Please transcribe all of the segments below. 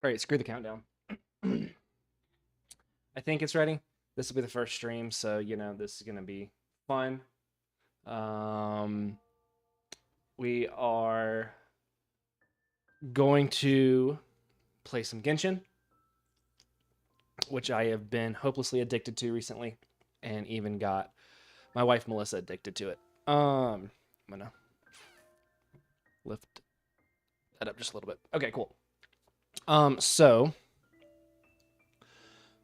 All right, screw the countdown. I think it's ready. This will be the first stream, so you know this is gonna be fun. Um, we are going to play some Genshin, which I have been hopelessly addicted to recently, and even got my wife Melissa addicted to it. I'm gonna lift that up just a little bit. Okay, cool. So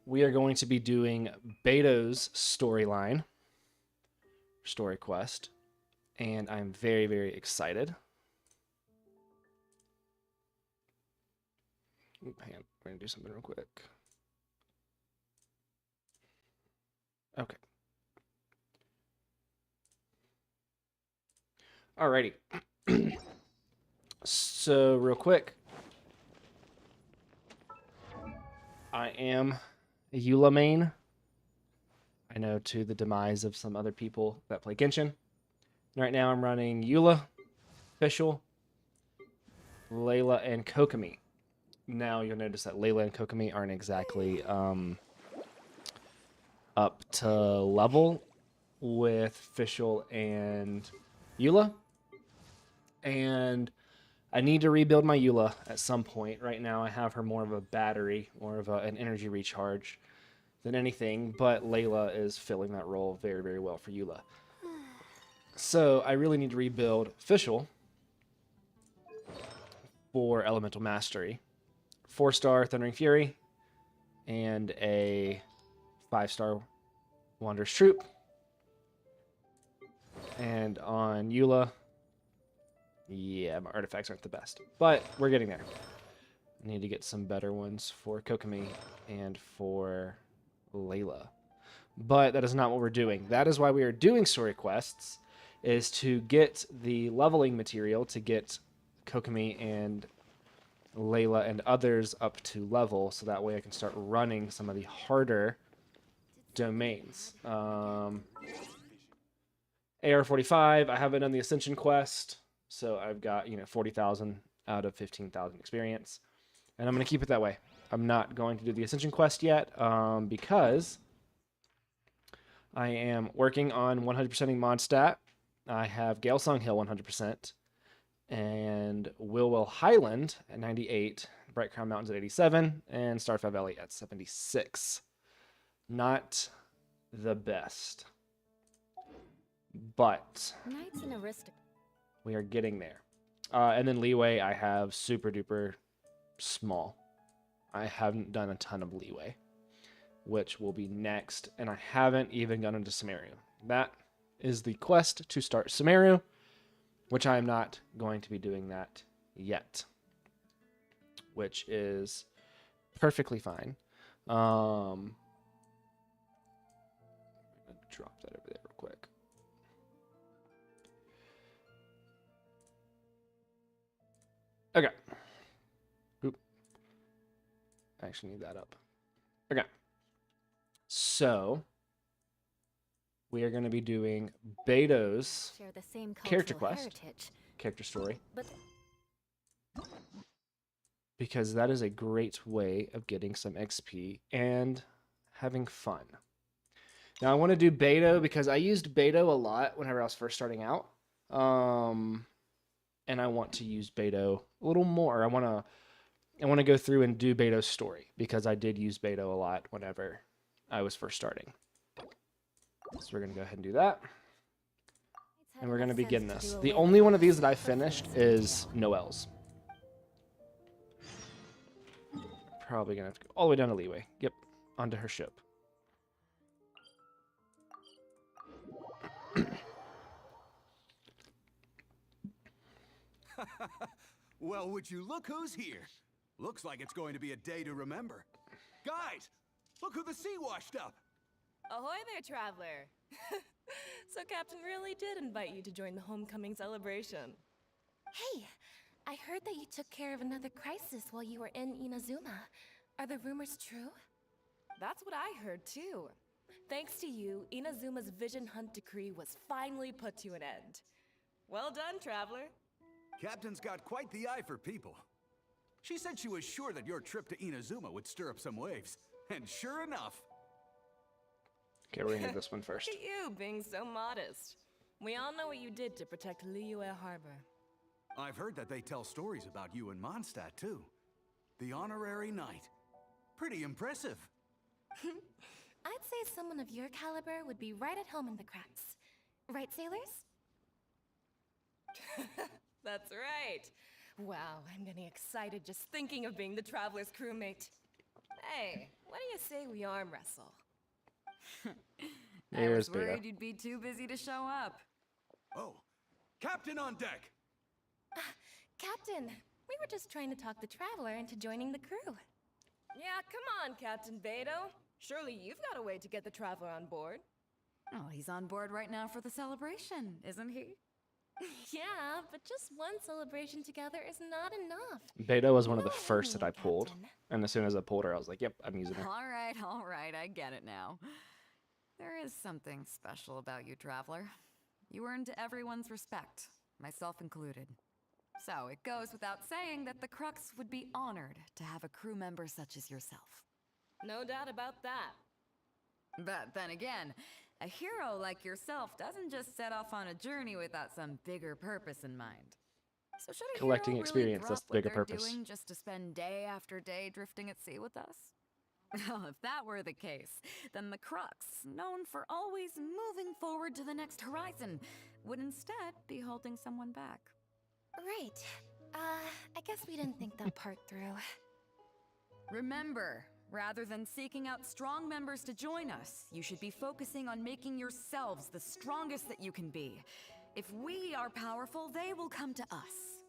we are going to be doing Beto's storyline, story quest, and I'm very, very excited. Hang on, we're gonna do something real quick. Okay. Alrighty. So real quick, I am a Eula main. I know to the demise of some other people that play Genshin. Right now I'm running Eula, Official, Layla, and Kokomi. Now you'll notice that Layla and Kokomi aren't exactly up to level with Official and Eula. And I need to rebuild my Eula at some point. Right now I have her more of a battery, more of an energy recharge than anything, but Layla is filling that role very, very well for Eula. So I really need to rebuild Official for Elemental Mastery. 4-star Thundering Fury and a 5-star Wanderer's Troop. And on Eula, yeah, my artifacts aren't the best, but we're getting there. I need to get some better ones for Kokomi and for Layla. But that is not what we're doing. That is why we are doing story quests, is to get the leveling material to get Kokomi and Layla and others up to level, so that way I can start running some of the harder domains. AR-45, I haven't done the Ascension quest, so I've got 40,000 out of 15,000 experience, and I'm going to keep it that way. I'm not going to do the Ascension quest yet because I am working on 100%ing Mondstadt. I have Galesong Hill 100%. And Wilwell Highland at 98, Bright Crown Mountains at 87, and Starfire Valley at 76. Not the best, but we are getting there. And then Leeway, I have super duper small. I haven't done a ton of Leeway, which will be next, and I haven't even gone into Sumeru. That is the quest to start Sumeru, which I am not going to be doing that yet, which is perfectly fine. Drop that over there real quick. Okay. Oop. I actually need that up. Okay. So we are going to be doing Beto's character quest, character story, because that is a great way of getting some XP and having fun. Now I want to do Beto because I used Beto a lot whenever I was first starting out, and I want to use Beto a little more. I want to go through and do Beto's story because I did use Beto a lot whenever I was first starting. So we're going to go ahead and do that. And we're going to begin this. The only one of these that I finished is Noelle's. Probably going to have to go all the way down to Leeway. Yep, onto her ship. Well, would you look who's here? Looks like it's going to be a day to remember. Guys, look who the sea washed up. Ahoy there, traveler! So Captain really did invite you to join the homecoming celebration. Hey, I heard that you took care of another crisis while you were in Inazuma. Are the rumors true? That's what I heard too. Thanks to you, Inazuma's Vision Hunt decree was finally put to an end. Well done, traveler. Captain's got quite the eye for people. She said she was sure that your trip to Inazuma would stir up some waves. And sure enough... Okay, we're gonna do this one Look first. at you being so modest. We all know what you did to protect Liyue Harbor. I've heard that they tell stories about you in Mondstadt, too. The honorary knight. Pretty impressive. I'd say someone of your caliber would be right at home in the cracks. Right, sailors? That's right. Wow, I'm getting excited just thinking of being the Traveler's crewmate. Hey, what do you say we arm wrestle? I was There's Beta. worried you'd be too busy to show up. Oh, Captain on deck! Captain, we were just trying to talk the Traveler into joining the crew. Yeah, come on, Captain Beto. Surely you've got a way to get the Traveler on board. Oh, he's on board right now for the celebration, isn't he? Yeah, but just one celebration together is not enough. Beta was one of the No, first that I pulled, Captain. and as soon as I pulled her, I was like, "Yep, I'm using her." All right, I get it now. There is something special about you, Traveler. You earned everyone's respect, myself included. So it goes without saying that the Crux would be honored to have a crew member such as yourself. No doubt about that. But then again, a hero like yourself doesn't just set off on a journey without some bigger purpose in mind. So should a Collecting hero experience, really that's drop the bigger what they're purpose. doing just to spend day after day drifting at sea with us? Well, if that were the case, then the Crux, known for always moving forward to the next horizon, would instead be holding someone back. Right. I guess we didn't think that part through. Remember, rather than seeking out strong members to join us, you should be focusing on making yourselves the strongest that you can be. If we are powerful, they will come to us.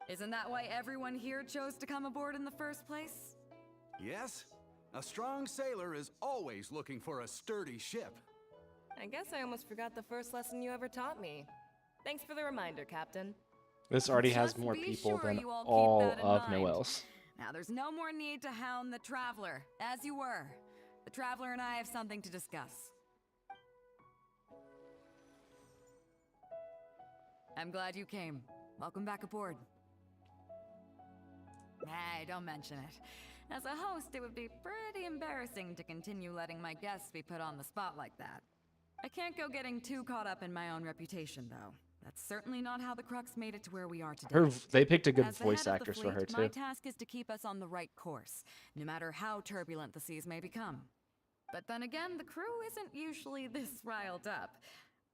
Isn't that why everyone here chose to come aboard in the first place? Yes? A strong sailor is always looking for a sturdy ship. I guess I almost forgot the first lesson you ever taught me. Thanks for the reminder, Captain. This already has Just more be people sure than you all keep all that in of mind. Noel's. Now, there's no more need to hound the Traveler, as you were. The Traveler and I have something to discuss. I'm glad you came. Welcome back aboard. Hey, don't mention it. As a host, it would be pretty embarrassing to continue letting my guests be put on the spot like that. I can't go getting too caught up in my own reputation, though. That's certainly not how the Crux made it to where we are today. They picked a good As the voice head of the actress for her fleet, my too. task is to keep us on the right course, no matter how turbulent the seas may become. But then again, the crew isn't usually this riled up.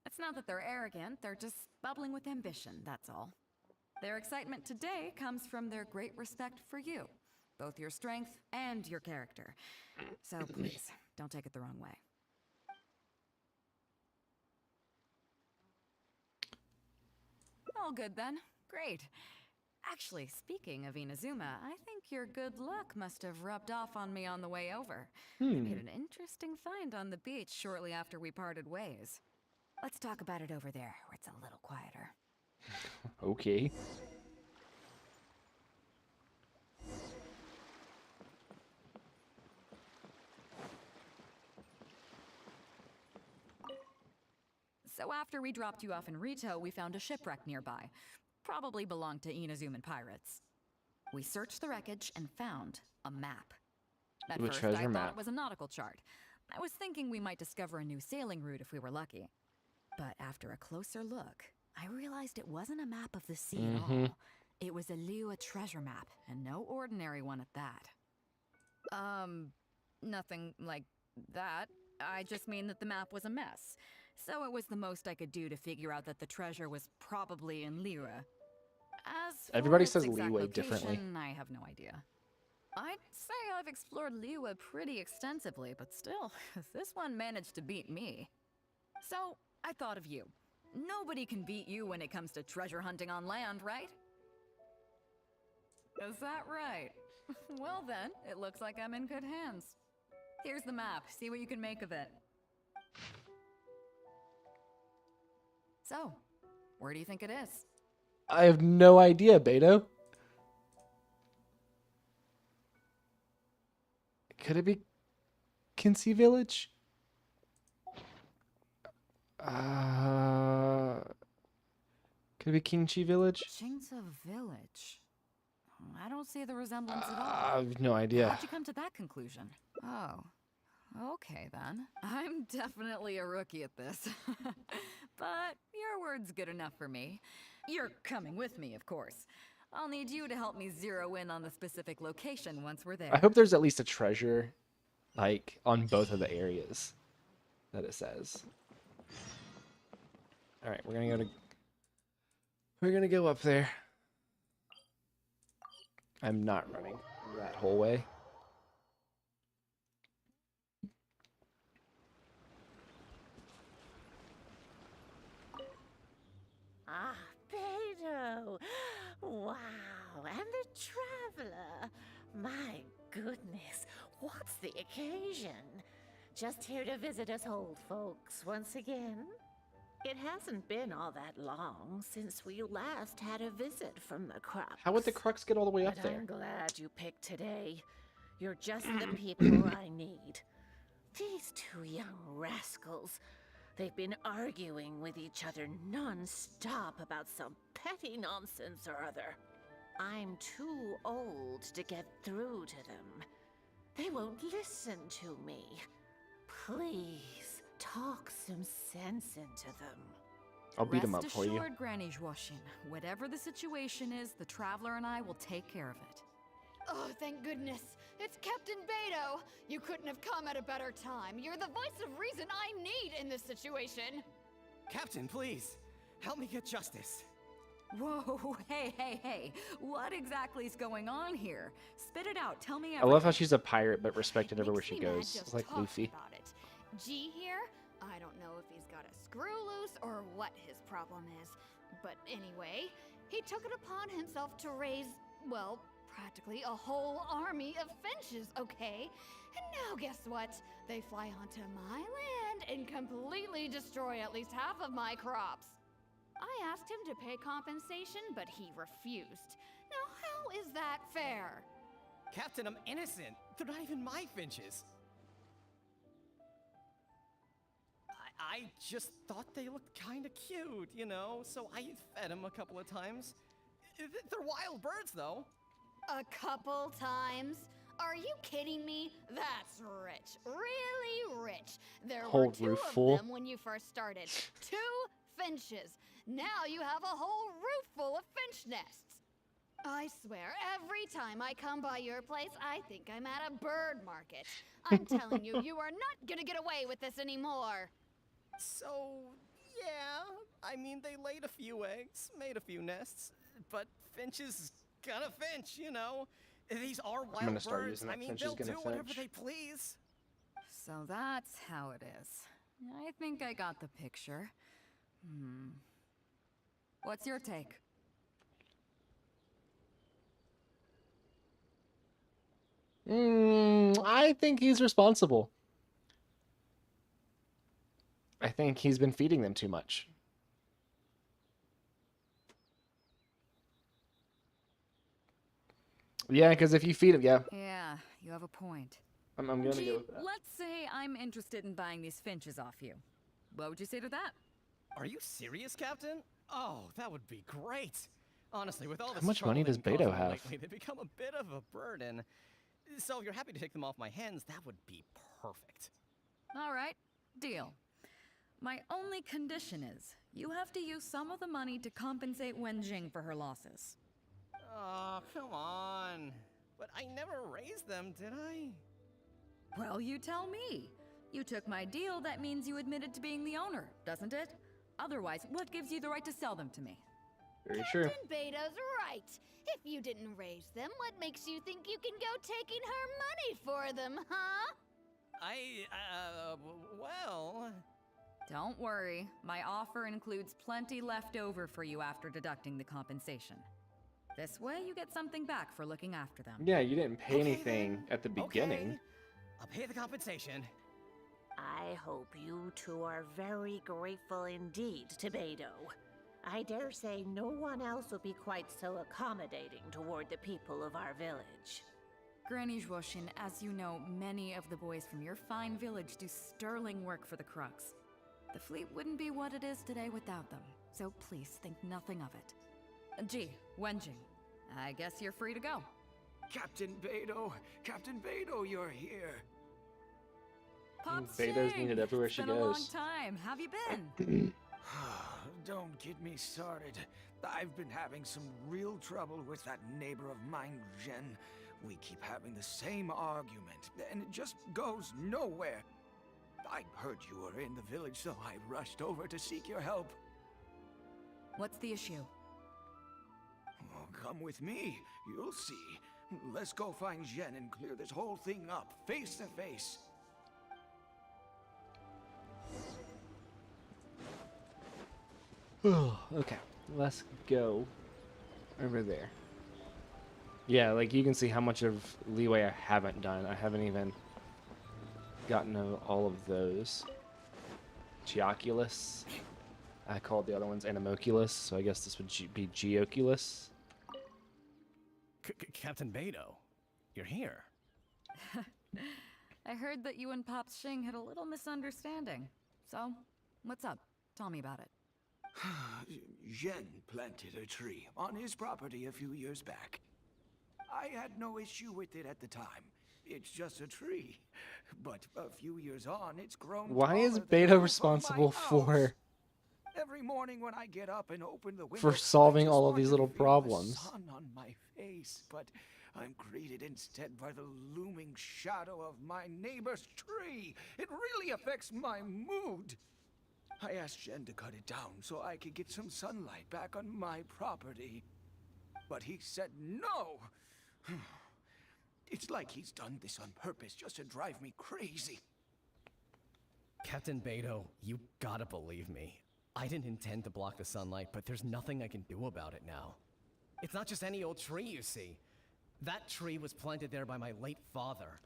It's not that they're arrogant, they're just bubbling with ambition, that's all. Their excitement today comes from their great respect for you, both your strength and your character. So please, don't take it the wrong way. All good then. Great. Actually, speaking of Inazuma, I think your good luck must have rubbed off on me on the way over. I made an interesting find on the beach shortly after we parted ways. Let's talk about it over there, where it's a little quieter. Okay. So after we dropped you off in Rito, we found a shipwreck nearby. Probably belonged to Inazuman pirates. We searched the wreckage and found a map. At Ooh, a first, treasure I thought map. it was a nautical chart. I was thinking we might discover a new sailing route if we were lucky. But after a closer look, I realized it wasn't a map of the sea at all. It was a Liyue treasure map, and no ordinary one at that. Nothing like that. I just mean that the map was a mess. So it was the most I could do to figure out that the treasure was probably in Liyue. As for Everybody its says exact Liyue differently. location, I have no idea. I'd say I've explored Liyue pretty extensively, but still, this one managed to beat me. So, I thought of you. Nobody can beat you when it comes to treasure hunting on land, right? Is that right? Well then, it looks like I'm in good hands. Here's the map. See what you can make of it. So, where do you think it is? I have no idea, Beto. Could it be Kinsey Village? Could it be Kingchi Village? Jingza Village. I don't see the resemblance at all. I have no idea. How'd you come to that conclusion? Oh, okay then. I'm definitely a rookie at this. But your word's good enough for me. You're coming with me, of course. I'll need you to help me zero in on the specific location once we're there. I hope there's at least a treasure, like, on both of the areas that it says. All right, we're gonna go up there. I'm not running that whole way. Ah, Beto! Wow, and the traveler! My goodness, what's the occasion? Just here to visit us old folks once again? It hasn't been all that long since we last had a visit from the Crux. How would the Crux get all the way up But there? I'm glad you picked today. You're just the people I need. These two young rascals. They've been arguing with each other non-stop about some petty nonsense or other. I'm too old to get through to them. They won't listen to me. Please, talk some sense into them. I'll beat him up Rest for you. assured, Granny Zhuoshin, whatever the situation is, the Traveler and I will take care of it. Oh, thank goodness. It's Captain Beto. You couldn't have come at a better time. You're the voice of reason I need in this situation. Captain, please, help me get justice. Whoa, hey. What exactly is going on here? Spit it out, tell me I everything. love how she's a pirate, but respected everywhere Makes she me mad goes. just It's like talking Luffy. about it. G here, I don't know if he's got a screw loose or what his problem is. But anyway, he took it upon himself to raise, well, practically a whole army of finches, okay? And now guess what? They fly onto my land and completely destroy at least half of my crops. I asked him to pay compensation, but he refused. Now how is that fair? Captain, I'm innocent. They're not even my finches. I just thought they looked kind of cute, you know, so I fed them a couple of times. They're wild birds, though. A couple times? Are you kidding me? That's rich. Really rich. There Whole were two roof of full. them when you first started. 2 finches. Now you have a whole roof full of finch nests. I swear, every time I come by your place, I think I'm at a bird market. I'm telling you, you are not gonna get away with this anymore. So, yeah, I mean, they laid a few eggs, made a few nests, but finch is gonna finch, you know? These are wild gonna start birds. using that I mean, finch is they'll gonna do whatever finch. they please. So that's how it is. I think I got the picture. What's your take? I think he's responsible. I think he's been feeding them too much. Yeah, because if you feed them, yeah, Yeah, you have a point. I'm gonna Gee, go with that. let's say I'm interested in buying these finches off you. What would you say to that? Are you serious, Captain? Oh, that would be great. Honestly, with all this much money trouble does they've Beto caused me have? lately, they become a bit of a burden. So if you're happy to take them off my hands, that would be perfect. All right, deal. My only condition is you have to use some of the money to compensate Wenjing for her losses. Oh, come on. But I never raised them, did I? Well, you tell me. You took my deal, that means you admitted to being the owner, doesn't it? Otherwise, what gives you the right to sell them to me? Very true. Captain Beta's right. If you didn't raise them, what makes you think you can go taking her money for them, huh? Well... Don't worry, my offer includes plenty left over for you after deducting the compensation. This way, you get something back for looking after them. Yeah, you didn't pay Okay, anything then. at the beginning. Okay. I'll pay the compensation. I hope you two are very grateful indeed to Beto. I dare say no one else will be quite so accommodating toward the people of our village. Granny Zhuoshin, as you know, many of the boys from your fine village do sterling work for the Crux. The fleet wouldn't be what it is today without them, so please think nothing of it. Gee, Wenjing, I guess you're free to go. Captain Beto, you're here. Pops Beto's Shing, needed everywhere it's she been a long goes. time. Have you been? Don't get me started. I've been having some real trouble with that neighbor of mine, Jen. We keep having the same argument, and it just goes nowhere. I heard you were in the village, so I rushed over to seek your help. What's the issue? Oh, come with me. You'll see. Let's go find Jen and clear this whole thing up, face to face. Okay, let's go over there. Yeah, like you can see how much of leeway I haven't done. I haven't even gotten to all of those. Geoculus. I called the other ones Animoculus, so I guess this would be Geoculus. Captain Beto, you're here. I heard that you and Pops Shing had a little misunderstanding. So, what's up? Tell me about it. Jen planted a tree on his property a few years back. I had no issue with it at the time. It's just a tree. But a few years on, it's grown. Why is taller than the Beta roof of my responsible for house. Every morning when I get up and open the window, for solving I just all of want these to little feel the problems? sun on my face, but I'm greeted instead by the looming shadow of my neighbor's tree. It really affects my mood. I asked Jen to cut it down so I could get some sunlight back on my property. But he said no. It's like he's done this on purpose just to drive me crazy. Captain Beto, you gotta believe me. I didn't intend to block the sunlight, but there's nothing I can do about it now. It's not just any old tree, you see. That tree was planted there by my late father.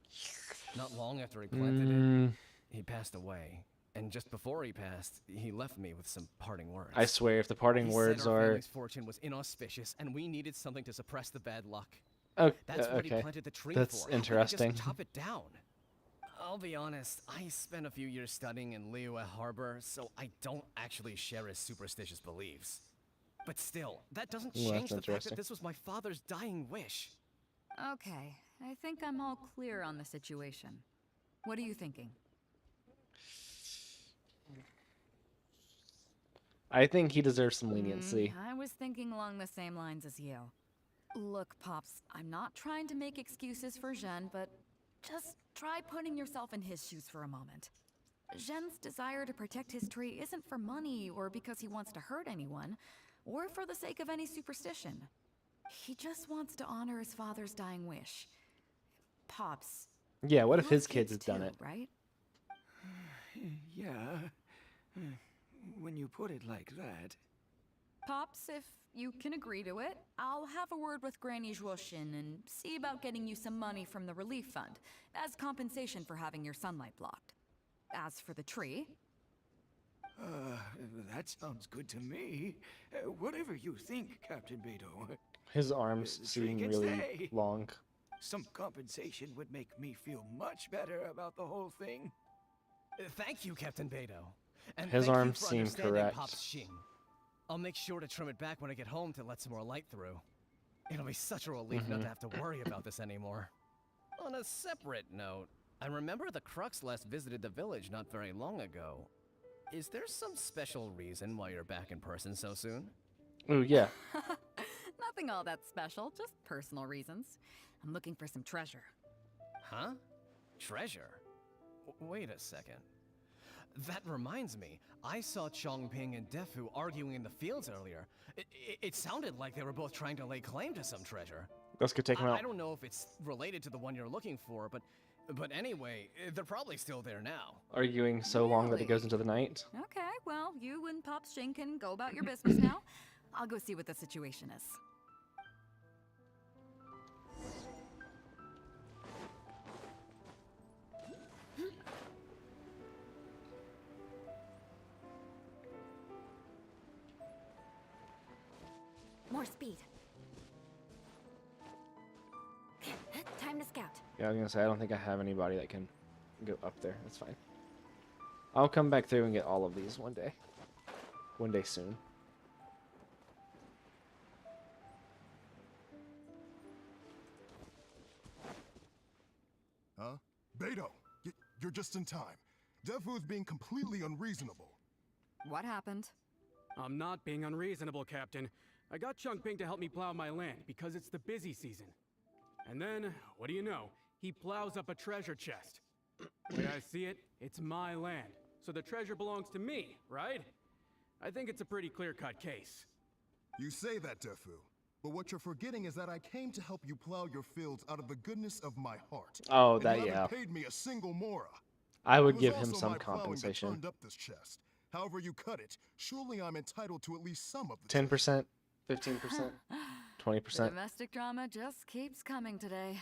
Not long after he planted it, he passed away. And just before he passed, he left me with some parting words. I swear, if the parting He words said our are family's fortune was inauspicious, and we needed something to suppress the bad luck. oh, That's what he okay, planted the tree that's for. How could he interesting. just chop it down. I'll be honest, I spent a few years studying in Liyue Harbor, so I don't actually share his superstitious beliefs. But still, that doesn't Ooh, change that's the fact interesting. that this was my father's dying wish. Okay, I think I'm all clear on the situation. What are you thinking? I think he deserves some leniency. I was thinking along the same lines as you. Look, Pops, I'm not trying to make excuses for Jean, but just try putting yourself in his shoes for a moment. Jean's desire to protect his tree isn't for money or because he wants to hurt anyone, or for the sake of any superstition. He just wants to honor his father's dying wish. Pops. Yeah, what if you his have kids had done too, it? right? Yeah, when you put it like that. Pops, if you can agree to it, I'll have a word with Granny Zhuoshin and see about getting you some money from the relief fund as compensation for having your sunlight blocked. As for the tree... That sounds good to me. Whatever you think, Captain Beto. His arms The tree seem can really stay. long. Some compensation would make me feel much better about the whole thing. Thank you, Captain Beto. And His thank arms you for seem understanding correct. Pops Shing. I'll make sure to trim it back when I get home to let some more light through. It'll be such a relief not to have to worry about this anymore. On a separate note, I remember the Crux last visited the village not very long ago. Is there some special reason why you're back in person so soon? Oh yeah. Nothing all that special, just personal reasons. I'm looking for some treasure. Huh? Treasure? Wait a second. That reminds me, I saw Chongping and Defu arguing in the fields earlier. It sounded like they were both trying to lay claim to some treasure. Let's go take him I out. don't know if it's related to the one you're looking for, but anyway, they're probably still there now. Arguing so long that it Really? goes into the night. Okay, well, you and Pops Shing can go about your business now. I'll go see what the situation is. More speed. Time to scout. Yeah, I was gonna say I don't think I have anybody that can go up there. That's fine. I'll come back through and get all of these one day. One day soon. Beto, you're just in time. Defu's being completely unreasonable. What happened? I'm not being unreasonable, Captain. I got Chongping to help me plow my land because it's the busy season. And then, what do you know? He plows up a treasure chest. The way I see it, it's my land. So the treasure belongs to me, right? I think it's a pretty clear-cut case. You say that, Defu. But what you're forgetting is that I came to help you plow your fields out of the goodness of my heart. Oh, And that you yeah. haven't paid me a single mora. I It would was give him also some my plowing that compensation. turned up this chest. However you cut it, surely I'm entitled to at least some of the 10%, 15%, 20%. Domestic drama just keeps coming today.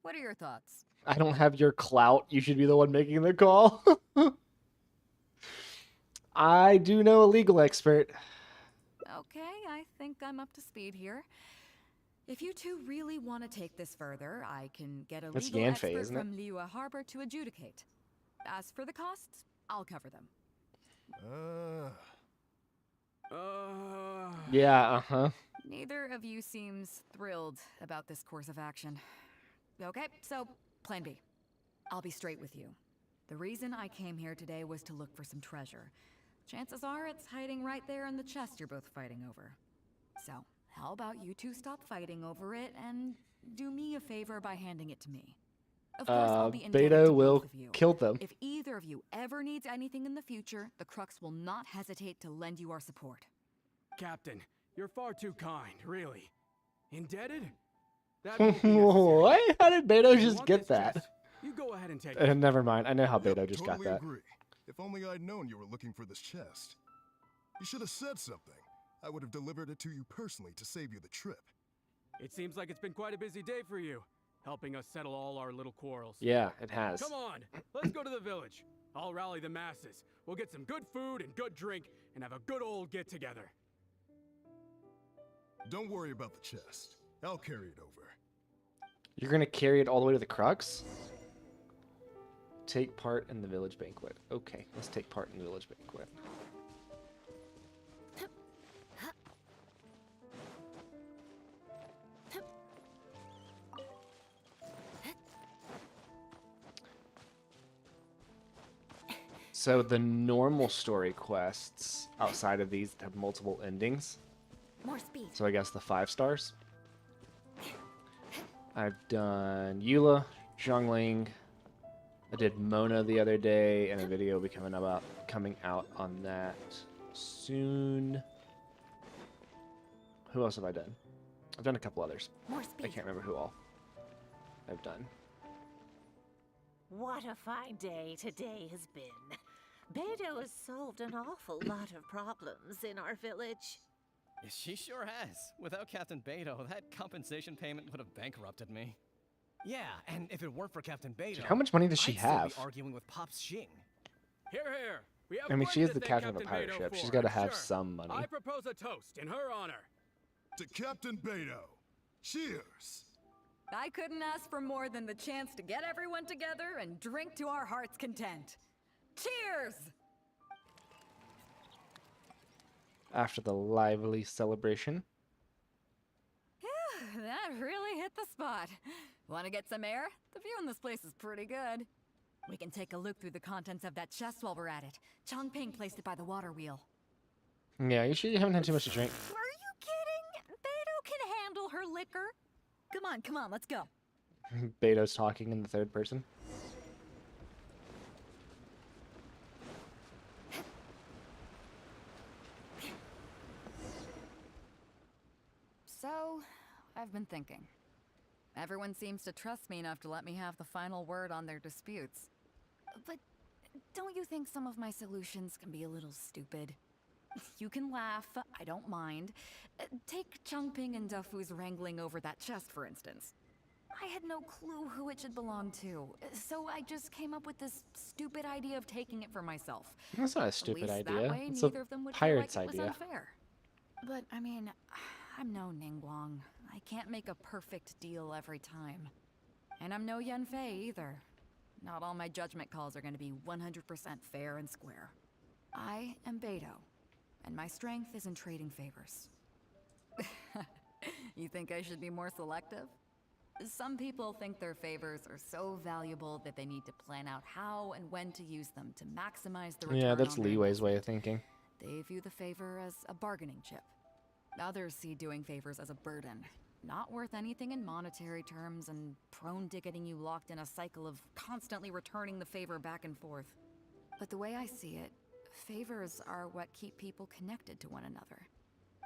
What are your thoughts? I don't have your clout. You should be the one making the call. I do know a legal expert. Okay, I think I'm up to speed here. If you two really want to take this further, I can get a That's legal Yanfei, expert isn't it? from Liyue Harbor to adjudicate. As for the costs, I'll cover them. Yeah, uh-huh. Neither of you seems thrilled about this course of action. Okay, so plan B. I'll be straight with you. The reason I came here today was to look for some treasure. Chances are it's hiding right there in the chest you're both fighting over. So, how about you two stop fighting over it and do me a favor by handing it to me? Of course, I'll be indebted to Beto both will of you. kill them. If either of you ever needs anything in the future, the Crux will not hesitate to lend you our support. Captain, you're far too kind, really. Indebted? That won't be necessary. What? How did Beto You just want get this that? chest? You go ahead and take it. Never mind. I know how Yep, Beto just totally got that. agree. If only I'd known you were looking for this chest. You should have said something. I would have delivered it to you personally to save you the trip. It seems like it's been quite a busy day for you, helping us settle all our little quarrels. Yeah, it has. Come on, let's go to the village. I'll rally the masses. We'll get some good food and good drink and have a good old get-together. Don't worry about the chest. I'll carry it over. You're gonna carry it all the way to the Crux? Take part in the village banquet. Okay, let's take part in the village banquet. So the normal story quests outside of these have multiple endings. More speed. So I guess the 5 stars. I've done Eula, Zhongling. I did Mona the other day, and a video will be coming out on that soon. Who else have I done? I've done a couple others. More I speed. can't remember who all I've done. What a fine day today has been. Beto has solved an awful lot of problems in our village. She sure has. Without Captain Beto, that compensation payment would have bankrupted me. Yeah, and if it weren't for Captain Beto, Dude, how much money does she I'd still have? be arguing with Pops Xing. Here, here. We have I mean, plenty she is to the thank captain of a Captain pirate Beto ship. She's for, got to I'm have sure. some money. I propose a toast in her honor. To Captain Beto. Cheers. I couldn't ask for more than the chance to get everyone together and drink to our heart's content. Cheers! After the lively celebration. That really hit the spot. Want to get some air? The view in this place is pretty good. We can take a look through the contents of that chest while we're at it. Chongping placed it by the water wheel. Yeah, you sure you haven't had too much to drink? Are you kidding? Beto can handle her liquor. Come on, let's go. Beto's talking in the third person. So, I've been thinking. Everyone seems to trust me enough to let me have the final word on their disputes. But don't you think some of my solutions can be a little stupid? You can laugh, I don't mind. Take Chongping and Defu's wrangling over that chest, for instance. I had no clue who it should belong to, so I just came up with this stupid idea of taking it for myself. That's not a At stupid least idea. That way, It's neither a of them would pirate's feel like it was idea. unfair. But I mean, I'm no Ningguang. I can't make a perfect deal every time. And I'm no Yanfei either. Not all my judgment calls are going to be 100% fair and square. I am Beto, and my strength is in trading favors. You think I should be more selective? Some people think their favors are so valuable that they need to plan out how and when to use them to maximize the return Yeah, that's on their Leeway's way of investment. thinking. They view the favor as a bargaining chip. Others see doing favors as a burden, not worth anything in monetary terms and prone to getting you locked in a cycle of constantly returning the favor back and forth. But the way I see it, favors are what keep people connected to one another.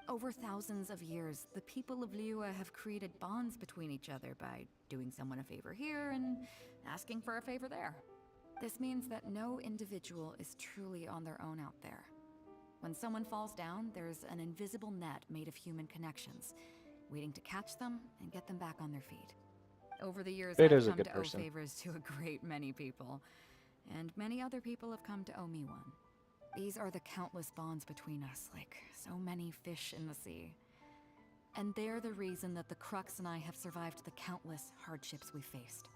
Over thousands of years, the people of Liyue have created bonds between each other by doing someone a favor here and asking for a favor there. This means that no individual is truly on their own out there. When someone falls down, there's an invisible net made of human connections, waiting to catch them and get them back on their feet. Over the years, Beto's a I've come good to person. owe favors to a great many people, and many other people have come to owe me one. These are the countless bonds between us, like so many fish in the sea. And they're the reason that the Crux and I have survived the countless hardships we faced.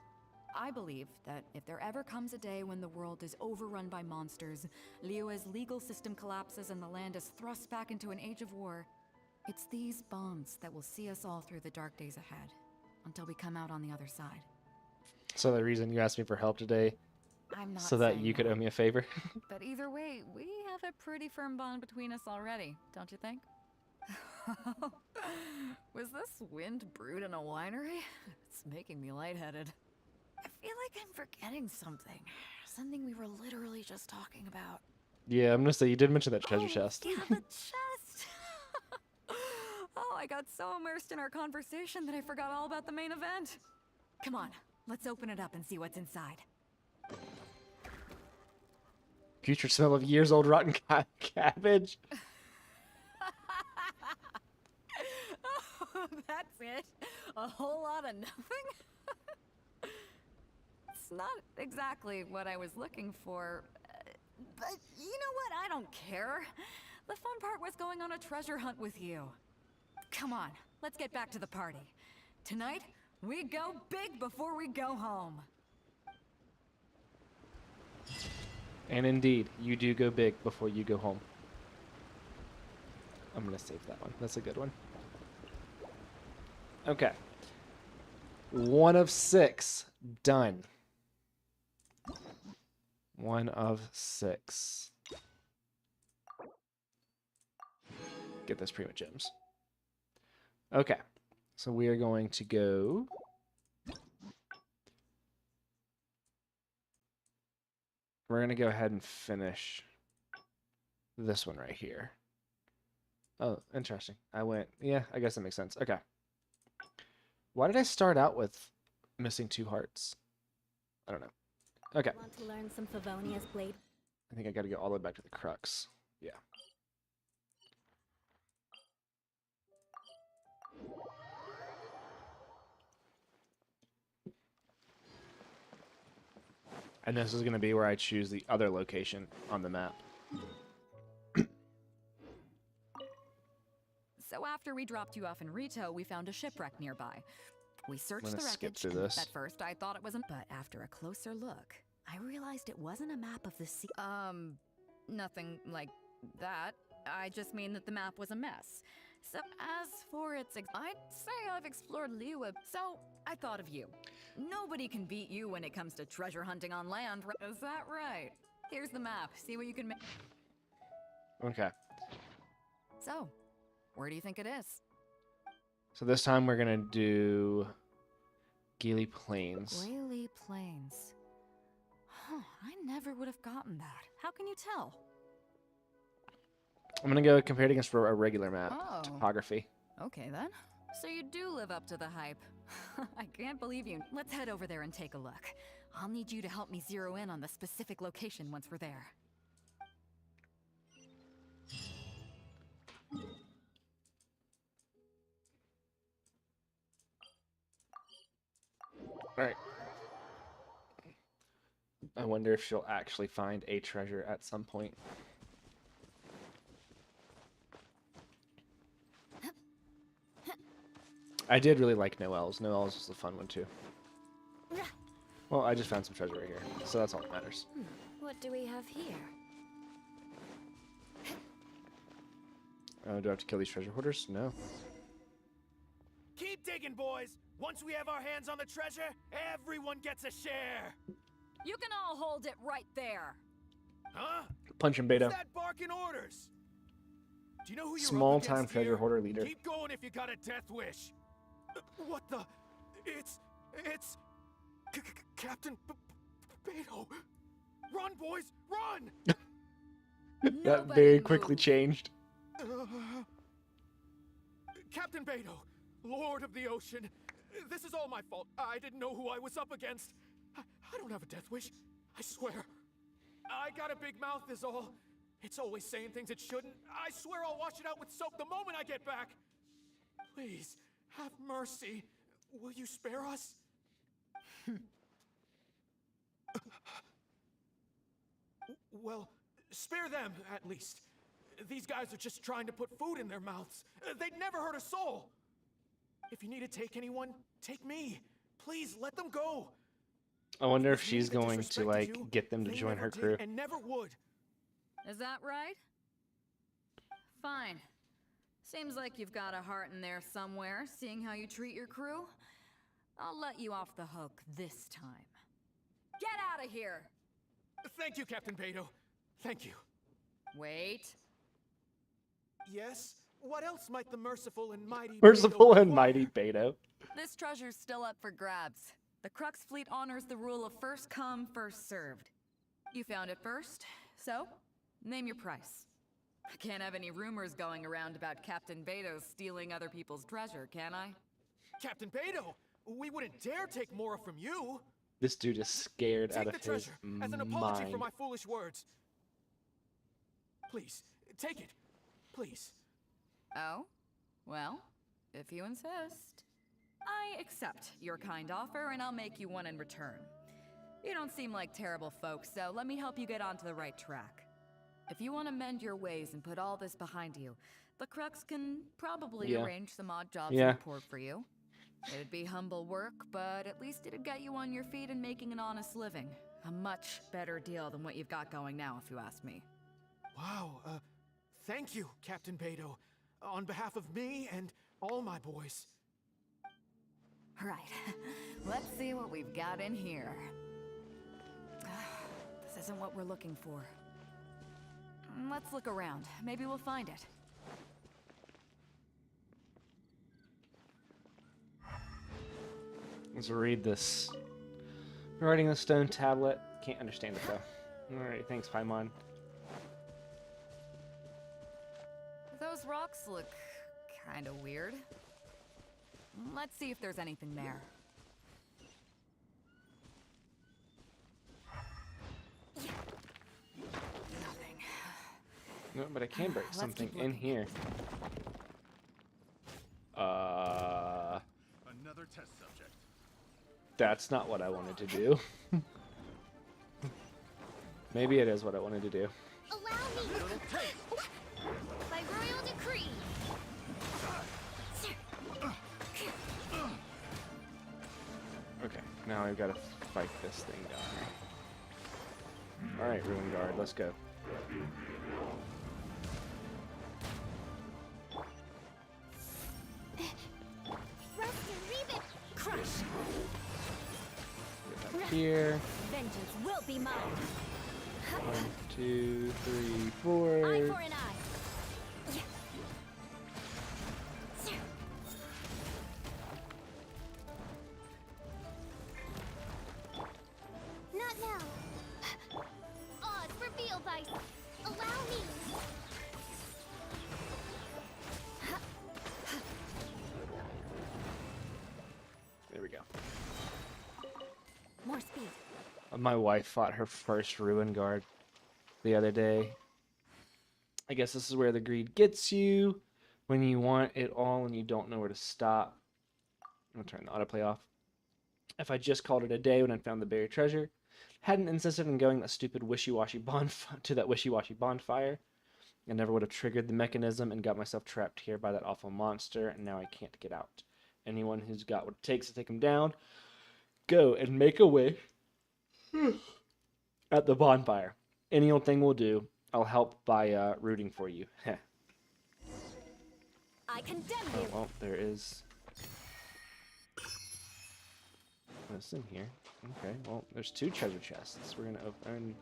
I believe that if there ever comes a day when the world is overrun by monsters, Liyue's legal system collapses and the land is thrust back into an age of war, it's these bonds that will see us all through the dark days ahead, until we come out on the other side. So the reason you asked me for help today, I'm not so that saying you could owe me a favor. But either way, we have a pretty firm bond between us already, don't you think? Was this wind brewed in a winery? It's making me lightheaded. I feel like I'm forgetting something. Something we were literally just talking about. Yeah, I'm gonna say you did mention that treasure chest. Yeah, the chest! Oh, I got so immersed in our conversation that I forgot all about the main event. Come on, let's open it up and see what's inside. Putrid smell of years old rotten cabbage. Oh, that's it? A whole lot of nothing? It's not exactly what I was looking for, but you know what? I don't care. The fun part was going on a treasure hunt with you. Come on, let's get back to the party. Tonight, we go big before we go home. And indeed, you do go big before you go home. I'm gonna save that one. That's a good one. Okay. 1 of 6. Done. 1 of 6. Get those prima gems. Okay. So we are going to go... We're going to go ahead and finish this one right here. Oh, interesting. Yeah, I guess that makes sense. Okay. Why did I start out with missing 2 hearts? I don't know. Okay. Want to learn some Favonia's blade? I think I got to go all the way back to the crux. Yeah. And this is going to be where I choose the other location on the map. So after we dropped you off in Rito, we found a shipwreck nearby. We searched I'm the gonna skip wreckage. through this. At first, I thought it wasn't, but after a closer look, I realized it wasn't a map of the sea. Nothing like that. I just mean that the map was a mess. So as for its, I'd say I've explored Liyue, so I thought of you. Nobody can beat you when it comes to treasure hunting on land. Is that right? Here's the map. See what you can make. Okay. So, where do you think it is? So this time we're going to do Gili Plains. Whaley Plains. Huh, I never would have gotten that. How can you tell? I'm going to go compare it against a regular map. Oh. Topography. Okay then. So you do live up to the hype. I can't believe you. Let's head over there and take a look. I'll need you to help me zero in on the specific location once we're there. Alright. I wonder if she'll actually find a treasure at some point. I did really like Noelle's. Noelle's was a fun one too. Well, I just found some treasure right here, so that's all that matters. What do we have here? Do I have to kill these treasure hoarders? No. Keep digging, boys. Once we have our hands on the treasure, everyone gets a share. You can all hold it right there. Huh? Punch him, Who's Beto. that barking orders? Do you know who you're Small up time against treasure here? hoarder leader. Keep going if you got a death wish. What the? It's Captain Beto. Run, boys, run! That very quickly changed. Captain Beto, Lord of the Ocean. This is all my fault. I didn't know who I was up against. I don't have a death wish. I swear. I got a big mouth is all. It's always saying things it shouldn't. I swear I'll wash it out with soap the moment I get back. Please, have mercy. Will you spare us? Well, spare them, at least. These guys are just trying to put food in their mouths. They'd never hurt a soul. If you need to take anyone, take me. Please, let them go. I wonder if she's going to, like, get them to join her crew. And never would. Is that right? Fine. Seems like you've got a heart in there somewhere, seeing how you treat your crew. I'll let you off the hook this time. Get out of here! Thank you, Captain Beto. Thank you. Wait. Yes? What else might the merciful and mighty Merciful Beto and mighty Beto. This treasure's still up for grabs. The Crux fleet honors the rule of first come, first served. You found it first, so name your price. I can't have any rumors going around about Captain Beto stealing other people's treasure, can I? Captain Beto, we wouldn't dare take more from you. This dude is scared out Take of the his treasure as an apology for mind. my foolish words. Please, take it. Please. Oh? Well, if you insist. I accept your kind offer, and I'll make you one in return. You don't seem like terrible folks, so let me help you get onto the right track. If you want to mend your ways and put all this behind you, the Crux can probably arrange some odd jobs in the port for you. It'd be humble work, but at least it'd get you on your feet and making an honest living. A much better deal than what you've got going now, if you ask me. Wow, thank you, Captain Beto. On behalf of me and all my boys. Right. Let's see what we've got in here. This isn't what we're looking for. Let's look around. Maybe we'll find it. Let's read this. Writing on a stone tablet. Can't understand it though. Alright, thanks, Paimon. Those rocks look kind of weird. Let's see if there's anything there. Nothing. No, but I can break something in here. Another test subject. That's not what I wanted to do. Maybe it is what I wanted to do. Allow me. By royal decree. Okay, now I've got to fight this thing down here. Alright, Ruin Guard, let's go. Crush. Get back here. Vengeance will be mine. 1, 2, 3, 4. Eye for an eye. Not now. Odds revealed by. Allow me. There we go. More speed. My wife fought her first Ruin Guard the other day. I guess this is where the greed gets you when you want it all and you don't know where to stop. I'm gonna turn the autoplay off. If I just called it a day when I found the buried treasure, hadn't insisted on going that stupid wishy-washy bonfire, I never would have triggered the mechanism and got myself trapped here by that awful monster, and now I can't get out. Anyone who's got what it takes to take him down, go and make a wish at the bonfire. Any old thing will do. I'll help by rooting for you. I condemn Oh, you. well, there is this in here. Okay, well, there's 2 treasure chests. We're gonna open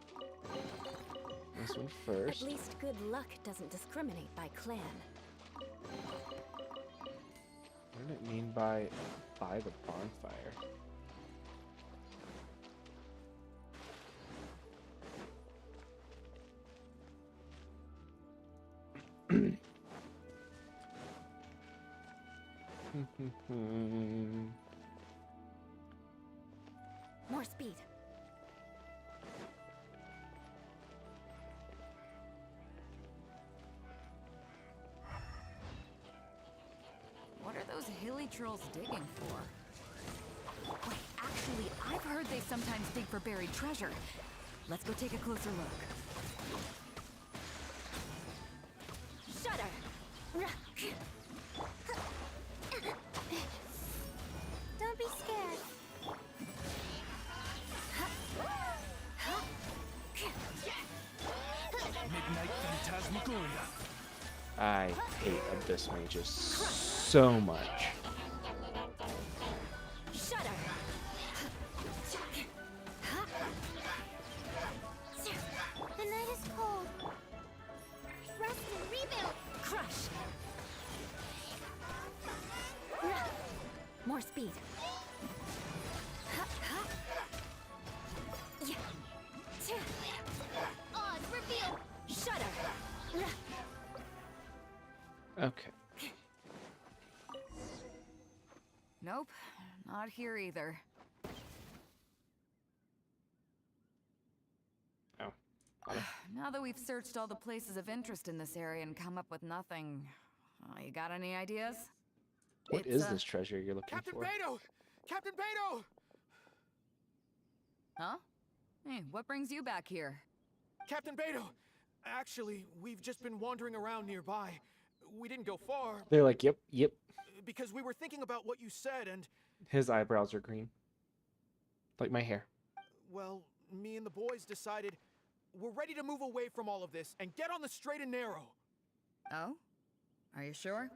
this one first. At least good luck doesn't discriminate by clan. What did it mean by the bonfire? More speed. What are those hilly trolls digging for? Wait, actually, I've heard they sometimes dig for buried treasure. Let's go take a closer look. Shudder! Don't be scared. Midnight Phantasmagoria. I hate Abyss Mages so much. Shudder! The night is cold. Rest and rebuild. Crush. More speed. Odds reveal. Shudder! Okay. Nope, not here either. Oh. Now that we've searched all the places of interest in this area and come up with nothing, you got any ideas? What is this treasure you're looking Captain for? Beto! Captain Beto! Huh? Hey, what brings you back here? Captain Beto! Actually, we've just been wandering around nearby. We didn't go far They're like, yep, yep. because we were thinking about what you said and, His eyebrows are green. Like my hair. well, me and the boys decided we're ready to move away from all of this and get on the straight and narrow. Oh? Are you sure?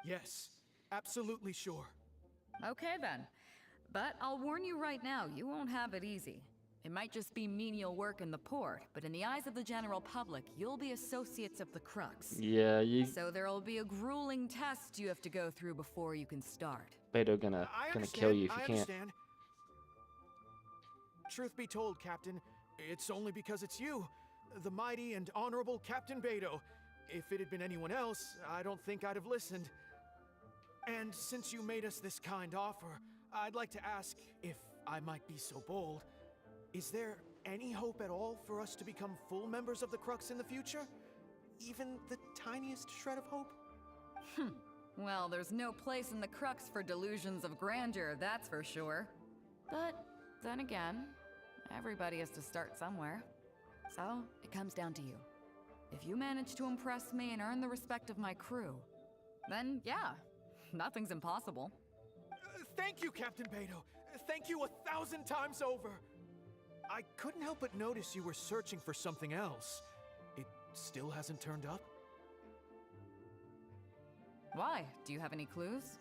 Yes, absolutely sure. Okay then. But I'll warn you right now, you won't have it easy. It might just be menial work in the port, but in the eyes of the general public, you'll be associates of the Crux. Yeah, you So there'll be a grueling test you have to go through before you can start. Beto gonna kill you if you I can't. understand. Truth be told, Captain, it's only because it's you, the mighty and honorable Captain Beto. If it had been anyone else, I don't think I'd have listened. And since you made us this kind offer, I'd like to ask, if I might be so bold, is there any hope at all for us to become full members of the Crux in the future? Even the tiniest shred of hope? Well, there's no place in the Crux for delusions of grandeur, that's for sure. But then again, everybody has to start somewhere. So, it comes down to you. If you manage to impress me and earn the respect of my crew, then yeah, nothing's impossible. Thank you, Captain Beto. Thank you 1,000 times over. I couldn't help but notice you were searching for something else. It still hasn't turned up? Why? Do you have any clues?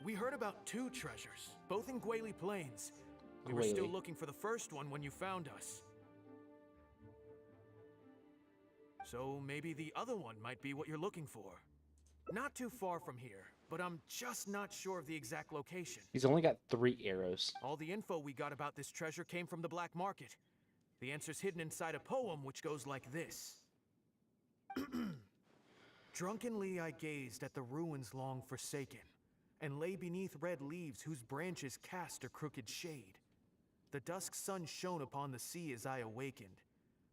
We heard about 2 treasures, both in Gwali Plains. We were still Gwali. looking for the first one when you found us. So maybe the other one might be what you're looking for. Not too far from here, but I'm just not sure of the exact location. He's only got 3 arrows. All the info we got about this treasure came from the black market. The answer's hidden inside a poem which goes like this. Drunkenly I gazed at the ruins long forsaken, and lay beneath red leaves whose branches cast a crooked shade. The dusk sun shone upon the sea as I awakened,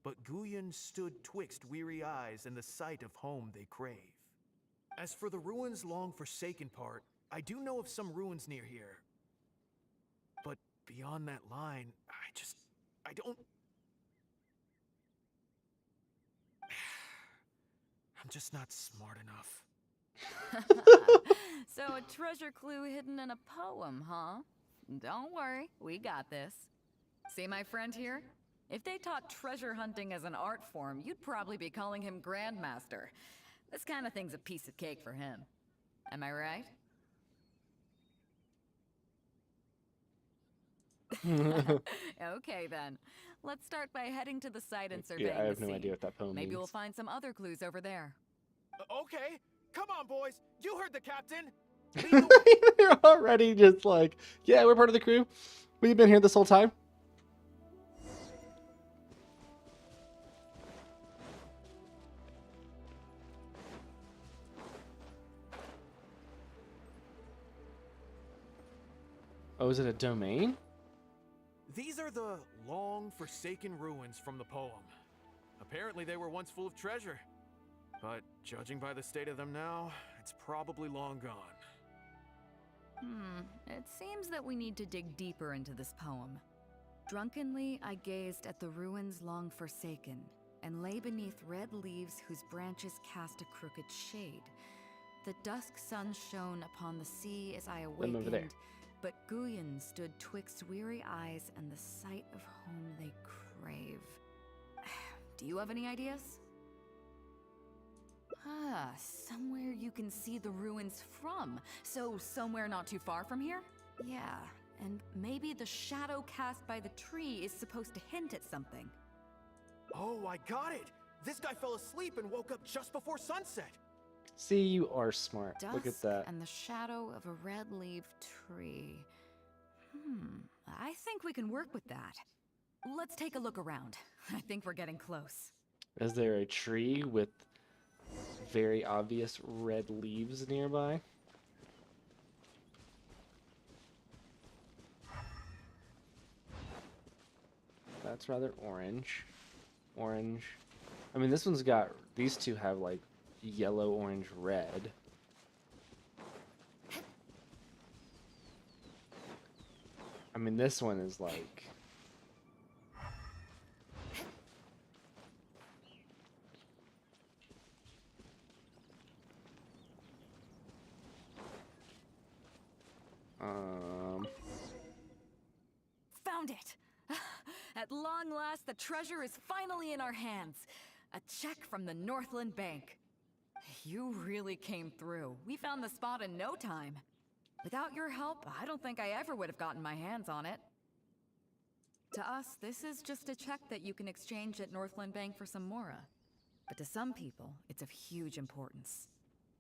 but Guyon stood twixt weary eyes and the sight of home they crave. As for the ruins long forsaken part, I do know of some ruins near here. But beyond that line, I don't... I'm just not smart enough. So a treasure clue hidden in a poem, huh? Don't worry, we got this. See my friend here? If they taught treasure hunting as an art form, you'd probably be calling him Grandmaster. This kind of thing's a piece of cake for him. Am I right? Okay then. Let's start by heading to the site and Yeah, surveying I have the no scene. idea what that poem Maybe we'll means. find some other clues over there. Okay, come on, boys. You heard the captain. They're already just like, yeah, we're part of the crew. We've been here this whole time. Oh, is it a domain? These are the long forsaken ruins from the poem. Apparently they were once full of treasure. But judging by the state of them now, it's probably long gone. It seems that we need to dig deeper into this poem. Drunkenly, I gazed at the ruins long forsaken, and lay beneath red leaves whose branches cast a crooked shade. The dusk sun shone upon the sea as I Them over there. awakened, but Guyon stood twixt weary eyes and the sight of home they crave. Do you have any ideas? Ah, somewhere you can see the ruins from. So somewhere not too far from here? Yeah, and maybe the shadow cast by the tree is supposed to hint at something. Oh, I got it! This guy fell asleep and woke up just before sunset. See, you are smart. Dusk Look at that. and the shadow of a red-leaved tree. I think we can work with that. Let's take a look around. I think we're getting close. Is there a tree with very obvious red leaves nearby? That's rather orange. Orange. I mean, this one's got, these two have like yellow, orange, red. I mean, this one is like... Found it! At long last, the treasure is finally in our hands. A check from the Northland Bank. You really came through. We found the spot in no time. Without your help, I don't think I ever would have gotten my hands on it. To us, this is just a check that you can exchange at Northland Bank for some Mora. But to some people, it's of huge importance.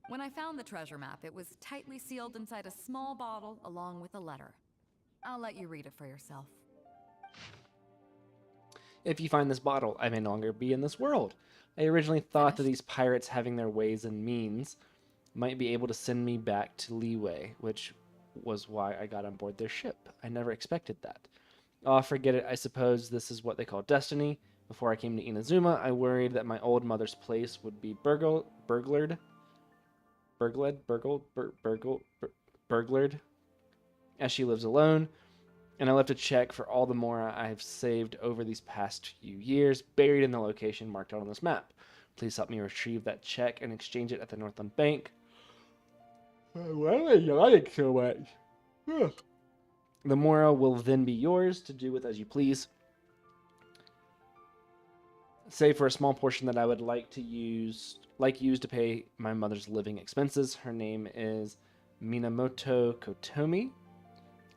When I found the treasure map, it was tightly sealed inside a small bottle along with a letter. I'll let you read it for yourself. If you find this bottle, I may no longer be in this world. I originally thought that these pirates having their ways and means might be able to send me back to Leeway, which was why I got on board their ship. I never expected that. Oh, forget it. I suppose this is what they call destiny. Before I came to Inazuma, I worried that my old mother's place would be burglared, as she lives alone. And I left a check for all the Mora I have saved over these past few years, buried in the location marked out on this map. Please help me retrieve that check and exchange it at the Northland Bank. Why do you like so much? The Mora will then be yours to do with as you please. Save for a small portion that I would like use to pay my mother's living expenses. Her name is Minamoto Kotomi,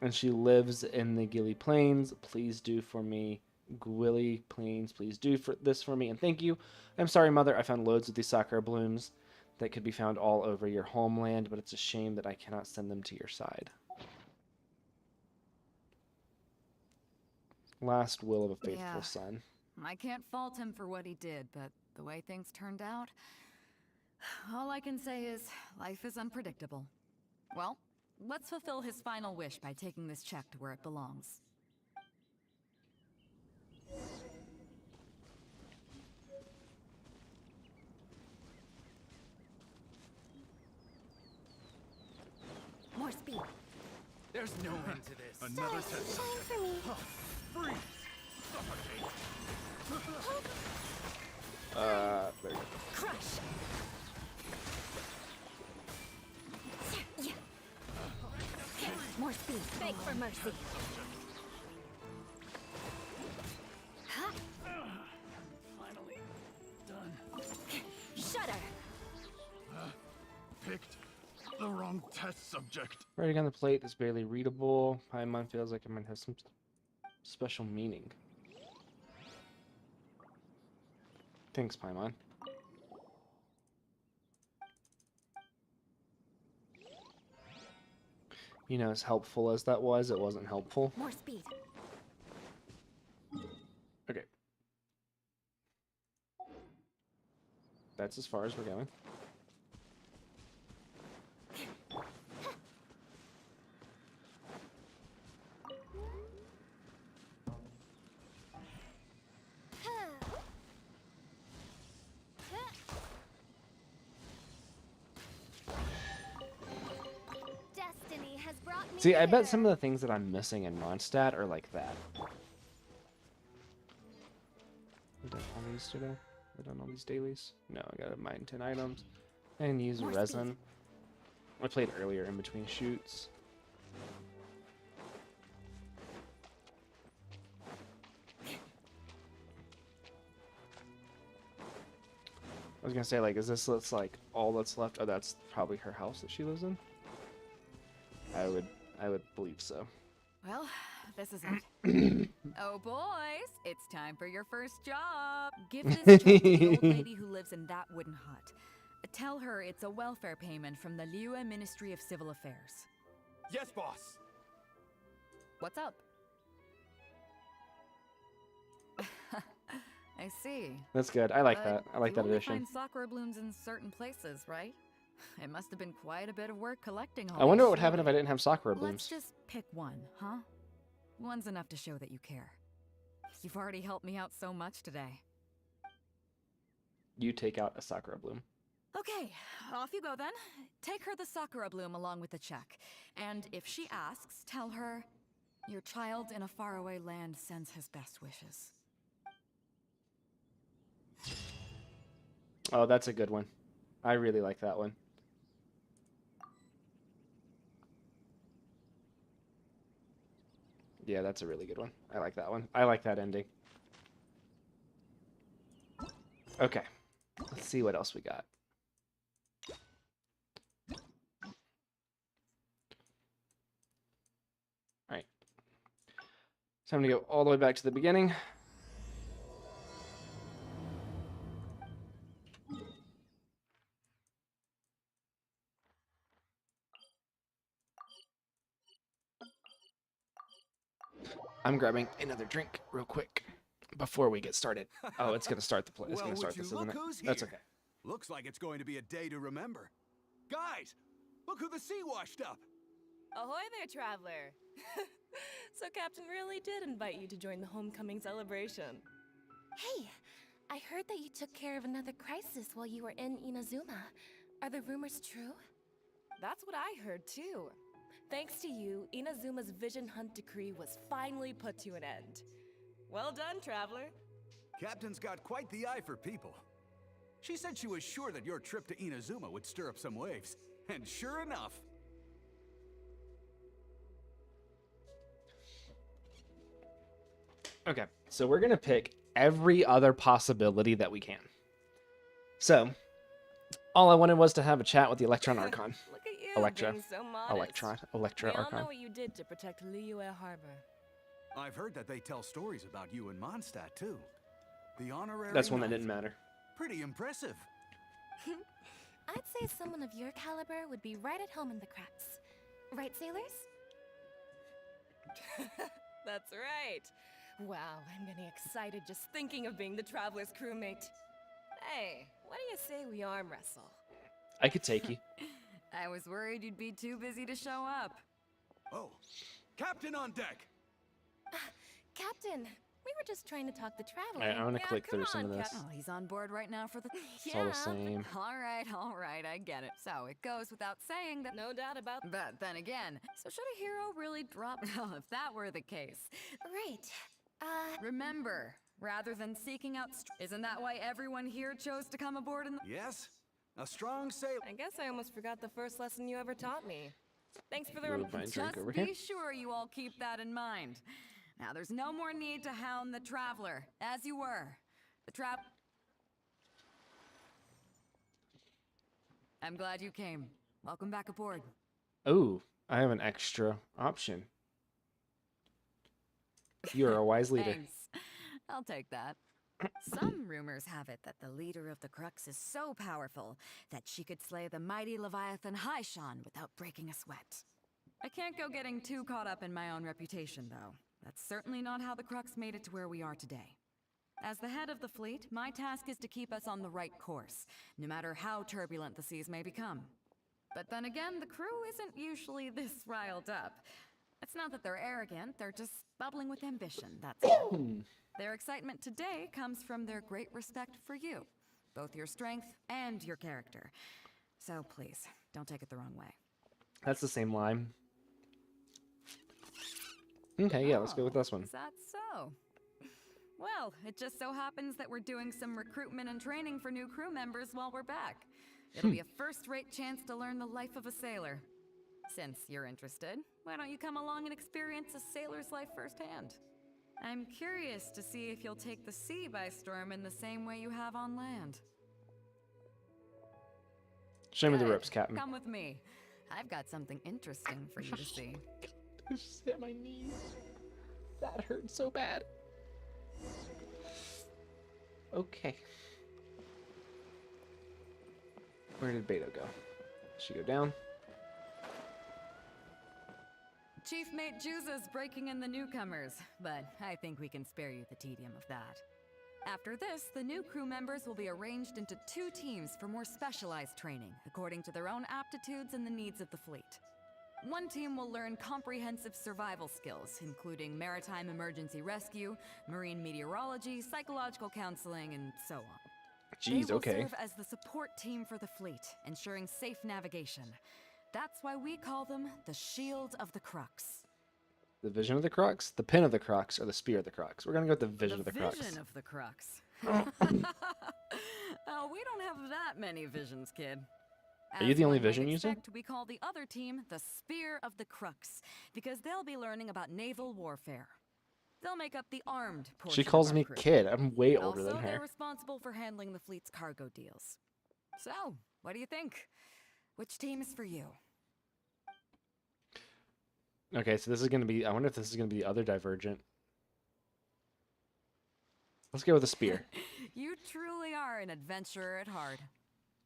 and she lives in the Gili Plains. Please do for me, Gwili Plains. Please do this for me, and thank you. I'm sorry, Mother. I found loads of these sakura blooms that could be found all over your homeland, but it's a shame that I cannot send them to your side. Last will of a faithful son. I can't fault him for what he did, but the way things turned out, all I can say is life is unpredictable. Well, let's fulfill his final wish by taking this check to where it belongs. More speed. There's no end to this. Another test. Shine for me. Freeze! Suffocate! There you go. Crush. Yeah. More speed. Beg for mercy. Huh? Finally done. Shudder. Picked the wrong test subject. Writing on the plate is barely readable. Paimon feels like I might have some special meaning. Thanks, Paimon. You know, as helpful as that was, it wasn't helpful. More speed. Okay. That's as far as we're going. Destiny has brought me See, I bet here. some of the things that I'm missing in Mondstadt are like that. I done all these today? I done all these dailies? No, I gotta mine 10 items. And use More resin. speed. I played earlier in between shoots. I was gonna say, like, is this like all that's left? Oh, that's probably her house that she lives in. I would believe so. Well, this is it. Oh, boys, it's time for your first job. Give this job to the old lady who lives in that wooden hut. Tell her it's a welfare payment from the Liyue Ministry of Civil Affairs. Yes, boss. What's up? I see. That's good. I like But that. I like you that only addition. find sakura blooms in certain places, right? It must have been quite a bit of work collecting all I wonder these, what would happen if I surely. didn't have sakura Let's blooms. just pick one, huh? One's enough to show that you care. You've already helped me out so much today. You take out a sakura bloom. Okay, off you go then. Take her the sakura bloom along with the check. And if she asks, tell her, your child in a faraway land sends his best wishes. Oh, that's a good one. I really like that one. Yeah, that's a really good one. I like that one. I like that ending. Okay. Let's see what else we got. Alright. Time to go all the way back to the beginning. I'm grabbing another drink real quick before we get started. Oh, it's gonna start the play. It's Well, gonna start would you this, isn't look it? who's That's here? okay. Looks like it's going to be a day to remember. Guys, look who the sea washed up. Ahoy there, traveler! So Captain really did invite you to join the homecoming celebration. Hey, I heard that you took care of another crisis while you were in Inazuma. Are the rumors true? That's what I heard too. Thanks to you, Inazuma's Vision Hunt decree was finally put to an end. Well done, traveler. Captain's got quite the eye for people. She said she was sure that your trip to Inazuma would stir up some waves. And sure enough... Okay, so we're gonna pick every other possibility that we can. So, all I wanted was to have a chat with the Electron Archon. Look at you, Electra. being so modest. Electra We all Archon. know what you did to protect Liyue Harbor. I've heard that they tell stories about you in Mondstadt, too. The honorary That's one that knight. didn't matter. Pretty impressive. I'd say someone of your caliber would be right at home in the cracks. Right, sailors? That's right. Wow, I'm getting excited just thinking of being the traveler's crewmate. Hey, what do you say we arm wrestle? I could take you. I was worried you'd be too busy to show up. Oh, Captain on deck! Captain, we were just trying to talk the traveler. Alright, I'm gonna Yeah, click come through some on, of this. Oh, he's on board right now for the... It's all the same. All right, I get it. So it goes without saying that... No doubt about that. But then again, so should a hero really drop... Well, if that were the case. Right. Remember, rather than seeking out... Isn't that why everyone here chose to come aboard in the... Yes? A strong sailor. I guess I almost forgot the first lesson you ever taught me. Thanks for the Move my drink Just over be here. sure you all keep that in mind. Now, there's no more need to hound the traveler, as you were. The I'm glad you came. Welcome back aboard. Oh, I have an extra option. You are a wise leader. Thanks. I'll take that. Some rumors have it that the leader of the Crux is so powerful that she could slay the mighty Leviathan Haishan without breaking a sweat. I can't go getting too caught up in my own reputation, though. That's certainly not how the Crux made it to where we are today. As the head of the fleet, my task is to keep us on the right course, no matter how turbulent the seas may become. But then again, the crew isn't usually this riled up. It's not that they're arrogant, they're just bubbling with ambition, that's all. Their excitement today comes from their great respect for you, both your strength and your character. So please, don't take it the wrong way. That's the same line. Okay, yeah, let's go with this one. Is that so? Well, it just so happens that we're doing some recruitment and training for new crew members while we're back. It'll be a first-rate chance to learn the life of a sailor. Since you're interested, why don't you come along and experience a sailor's life firsthand? I'm curious to see if you'll take the sea by storm in the same way you have on land. Show me the Good. ropes, Captain. Come with me. I've got something interesting for you to see. I just hit my knees. That hurt so bad. Okay. Where did Beto go? Did she go down? Chief Mate Juza's breaking in the newcomers, but I think we can spare you the tedium of that. After this, the new crew members will be arranged into 2 teams for more specialized training, according to their own aptitudes and the needs of the fleet. One team will learn comprehensive survival skills, including maritime emergency rescue, marine meteorology, psychological counseling, and so on. Jeez, they will okay. serve as the support team for the fleet, ensuring safe navigation. That's why we call them the Shield of the Crux. The Vision of the Crux, the Pin of the Crux, or the Spear of the Crux? We're gonna go with the Vision of the Crux. The Vision of the Crux. Oh, we don't have that many visions, kid. Are you the only one might vision user? expect, we call the other team the Spear of the Crux, because they'll be learning about naval warfare. They'll make up the armed portion She of calls our me crew. kid. I'm way older Also, than they're her. responsible for handling the fleet's cargo deals. So, what do you think? Which team is for you? Okay, so this is gonna be. I wonder if this is gonna be the other Divergent. Let's go with the spear. You truly are an adventurer at heart.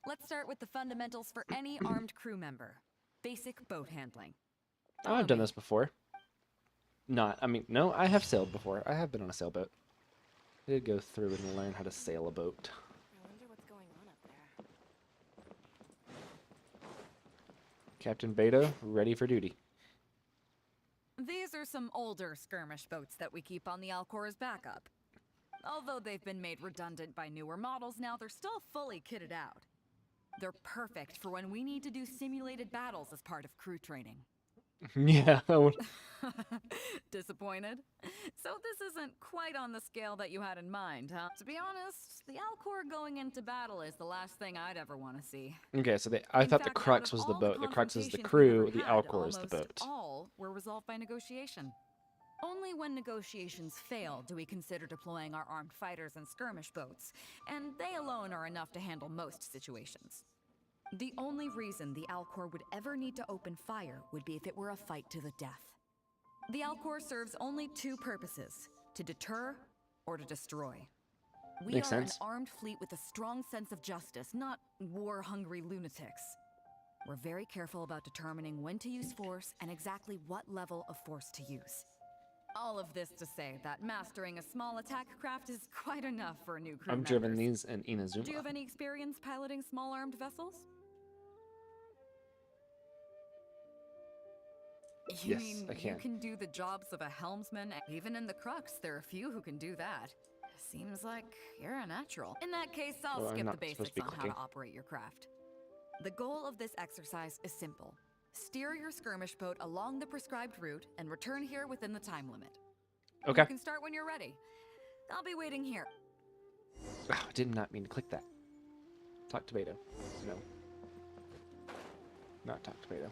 Let's start with the fundamentals for any armed crew member. Basic boat handling. Oh, I've done this before. No, I have sailed before. I have been on a sailboat. I did go through and learn how to sail a boat. I wonder what's going on up there. Captain Beto, ready for duty. These are some older skirmish boats that we keep on the Alcor as backup. Although they've been made redundant by newer models now, they're still fully kitted out. They're perfect for when we need to do simulated battles as part of crew training. Yeah. Disappointed? So this isn't quite on the scale that you had in mind, huh? To be honest, the Alcor going into battle is the last thing I'd ever want to see. Okay, so I In thought the fact, out Crux of was the all boat. The Crux is the confrontations crew. we've The ever had, Alcor is the almost boat. all were resolved by negotiation. Only when negotiations fail do we consider deploying our armed fighters and skirmish boats, and they alone are enough to handle most situations. The only reason the Alcor would ever need to open fire would be if it were a fight to the death. The Alcor serves only 2 purposes: to deter or to destroy. We Makes are sense. an armed fleet with a strong sense of justice, not war-hungry lunatics. We're very careful about determining when to use force and exactly what level of force to use. All of this to say that mastering a small attack craft is quite enough for a new crew I've members. driven these in Inazuma. Do you have any experience piloting small armed vessels? You Yes, mean I you can. can do the jobs of a helmsman? Even in the Crux, there are few who can do that. Seems like you're a natural. In that case, I'll Well, I'm skip the not supposed to basics be on how clicking. to operate your craft. The goal of this exercise is simple. Steer your skirmish boat along the prescribed route and return here within the time limit. Okay. You can start when you're ready. I'll be waiting here. Oh, I did not mean to click that. Talk to Beto. No. Not talk to Beto.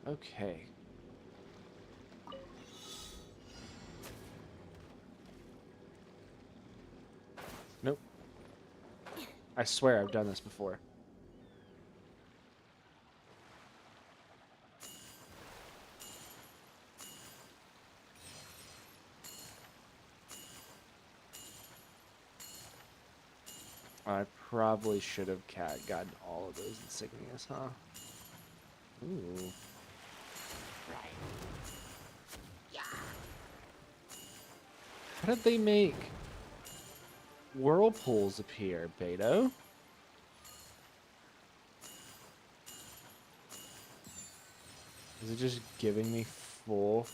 Okay. Nope. I swear I've done this before. Probably should have gotten all of those insignias, huh? Ooh. How did they make whirlpools appear, Beto? Is it just giving me full?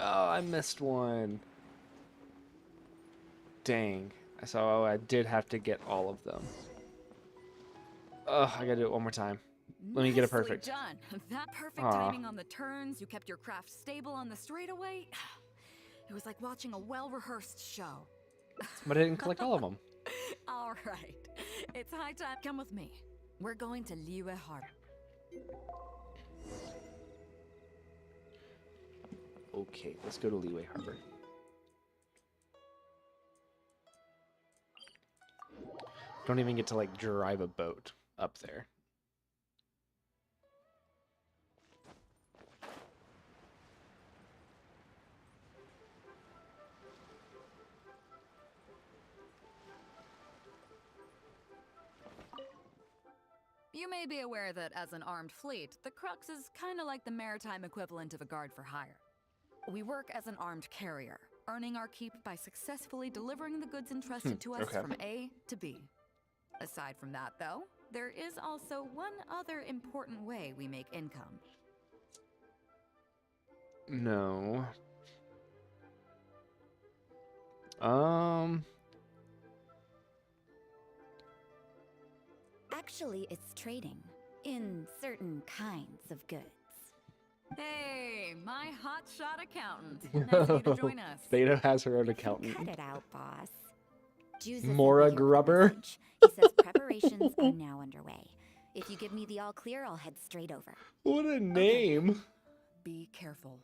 Oh, I missed one. Dang. So I did have to get all of them. Ugh, I gotta do it one more time. Let me get it perfect. Nicely done. That perfect Aw. timing on the turns, you kept your craft stable on the straightaway. It was like watching a well-rehearsed show. But I didn't collect all of them. All right. It's high time. Come with me. We're going to Liyue Harbor. Okay, let's go to Liyue Harbor. Don't even get to like drive a boat up there. You may be aware that as an armed fleet, the Crux is kind of like the maritime equivalent of a guard for hire. We work as an armed carrier, earning our keep by successfully delivering the goods entrusted to us okay. from A to B. Aside from that, though, there is also one other important way we make income. No. Actually, it's trading in certain kinds of goods. Hey, my hotshot accountant. Nice of you to join us. Beto has her own accountant. Cut it out, boss. Joseph Mora sent me your Grubber? message. He says preparations are now underway. If you give me the all clear, I'll head straight over. What a name. Be careful.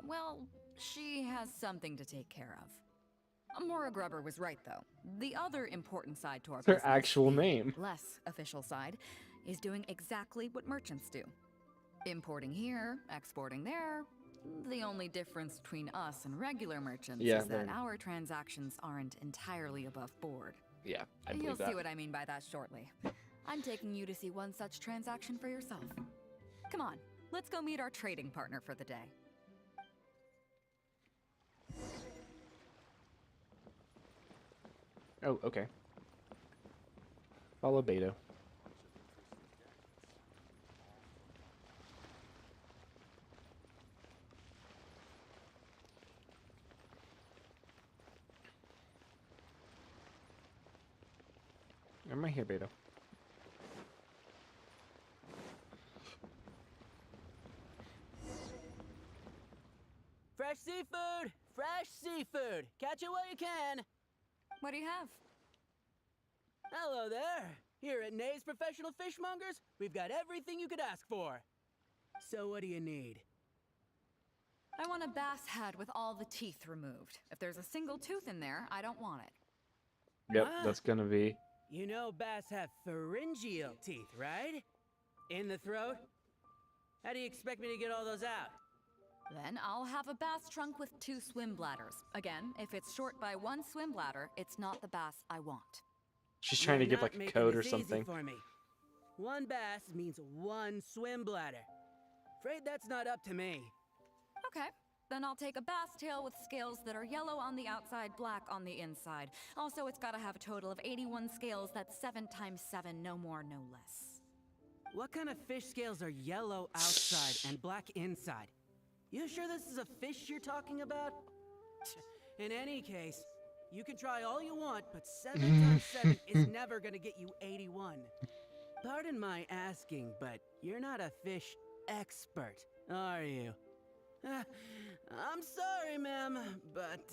Well, she has something to take care of. Mora Grubber was right, though. The other important side to our Her business, actual the name. less official side, is doing exactly what merchants do. Importing here, exporting there. The only difference between us and regular merchants is that our transactions aren't entirely above board. Yeah, I believe You'll that. see what I mean by that shortly. I'm taking you to see one such transaction for yourself. Come on, let's go meet our trading partner for the day. Oh, okay. Follow Beto. I'm right here, Beto. Fresh seafood! Fresh seafood! Catch it while you can! What do you have? Hello there! Here at Nay's Professional Fishmongers, we've got everything you could ask for. So what do you need? I want a bass head with all the teeth removed. If there's a single tooth in there, I don't want it. Yep, that's gonna be. You know bass have pharyngeal teeth, right? In the throat? How do you expect me to get all those out? Then I'll have a bass trunk with 2 swim bladders. Again, if it's short by 1 swim bladder, it's not the bass I want. She's trying to give like a code or something. For me. 1 bass means 1 swim bladder. Afraid that's not up to me. Okay, then I'll take a bass tail with scales that are yellow on the outside, black on the inside. Also, it's gotta have a total of 81 scales. That's 7 times 7, no more, no less. What kind of fish scales are yellow outside and black inside? You sure this is a fish you're talking about? In any case, you can try all you want, but 7 times 7 is never gonna get you 81. Pardon my asking, but you're not a fish expert, are you? I'm sorry, ma'am, but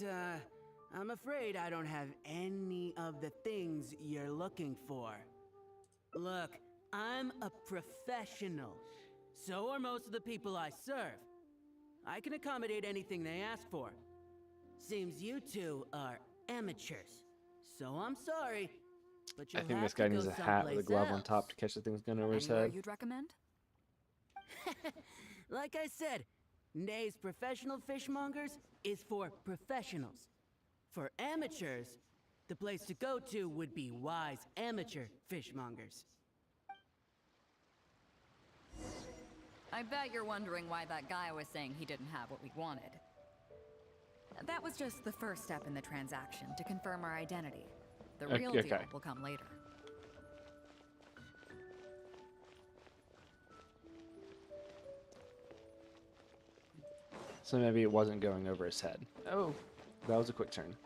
I'm afraid I don't have any of the things you're looking for. Look, I'm a professional. So are most of the people I serve. I can accommodate anything they ask for. Seems you two are amateurs. So I'm sorry, but I you'll think have this guy to needs go a hat with a someplace glove on else. top to catch the things going over his Anywhere head. you'd recommend? Like I said, Nay's professional fishmongers is for professionals. For amateurs, the place to go to would be Wise Amateur Fishmongers. I bet you're wondering why that guy was saying he didn't have what we wanted. That was just the first step in the transaction to confirm our identity. The real Okay. deal will come later. So maybe it wasn't going over his head. Oh, that was a quick turn.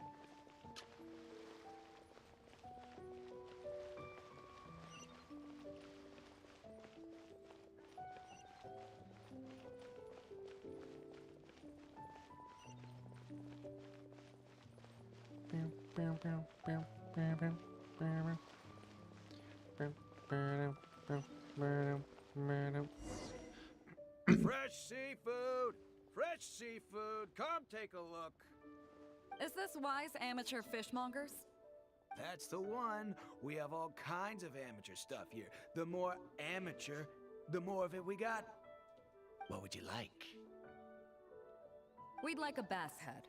Fresh seafood! Fresh seafood! Come take a look! Is this Wise Amateur Fishmongers? That's the one. We have all kinds of amateur stuff here. The more amateur, the more of it we got. What would you like? We'd like a bass head.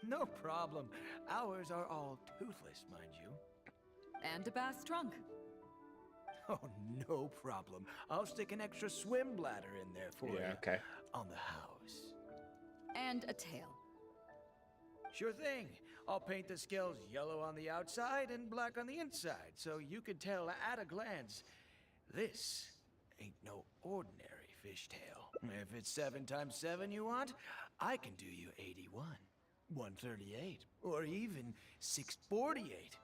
No problem. Ours are all toothless, mind you. And a bass trunk. Oh, no problem. I'll stick an extra swim bladder in there for you. Yeah, okay. On the house. And a tail. Sure thing. I'll paint the scales yellow on the outside and black on the inside, so you can tell at a glance, this ain't no ordinary fishtail. If it's 7 times 7 you want, I can do you 81, 138, or even 648.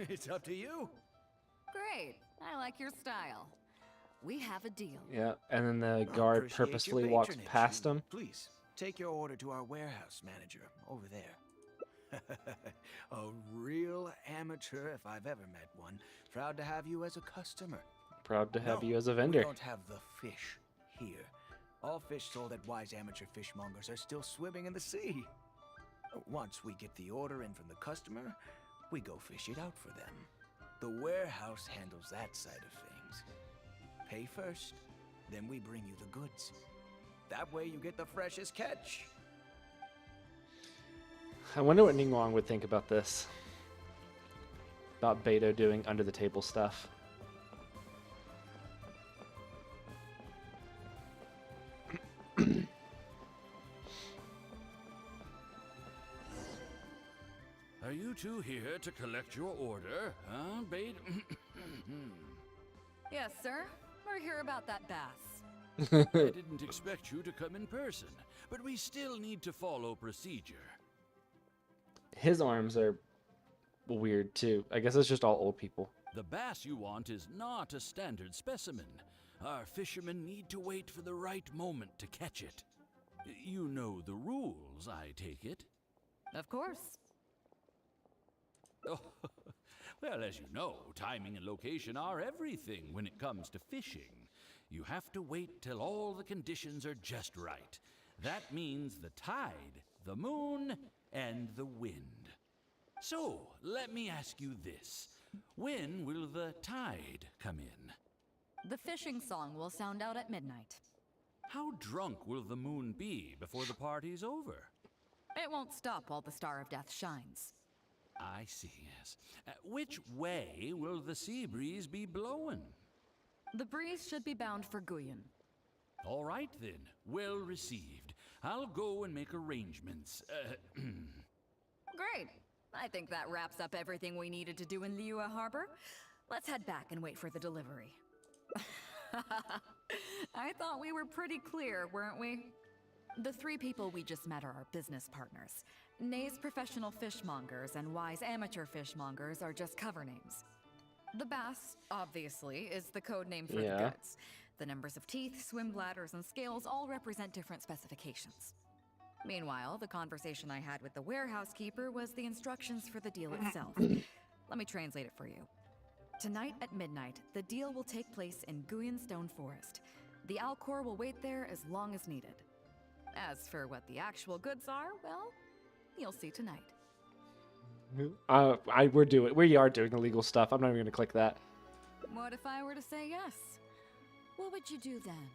It's up to you. Great. I like your style. We have a deal. Yeah, and then the I guard appreciate your purposefully walks patronage. past him. Please, take your order to our warehouse manager over there. A real amateur if I've ever met one. Proud to have you as a customer. Proud to have No, you as a we vendor. don't have the fish here. All fish sold at Wise Amateur Fishmongers are still swimming in the sea. Once we get the order in from the customer, we go fish it out for them. The warehouse handles that side of things. Pay first, then we bring you the goods. That way you get the freshest catch. I wonder what Ningguang would think about this. About Beto doing under the table stuff. Are you two here to collect your order, huh, Bait? Yes, sir. We're here about that bass. I didn't expect you to come in person, but we still need to follow procedure. His arms are weird too. I guess it's just all old people. The bass you want is not a standard specimen. Our fishermen need to wait for the right moment to catch it. You know the rules, I take it? Of course. Oh, well, as you know, timing and location are everything when it comes to fishing. You have to wait till all the conditions are just right. That means the tide, the moon, and the wind. So, let me ask you this. When will the tide come in? The fishing song will sound out at midnight. How drunk will the moon be before the party's over? It won't stop while the Star of Death shines. I see, yes. Which way will the sea breeze be blowing? The breeze should be bound for Guyan. All right, then. Well received. I'll go and make arrangements. Great. I think that wraps up everything we needed to do in Liyue Harbor. Let's head back and wait for the delivery. I thought we were pretty clear, weren't we? The 3 people we just met are our business partners. Nay's professional fishmongers and Wise amateur fishmongers are just cover names. The bass, obviously, is the code name for the goods. The numbers of teeth, swim bladders, and scales all represent different specifications. Meanwhile, the conversation I had with the warehouse keeper was the instructions for the deal itself. Let me translate it for you. Tonight at midnight, the deal will take place in Guyanstone Forest. The Alcor will wait there as long as needed. As for what the actual goods are, well, you'll see tonight. We are doing illegal stuff. I'm not even gonna click that. What if I were to say yes? What would you do then?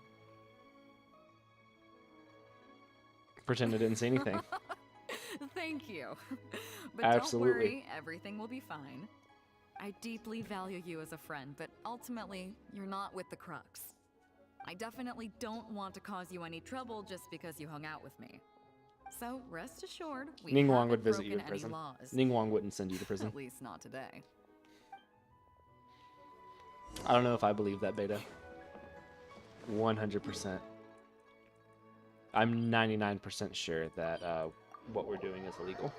Pretend I didn't see anything. Thank you. But Absolutely. don't worry, everything will be fine. I deeply value you as a friend, but ultimately, you're not with the Crux. I definitely don't want to cause you any trouble just because you hung out with me. So rest assured, we Ningguang haven't would visit you in broken any prison. laws. Ningguang wouldn't send you to prison. At least not today. I don't know if I believe that, Beta. 100%. I'm 99% sure that what we're doing is illegal.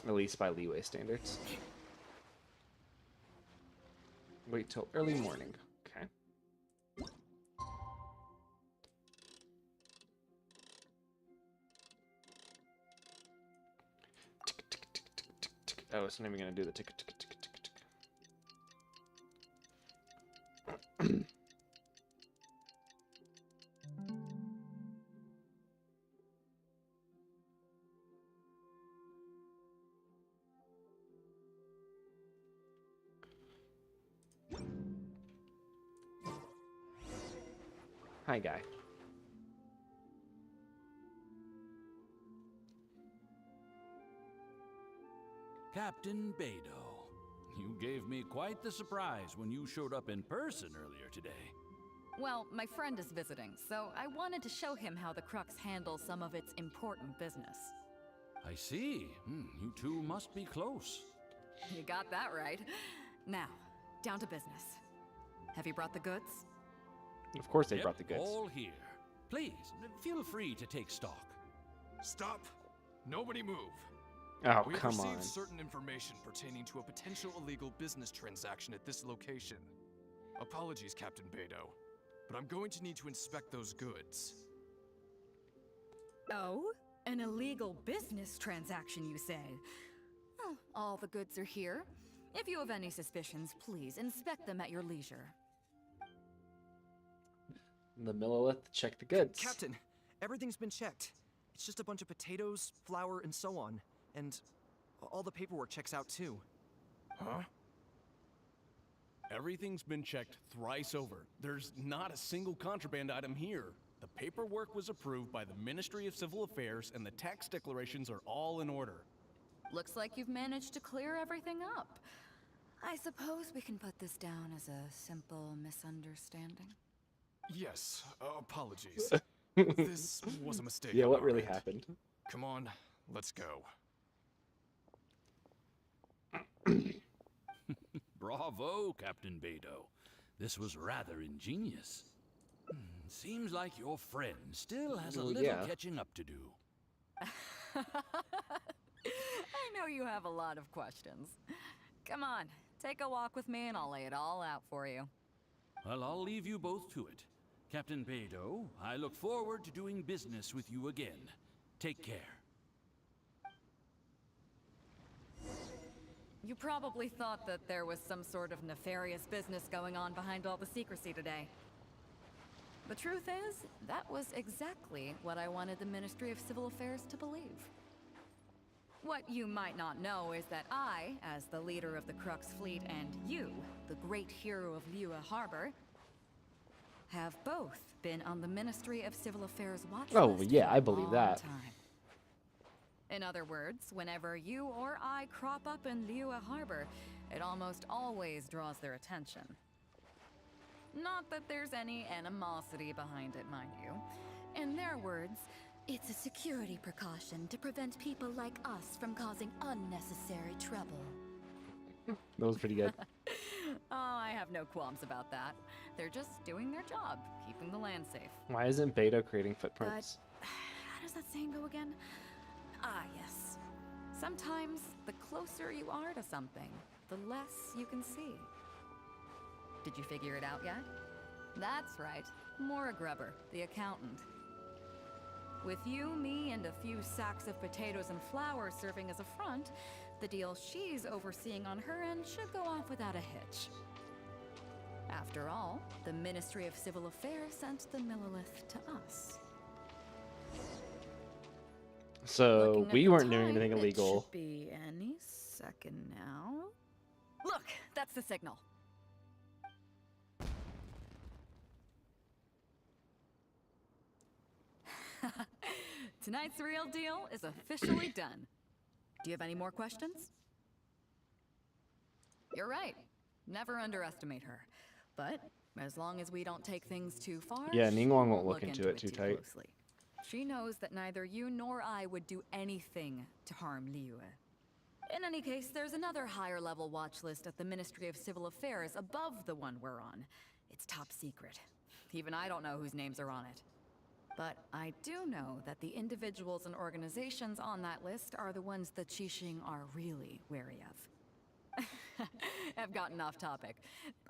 At least by leeway standards. Wait till early morning. Okay. Oh, it's not even gonna do the tick. Hi, guy. Captain Beidou, you gave me quite the surprise when you showed up in person earlier today. Well, my friend is visiting, so I wanted to show him how the Crux handles some of its important business. I see. You two must be close. You got that right. Now, down to business. Have you brought the goods? Of course they Yep, brought the goods. all here. Please, feel free to take stock. Stop! Nobody move! Oh, We have come received on. certain information pertaining to a potential illegal business transaction at this location. Apologies, Captain Beidou, but I'm going to need to inspect those goods. Oh? An illegal business transaction, you say? Well, all the goods are here. If you have any suspicions, please inspect them at your leisure. The Millilith, check the goods. Captain, everything's been checked. It's just a bunch of potatoes, flour, and so on. And all the paperwork checks out too. Huh? Everything's been checked thrice over. There's not a single contraband item here. The paperwork was approved by the Ministry of Civil Affairs and the tax declarations are all in order. Looks like you've managed to clear everything up. I suppose we can put this down as a simple misunderstanding. Yes, apologies. This was a mistake. Yeah, on what our really end. happened? Come on, let's go. Bravo, Captain Beidou. This was rather ingenious. Seems like your friend still has a Well, little yeah. catching up to do. I know you have a lot of questions. Come on, take a walk with me and I'll lay it all out for you. Well, I'll leave you both to it. Captain Beidou, I look forward to doing business with you again. Take care. You probably thought that there was some sort of nefarious business going on behind all the secrecy today. The truth is, that was exactly what I wanted the Ministry of Civil Affairs to believe. What you might not know is that I, as the leader of the Crux fleet, and you, the great hero of Liyue Harbor, have both been on the Ministry of Civil Affairs watch Oh, list yeah, for I a believe long that. time. In other words, whenever you or I crop up in Liyue Harbor, it almost always draws their attention. Not that there's any animosity behind it, mind you. In their words, It's a security precaution to prevent people like us from causing unnecessary trouble. That was pretty good. oh, I have no qualms about that. They're just doing their job, keeping the land safe. Why isn't Beidou creating footprints? How does that saying go again? Ah, yes. Sometimes the closer you are to something, the less you can see. Did you figure it out yet? That's right. Mora Grubber, the accountant. With you, me, and a few sacks of potatoes and flour serving as a front, the deal she's overseeing on her end should go off without a hitch. After all, the Ministry of Civil Affairs sent the Millilith to us. So Looking at we the weren't doing time, anything it illegal. should be any second now. Look, that's the signal. Tonight's real deal is officially done. Do you have any more questions? You're right. Never underestimate her. But as long as we don't take things too far, Yeah, she Ningguang won't look into it too tight. closely. She knows that neither you nor I would do anything to harm Liyue. In any case, there's another higher level watch list at the Ministry of Civil Affairs above the one we're on. It's top secret. Even I don't know whose names are on it. But I do know that the individuals and organizations on that list are the ones the Qixing are really wary of. I've gotten off topic.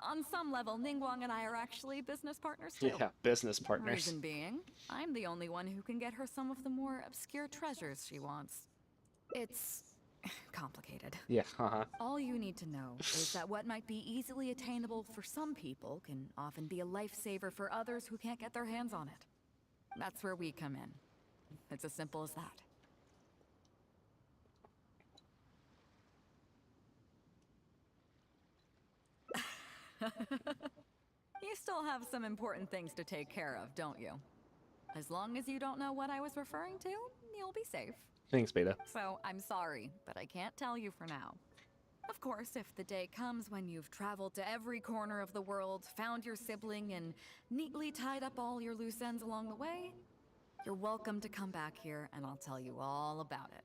On some level, Ningguang and I are actually business partners too. Yeah, business partners. Reason being, I'm the only one who can get her some of the more obscure treasures she wants. It's complicated. Yeah, haha. All you need to know is that what might be easily attainable for some people can often be a lifesaver for others who can't get their hands on it. That's where we come in. It's as simple as that. You still have some important things to take care of, don't you? As long as you don't know what I was referring to, you'll be safe. Thanks, Beta. So, I'm sorry, but I can't tell you for now. Of course, if the day comes when you've traveled to every corner of the world, found your sibling, and neatly tied up all your loose ends along the way, you're welcome to come back here and I'll tell you all about it.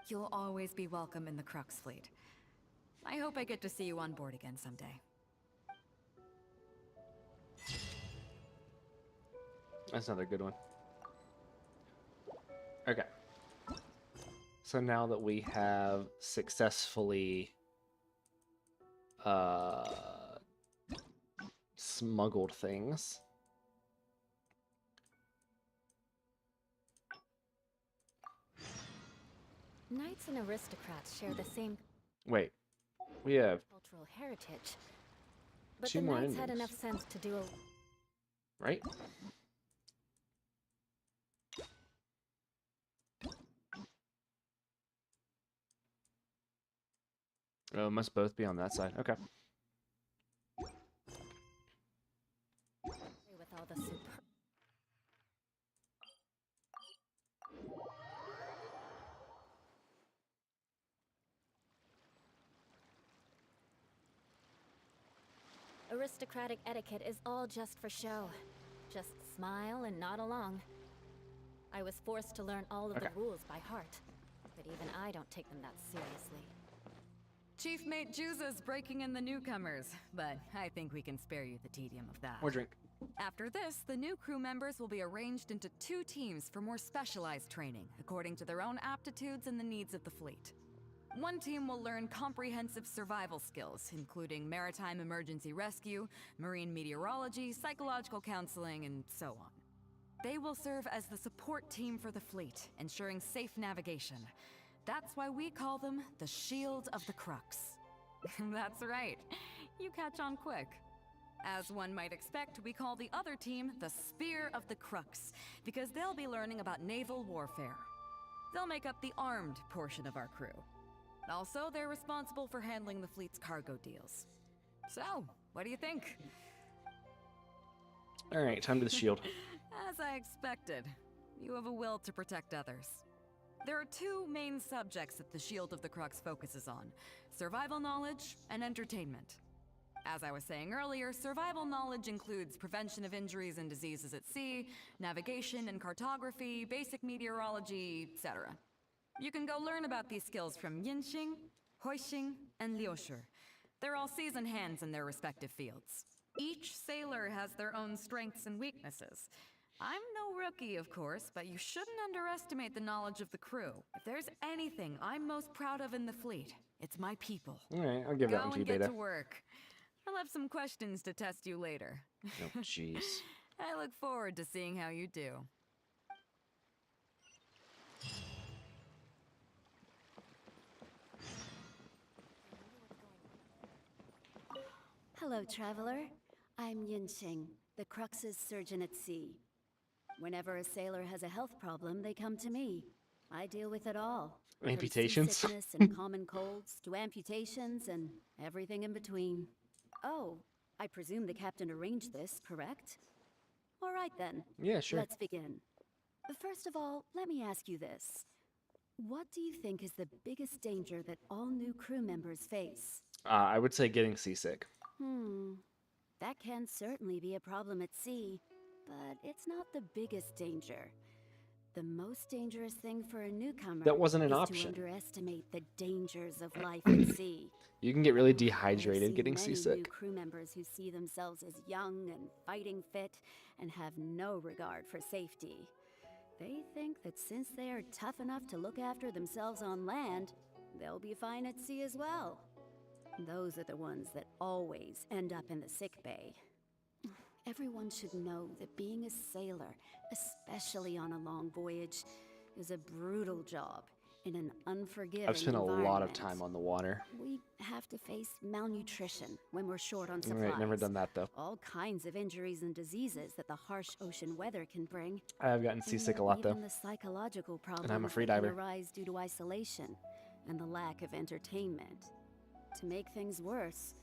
You'll always be welcome in the Crux fleet. I hope I get to see you on board again someday. That's another good one. Okay. So now that we have successfully smuggled things. Knights and aristocrats share the same Wait. We have cultural heritage. But two the more knights had endings. enough sense to do a... Right? Oh, must both be on that side. Okay. with all the super... Aristocratic etiquette is all just for show. Just smile and nod along. I was forced to learn all of the rules by heart, but even I don't take them that seriously. Chief Mate Juza's breaking in the newcomers, but I think we can spare you the tedium of that. More drink. After this, the new crew members will be arranged into 2 teams for more specialized training, according to their own aptitudes and the needs of the fleet. One team will learn comprehensive survival skills, including maritime emergency rescue, marine meteorology, psychological counseling, and so on. They will serve as the support team for the fleet, ensuring safe navigation. That's why we call them the Shield of the Crux. That's right. You catch on quick. As one might expect, we call the other team the Spear of the Crux, because they'll be learning about naval warfare. They'll make up the armed portion of our crew. Also, they're responsible for handling the fleet's cargo deals. So, what do you think? All right, time to the shield. As I expected, you have a will to protect others. There are 2 main subjects that the Shield of the Crux focuses on: survival knowledge and entertainment. As I was saying earlier, survival knowledge includes prevention of injuries and diseases at sea, navigation and cartography, basic meteorology, etc. You can go learn about these skills from Yinxing, Huixing, and Liushi. They're all seasoned hands in their respective fields. Each sailor has their own strengths and weaknesses. I'm no rookie, of course, but you shouldn't underestimate the knowledge of the crew. If there's anything I'm most proud of in the fleet, it's my people. All right, I'll give that one to you, Go and Beta. get to work. I'll have some questions to test you later. Oh, jeez. I look forward to seeing how you do. Hello, traveler. I'm Yinxing, the Crux's surgeon at sea. Whenever a sailor has a health problem, they come to me. I deal with it all. Amputations? From seasickness and common colds to amputations and everything in between. Oh, I presume the captain arranged this, correct? All right then. Yeah, sure. Let's begin. First of all, let me ask you this. What do you think is the biggest danger that all new crew members face? I would say getting seasick. That can certainly be a problem at sea, but it's not the biggest danger. The most dangerous thing for a newcomer That wasn't an is option. to underestimate the dangers of life at sea. You can get really I've dehydrated seen getting many new seasick. crew members who see themselves as young and fighting fit and have no regard for safety. They think that since they are tough enough to look after themselves on land, they'll be fine at sea as well. Those are the ones that always end up in the sick bay. Everyone should know that being a sailor, especially on a long voyage, is a brutal job in an unforgiving I've spent a lot of environment. time on the water. We have to face malnutrition when we're short on supplies. Right, never done that though. All kinds of injuries and diseases that the harsh ocean weather can bring. I have gotten seasick a lot though. Even the psychological problems I'm a free that can diver. arise due to isolation and the lack of entertainment. To make things worse,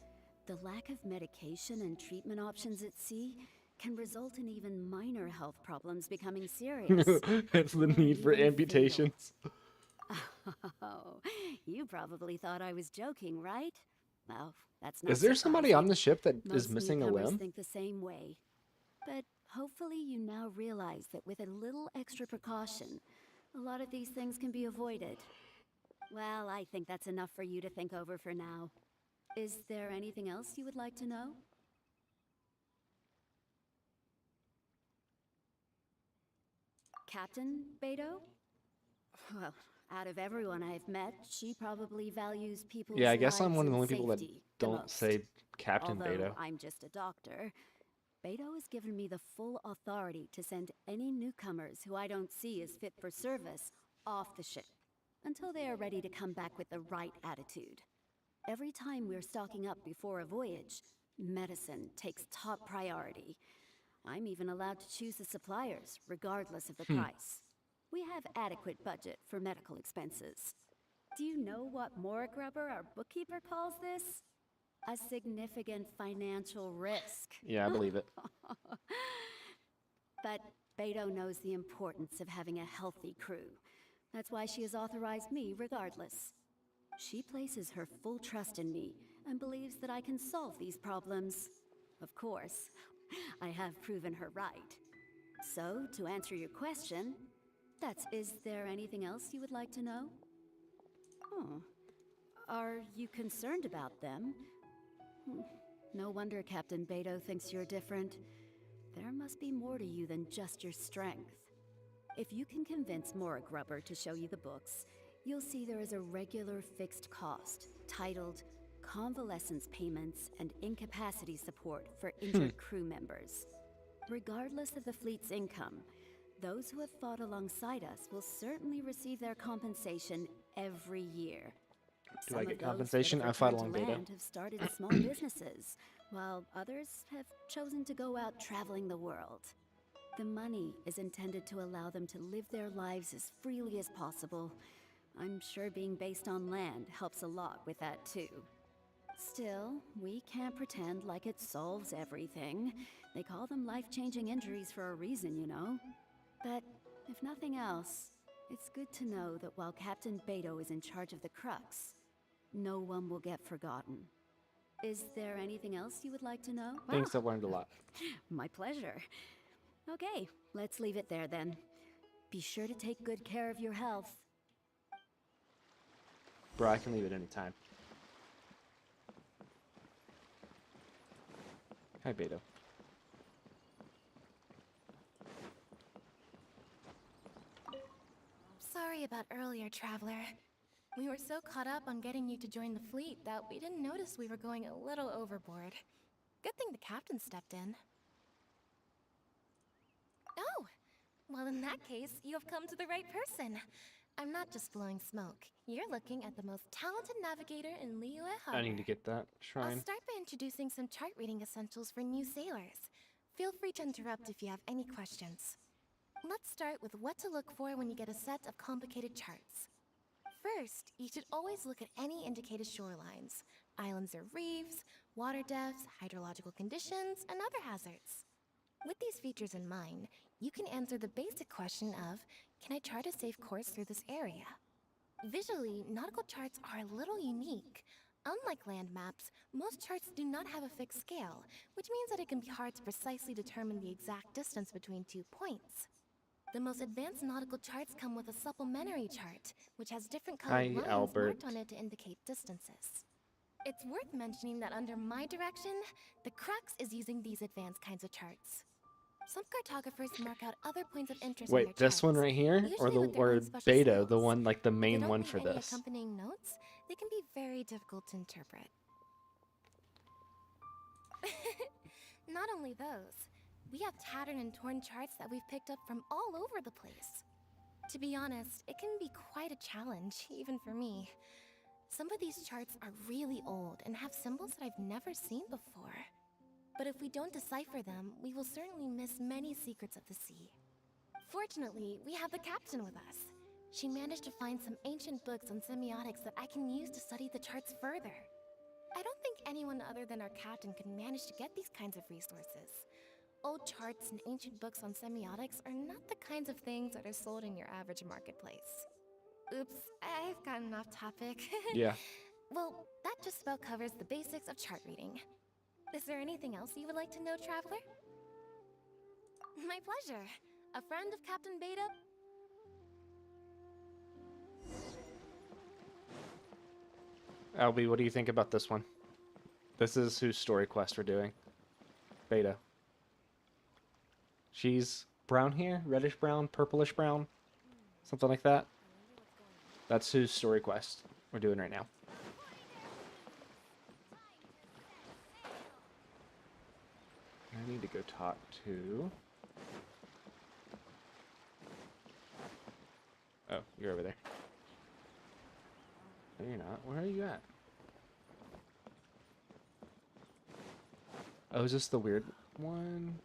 the lack of medication and treatment options at sea can result in even minor health problems becoming serious. It's the need for Even amputations. Oh, you probably thought I was joking, right? Well, that's not Is there somebody surprising. on the ship that is Most missing a newcomers limb? think the same way. But hopefully you now realize that with a little extra precaution, a lot of these things can be avoided. Well, I think that's enough for you to think over for now. Is there anything else you would like to know? Captain Beto? Well, out of everyone I've met, she probably values people's Yeah, I guess I'm lives one of the and only people that safety the don't most. say Captain Although Beto. I'm just a doctor, Beto has given me the full authority to send any newcomers who I don't see as fit for service off the ship until they are ready to come back with the right attitude. Every time we're stocking up before a voyage, medicine takes top priority. I'm even allowed to choose the suppliers, regardless of the price. We have adequate budget for medical expenses. Do you know what Morik Rubber, our bookkeeper, calls this? A significant financial risk. Yeah, I believe it. But Beto knows the importance of having a healthy crew. That's why she has authorized me regardless. She places her full trust in me and believes that I can solve these problems. Of course, I have proven her right. So, to answer your question, is there anything else you would like to know? Oh. Are you concerned about them? No wonder Captain Beto thinks you're different. There must be more to you than just your strength. If you can convince Morik Rubber to show you the books, you'll see there is a regular fixed cost titled Convalescence Payments and Incapacity Support for Injured Crew Members. Regardless of the fleet's income, those who have fought alongside us will certainly receive their compensation every year. Do I Some get of those that compensation? have I fought returned to along Beto. land have started small businesses, while others have chosen to go out traveling the world. The money is intended to allow them to live their lives as freely as possible. I'm sure being based on land helps a lot with that too. Still, we can't pretend like it solves everything. They call them life-changing injuries for a reason, you know? But if nothing else, it's good to know that while Captain Beto is in charge of the Crux, no one will get forgotten. Is there anything else you would like to know? Thanks, I've learned a lot. My pleasure. Okay, let's leave it there then. Be sure to take good care of your health. Bro, I can leave at any time. Hi, Beto. Sorry about earlier, Traveler. We were so caught up on getting you to join the fleet that we didn't notice we were going a little overboard. Good thing the captain stepped in. Oh, well, in that case, you have come to the right person. I'm not just blowing smoke. You're looking at the most talented navigator in Liyue Harbor. I need to get that I'll shrine. start by introducing some chart reading essentials for new sailors. Feel free to interrupt if you have any questions. Let's start with what to look for when you get a set of complicated charts. First, you should always look at any indicated shorelines, islands or reefs, water depths, hydrological conditions, and other hazards. With these features in mind, you can answer the basic question of, can I chart a safe course through this area? Visually, nautical charts are a little unique. Unlike land maps, most charts do not have a fixed scale, which means that it can be hard to precisely determine the exact distance between 2 points. The most advanced nautical charts come with a supplementary chart, which has different colored Hi, lines Albert. marked on it to indicate distances. It's worth mentioning that under my direction, the crux is using these advanced kinds of charts. Some cartographers mark out other points of interest in their Wait, this charts, one right here, or usually with their own special beta, skills. the one like the If they main don't one leave for any this? accompanying notes, they can be very difficult to interpret. Not only those, we have tattered and torn charts that we've picked up from all over the place. To be honest, it can be quite a challenge, even for me. Some of these charts are really old and have symbols that I've never seen before. But if we don't decipher them, we will certainly miss many secrets of the sea. Fortunately, we have the captain with us. She managed to find some ancient books on semiotics that I can use to study the charts further. I don't think anyone other than our captain could manage to get these kinds of resources. Old charts and ancient books on semiotics are not the kinds of things that are sold in your average marketplace. Oops, I've gotten off topic. Yeah. Well, that just about covers the basics of chart reading. Is there anything else you would like to know, Traveler? My pleasure. A friend of Captain Beta? Albie, what do you think about this one? This is whose story quest we're doing. Beta. She's brown hair, reddish brown, purplish brown, something like that. That's whose story quest we're doing right now. I need to go talk to... Oh, you're over there. No, you're not. Where are you at? Oh, is this the weird one?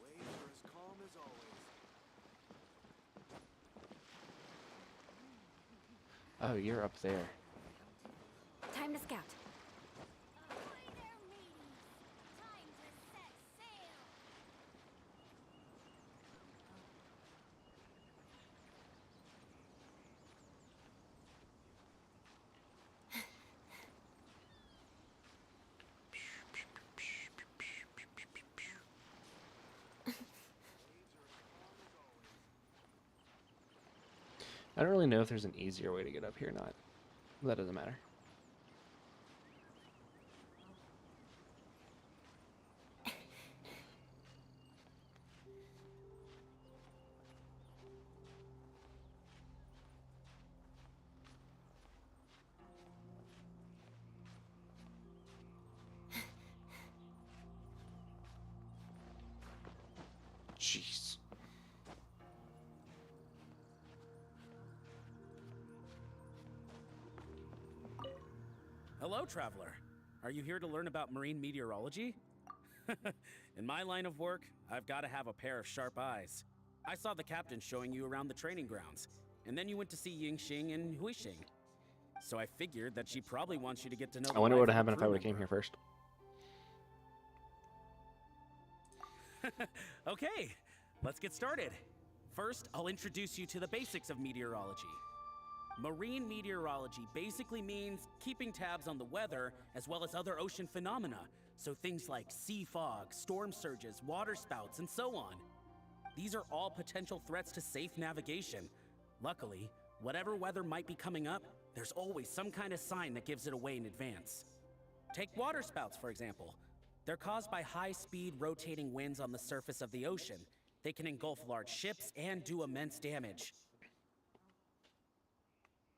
Oh, you're up there. Time to scout. I don't really know if there's an easier way to get up here or not. That doesn't matter. Jeez. Hello, traveler. Are you here to learn about marine meteorology? In my line of work, I've got to have a pair of sharp eyes. I saw the captain showing you around the training grounds, and then you went to see Yingxing and Huixing. So I figured that she probably wants you to get to know. I wonder what would have happened if I would have came here first. Okay, let's get started. First, I'll introduce you to the basics of meteorology. Marine meteorology basically means keeping tabs on the weather as well as other ocean phenomena, so things like sea fog, storm surges, water spouts, and so on. These are all potential threats to safe navigation. Luckily, whatever weather might be coming up, there's always some kind of sign that gives it away in advance. Take water spouts, for example. They're caused by high-speed rotating winds on the surface of the ocean. They can engulf large ships and do immense damage.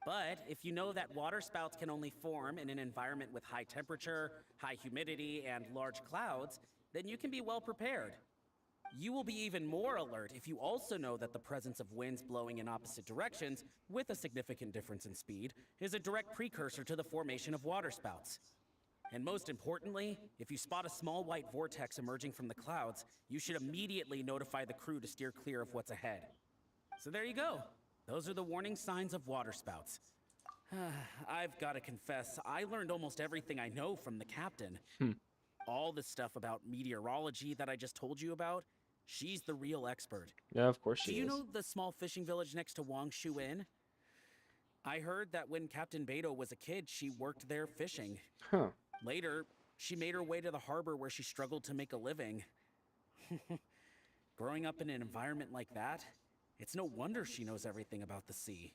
But if you know that water spouts can only form in an environment with high temperature, high humidity, and large clouds, then you can be well prepared. You will be even more alert if you also know that the presence of winds blowing in opposite directions, with a significant difference in speed, is a direct precursor to the formation of waterspouts. And most importantly, if you spot a small white vortex emerging from the clouds, you should immediately notify the crew to steer clear of what's ahead. So there you go. Those are the warning signs of waterspouts. I've got to confess, I learned almost everything I know from the captain. All the stuff about meteorology that I just told you about, she's the real expert. Yeah, of course she is. Do you know the small fishing village next to Wangshu Inn? I heard that when Captain Beto was a kid, she worked there fishing. Huh. Later, she made her way to the harbor where she struggled to make a living. Growing up in an environment like that, it's no wonder she knows everything about the sea.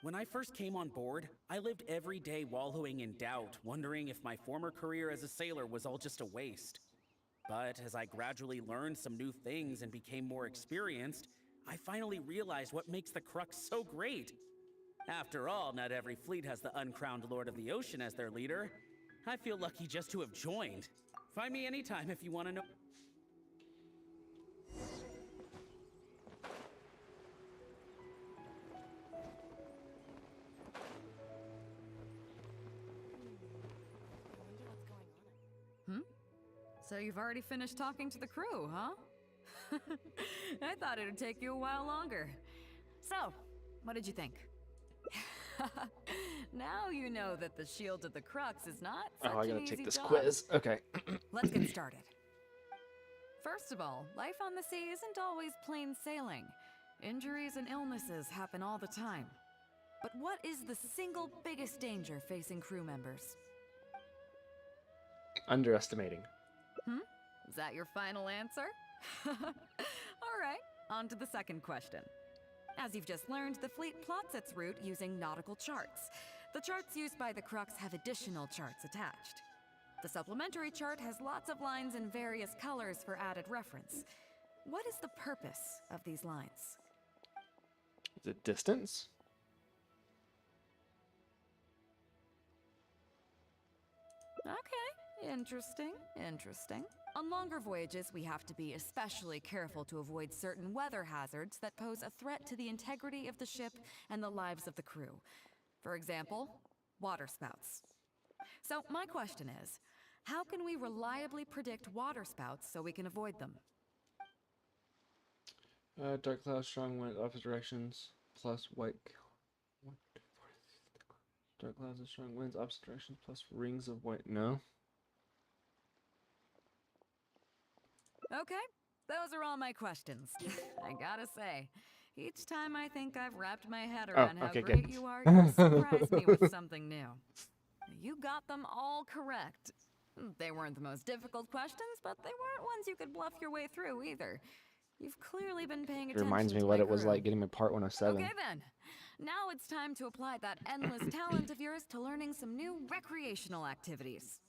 When I first came on board, I lived every day wallowing in doubt, wondering if my former career as a sailor was all just a waste. But as I gradually learned some new things and became more experienced, I finally realized what makes the Crux so great. After all, not every fleet has the uncrowned Lord of the Ocean as their leader. I feel lucky just to have joined. Find me anytime if you want to know. So you've already finished talking to the crew, huh? I thought it would take you a while longer. So, what did you think? Now you know that the Shield of the Crux is not such Oh, I an gotta easy take this job. quiz. Okay. Let's get started. First of all, life on the sea isn't always plain sailing. Injuries and illnesses happen all the time. But what is the single biggest danger facing crew members? Underestimating. Is that your final answer? All right, on to the second question. As you've just learned, the fleet plots its route using nautical charts. The charts used by the Crux have additional charts attached. The supplementary chart has lots of lines in various colors for added reference. What is the purpose of these lines? Is it distance? Okay, interesting. On longer voyages, we have to be especially careful to avoid certain weather hazards that pose a threat to the integrity of the ship and the lives of the crew. For example, waterspouts. So my question is, how can we reliably predict waterspouts so we can avoid them? Dark clouds, strong wind, opposite directions, plus white. Dark clouds and strong winds, opposite directions, plus rings of white. No. Okay, those are all my questions. I gotta say, each time I think I've wrapped my head around how okay, great good. you are, you surprise me with something new. You got them all correct. They weren't the most difficult questions, but they weren't ones you could bluff your way through either. You've clearly been paying It attention reminds me to what my it was crew. like getting my Part 107. Okay then. Now it's time to apply that endless talent of yours to learning some new recreational activities.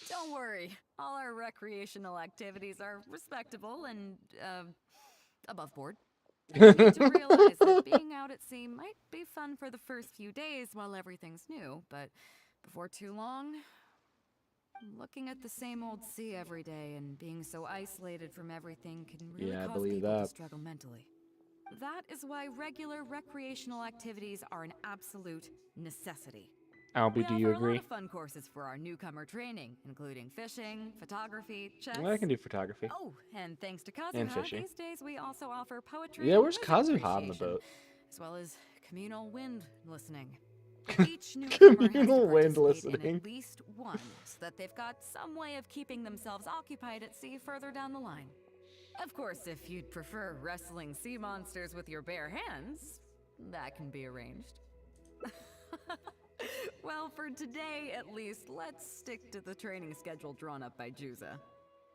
Don't worry, all our recreational activities are respectable and, above board. You need to realize that being out at sea might be fun for the first few days while everything's new, but before too long, looking at the same old sea every day and being so isolated from everything can really Yeah, I cause believe people that. to struggle mentally. That is why regular recreational activities are an absolute necessity. Albie, do you We offer a agree? lot of fun courses for our newcomer training, including fishing, photography, chess. Well, I can do photography. Oh, and thanks to And Kazuha, fishing. these days we also offer poetry. Yeah, and where's music Kazuha on the appreciation, boat? as well as communal wind listening. Each newcomer has to Communal wind participate in listening. at least one, so that they've got some way of keeping themselves occupied at sea further down the line. Of course, if you'd prefer wrestling sea monsters with your bare hands, that can be arranged. Well, for today, at least, let's stick to the training schedule drawn up by Juza.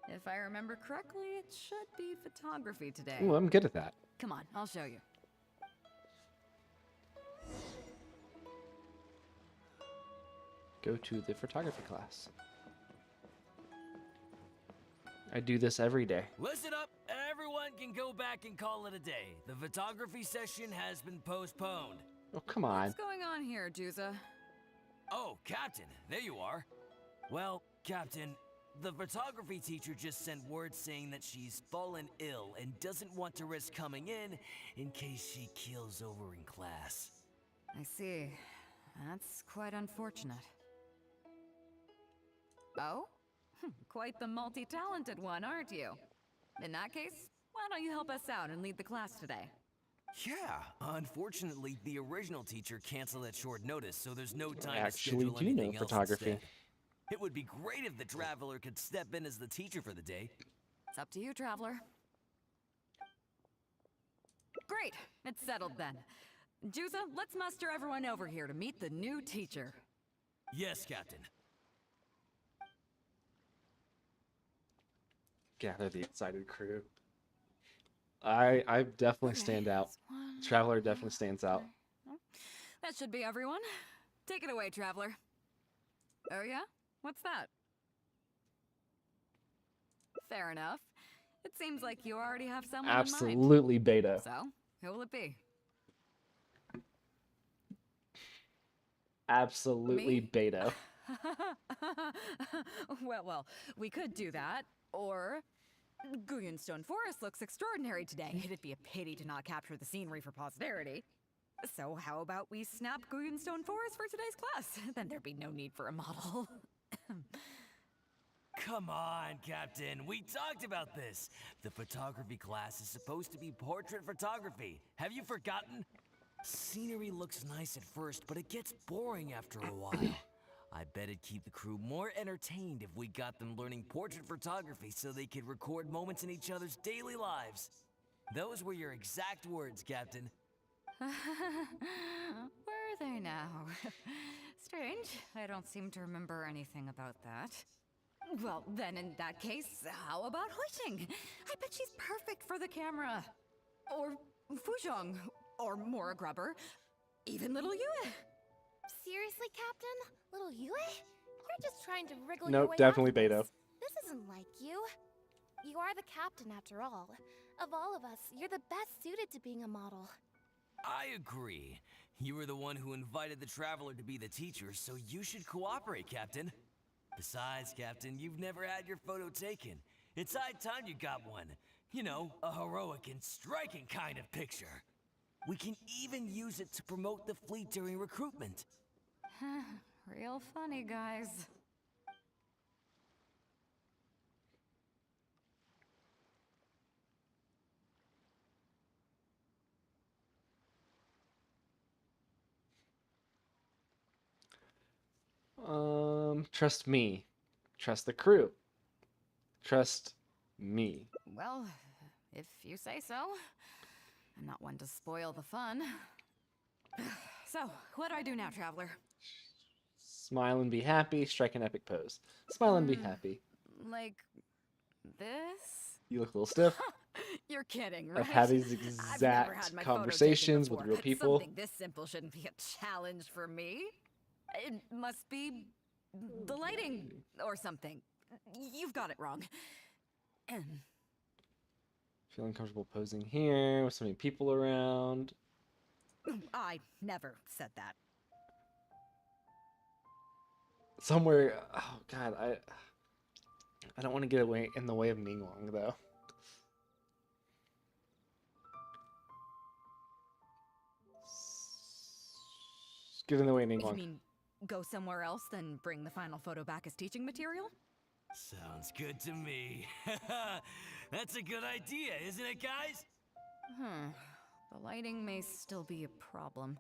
If I remember correctly, it should be photography today. Ooh, I'm good at that. Come on, I'll show you. Go to the photography class. I do this every day. Listen up, everyone can go back and call it a day. The photography session has been postponed. Oh, come on. What's going on here, Juza? Oh, Captain, there you are. Well, Captain, the photography teacher just sent word saying that she's fallen ill and doesn't want to risk coming in case she keels over in class. I see. That's quite unfortunate. Oh? Quite the multi-talented one, aren't you? In that case, why don't you help us out and lead the class today? Yeah, unfortunately, the original teacher canceled at short notice, so there's no time to Actually schedule do know anything else photography. instead. It would be great if the Traveler could step in as the teacher for the day. It's up to you, Traveler. Great, it's settled then. Juza, let's muster everyone over here to meet the new teacher. Yes, Captain. Gather the excited crew. I definitely stand out. Traveler definitely stands out. That should be everyone. Take it away, Traveler. Oh yeah? What's that? Fair enough. It seems like you already have someone in mind. Absolutely beta. So, who will it be? Absolutely beta. Well, we could do that, or Guyonstone Forest looks extraordinary today. It'd be a pity to not capture the scenery for posterity. So how about we snap Guyonstone Forest for today's class? Then there'd be no need for a model. Come on, Captain. We talked about this. The photography class is supposed to be portrait photography. Have you forgotten? Scenery looks nice at first, but it gets boring after a while. I bet it'd keep the crew more entertained if we got them learning portrait photography so they could record moments in each other's daily lives. Those were your exact words, Captain. Were they now? Strange. I don't seem to remember anything about that. Well, then in that case, how about Huixing? I bet she's perfect for the camera. Or Fuzhong. Or Mora Grubber. Even little Yue. Seriously, Captain? Little Yue? You're just trying to wriggle Nope, your way definitely out of beta. this. This isn't like you. You are the captain after all. Of all of us, you're the best suited to being a model. I agree. You were the one who invited the Traveler to be the teacher, so you should cooperate, Captain. Besides, Captain, you've never had your photo taken. It's high time you got one. You know, a heroic and striking kind of picture. We can even use it to promote the fleet during recruitment. Real funny, guys. Trust me. Trust the crew. Trust me. Well, if you say so. I'm not one to spoil the fun. So, what do I do now, Traveler? Smile and be happy. Strike an epic pose. Smile and be happy. Like this? You look a little stiff. You're kidding, right? I've had these I've never exact had my photo taken conversations with before. real people. Something this simple shouldn't be a challenge for me. It must be the lighting or something. You've got it wrong. Feeling comfortable posing here with so many people around. I never said that. Somewhere, oh god, I don't want to get away in the way of Ningguang though. Get in the way of You Ningguang. mean go somewhere else, then bring the final photo back as teaching material? Sounds good to me. That's a good idea, isn't it, guys? The lighting may still be a problem.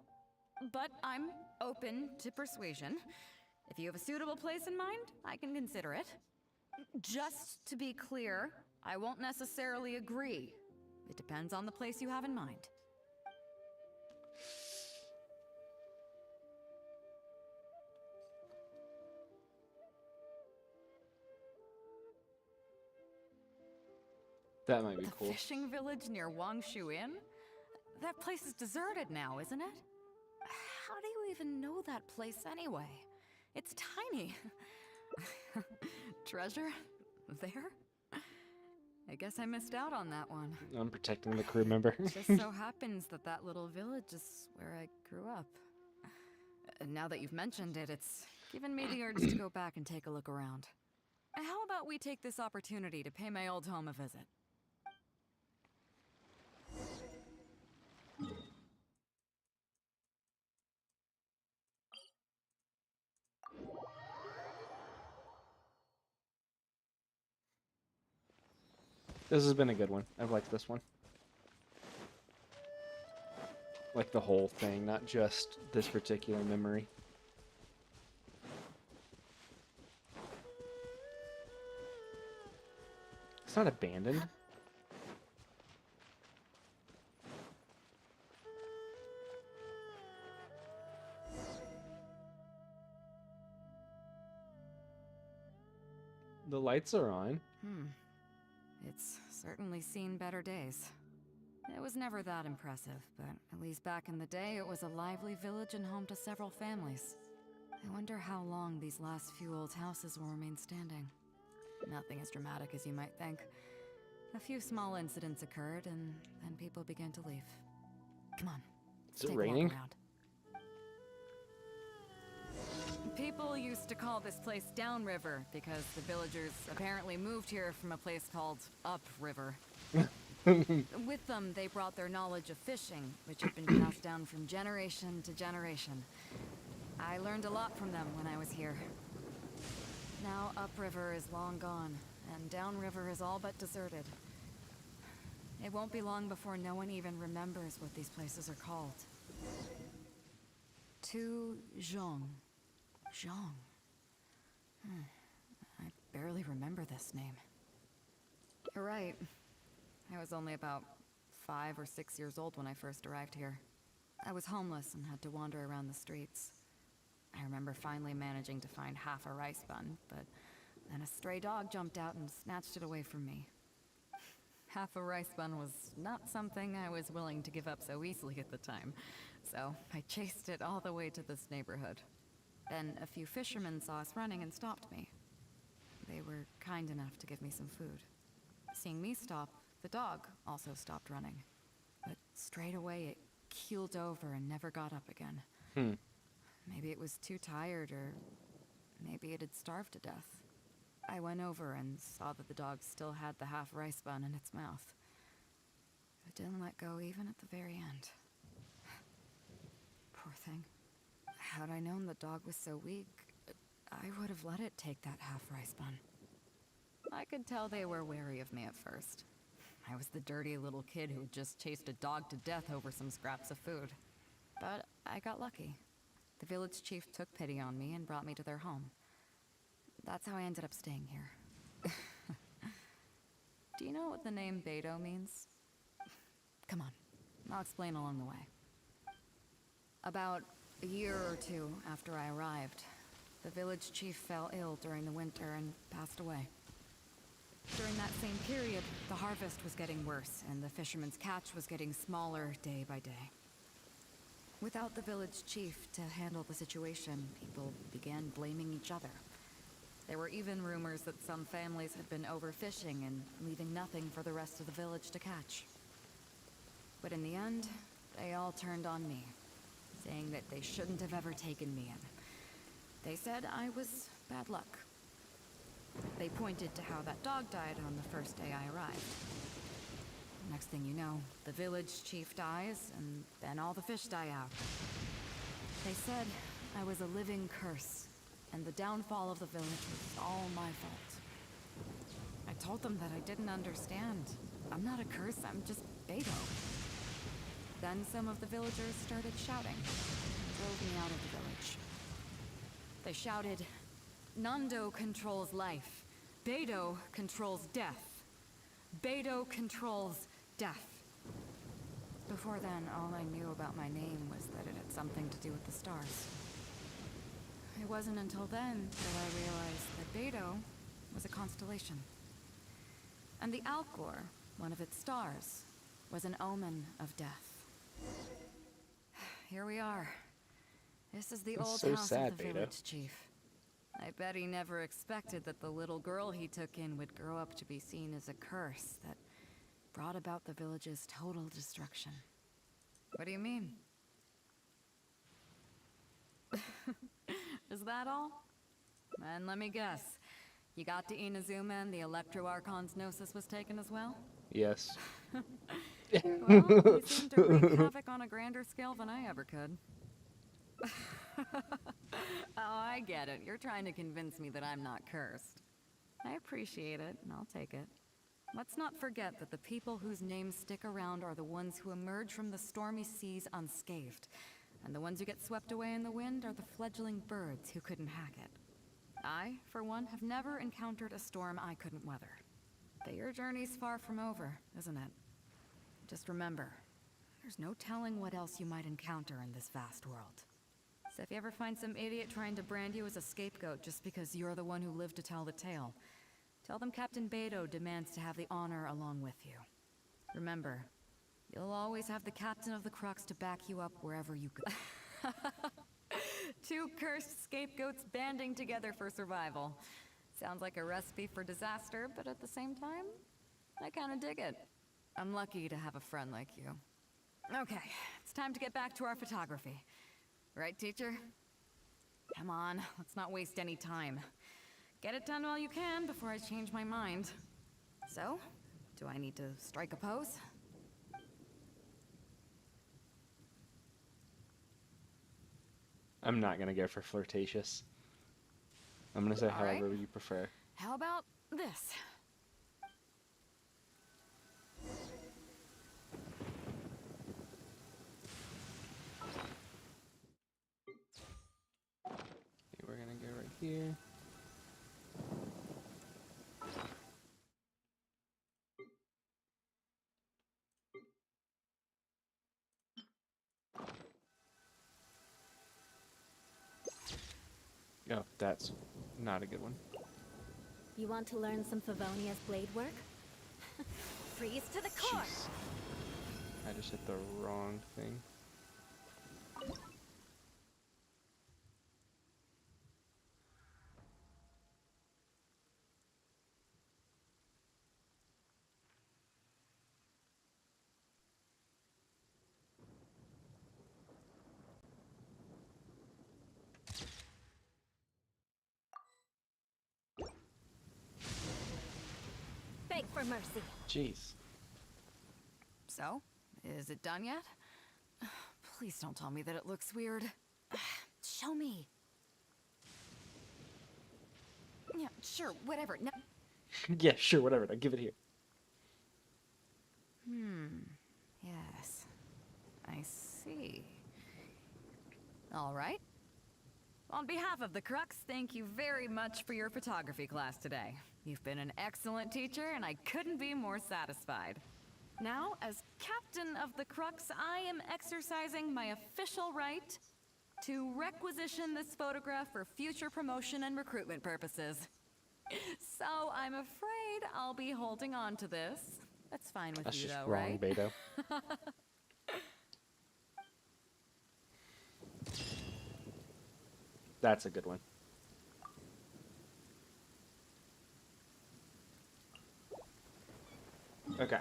But I'm open to persuasion. If you have a suitable place in mind, I can consider it. Just to be clear, I won't necessarily agree. It depends on the place you have in mind. That might be The cool. fishing village near Wangshu Inn? That place is deserted now, isn't it? How do you even know that place anyway? It's tiny. Treasure? There? I guess I missed out on that one. I'm protecting the crew member. Just so happens that that little village is where I grew up. Now that you've mentioned it, it's given me the urge to go back and take a look around. How about we take this opportunity to pay my old home a visit? This has been a good one. I've liked this one. Like the whole thing, not just this particular memory. It's not abandoned. The lights are on. It's certainly seen better days. It was never that impressive, but at least back in the day, it was a lively village and home to several families. I wonder how long these last few old houses will remain standing. Nothing as dramatic as you might think. A few small incidents occurred, and then people began to leave. Come on, Is it take a walk raining? around. People used to call this place Downriver because the villagers apparently moved here from a place called Upriver. With them, they brought their knowledge of fishing, which had been passed down from generation to generation. I learned a lot from them when I was here. Now Upriver is long gone, and Downriver is all but deserted. It won't be long before no one even remembers what these places are called. To Zhong. Zhong. I barely remember this name. You're right. I was only about 5 or 6 years old when I first arrived here. I was homeless and had to wander around the streets. I remember finally managing to find half a rice bun, but then a stray dog jumped out and snatched it away from me. Half a rice bun was not something I was willing to give up so easily at the time, so I chased it all the way to this neighborhood. Then a few fishermen saw us running and stopped me. They were kind enough to give me some food. Seeing me stop, the dog also stopped running. But straight away it keeled over and never got up again. Maybe it was too tired, or maybe it had starved to death. I went over and saw that the dog still had the half rice bun in its mouth. It didn't let go even at the very end. Poor thing. Had I known the dog was so weak, I would have let it take that half rice bun. I could tell they were wary of me at first. I was the dirty little kid who had just chased a dog to death over some scraps of food. But I got lucky. The village chief took pity on me and brought me to their home. That's how I ended up staying here. Do you know what the name Beidou means? Come on, I'll explain along the way. About a year or two after I arrived, the village chief fell ill during the winter and passed away. During that same period, the harvest was getting worse, and the fishermen's catch was getting smaller day by day. Without the village chief to handle the situation, people began blaming each other. There were even rumors that some families had been overfishing and leaving nothing for the rest of the village to catch. But in the end, they all turned on me, saying that they shouldn't have ever taken me in. They said I was bad luck. They pointed to how that dog died on the first day I arrived. Next thing you know, the village chief dies, and then all the fish die out. They said I was a living curse, and the downfall of the village was all my fault. I told them that I didn't understand. I'm not a curse, I'm just Beidou. Then some of the villagers started shouting, and drove me out of the village. They shouted, "Nando controls life. Beidou controls death. Beidou controls death." Before then, all I knew about my name was that it had something to do with the stars. It wasn't until then that I realized that Beidou was a constellation. And the Alcor, one of its stars, was an omen of death. Here we are. This is the That's old so house sad, of the Beidou. village chief. I bet he never expected that the little girl he took in would grow up to be seen as a curse that brought about the village's total destruction. What do you mean? Is that all? And let me guess. You got to Inazuma and the Electro Archon's Gnosis was taken as well? Yes. Well, you seem to wreak havoc on a grander scale than I ever could. Oh, I get it. You're trying to convince me that I'm not cursed. I appreciate it, and I'll take it. Let's not forget that the people whose names stick around are the ones who emerge from the stormy seas unscathed. And the ones who get swept away in the wind are the fledgling birds who couldn't hack it. I, for one, have never encountered a storm I couldn't weather. But your journey's far from over, isn't it? Just remember, there's no telling what else you might encounter in this vast world. So if you ever find some idiot trying to brand you as a scapegoat just because you're the one who lived to tell the tale, tell them Captain Beidou demands to have the honor along with you. Remember, you'll always have the Captain of the Crux to back you up wherever you go. Two cursed scapegoats banding together for survival. Sounds like a recipe for disaster, but at the same time, I kinda dig it. I'm lucky to have a friend like you. Okay, it's time to get back to our photography. Right, teacher? Come on, let's not waste any time. Get it done while you can before I change my mind. So, do I need to strike a pose? I'm not gonna go for flirtatious. I'm gonna say All right. however you prefer. How about this? Okay, we're gonna go right here. Oh, that's not a good one. You want to learn some Favonia's blade work? Freeze to the core! Jeez. I just hit the wrong thing. Beg for mercy. Jeez. So, is it done yet? Please don't tell me that it looks weird. Show me. Yeah, sure, whatever. No. Yeah, sure, whatever. Now give it here. Yes. I see. All right. On behalf of the Crux, thank you very much for your photography class today. You've been an excellent teacher, and I couldn't be more satisfied. Now, as Captain of the Crux, I am exercising my official right to requisition this photograph for future promotion and recruitment purposes. So, I'm afraid I'll be holding on to this. That's fine with That's you, just though, wrong, right? Beidou. That's a good one. Okay.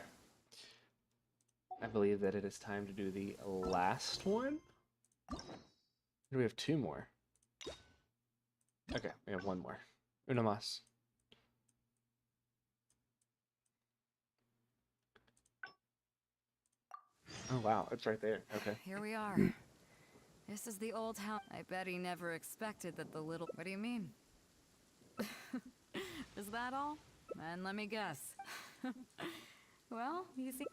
I believe that it is time to do the last one. Do we have two more? Okay, we have one more. Una más. Oh wow, it's right there. Okay. Here we are. This is the old house. I bet he never expected that the little... What do you mean? Is that all? And let me guess. Well, you see...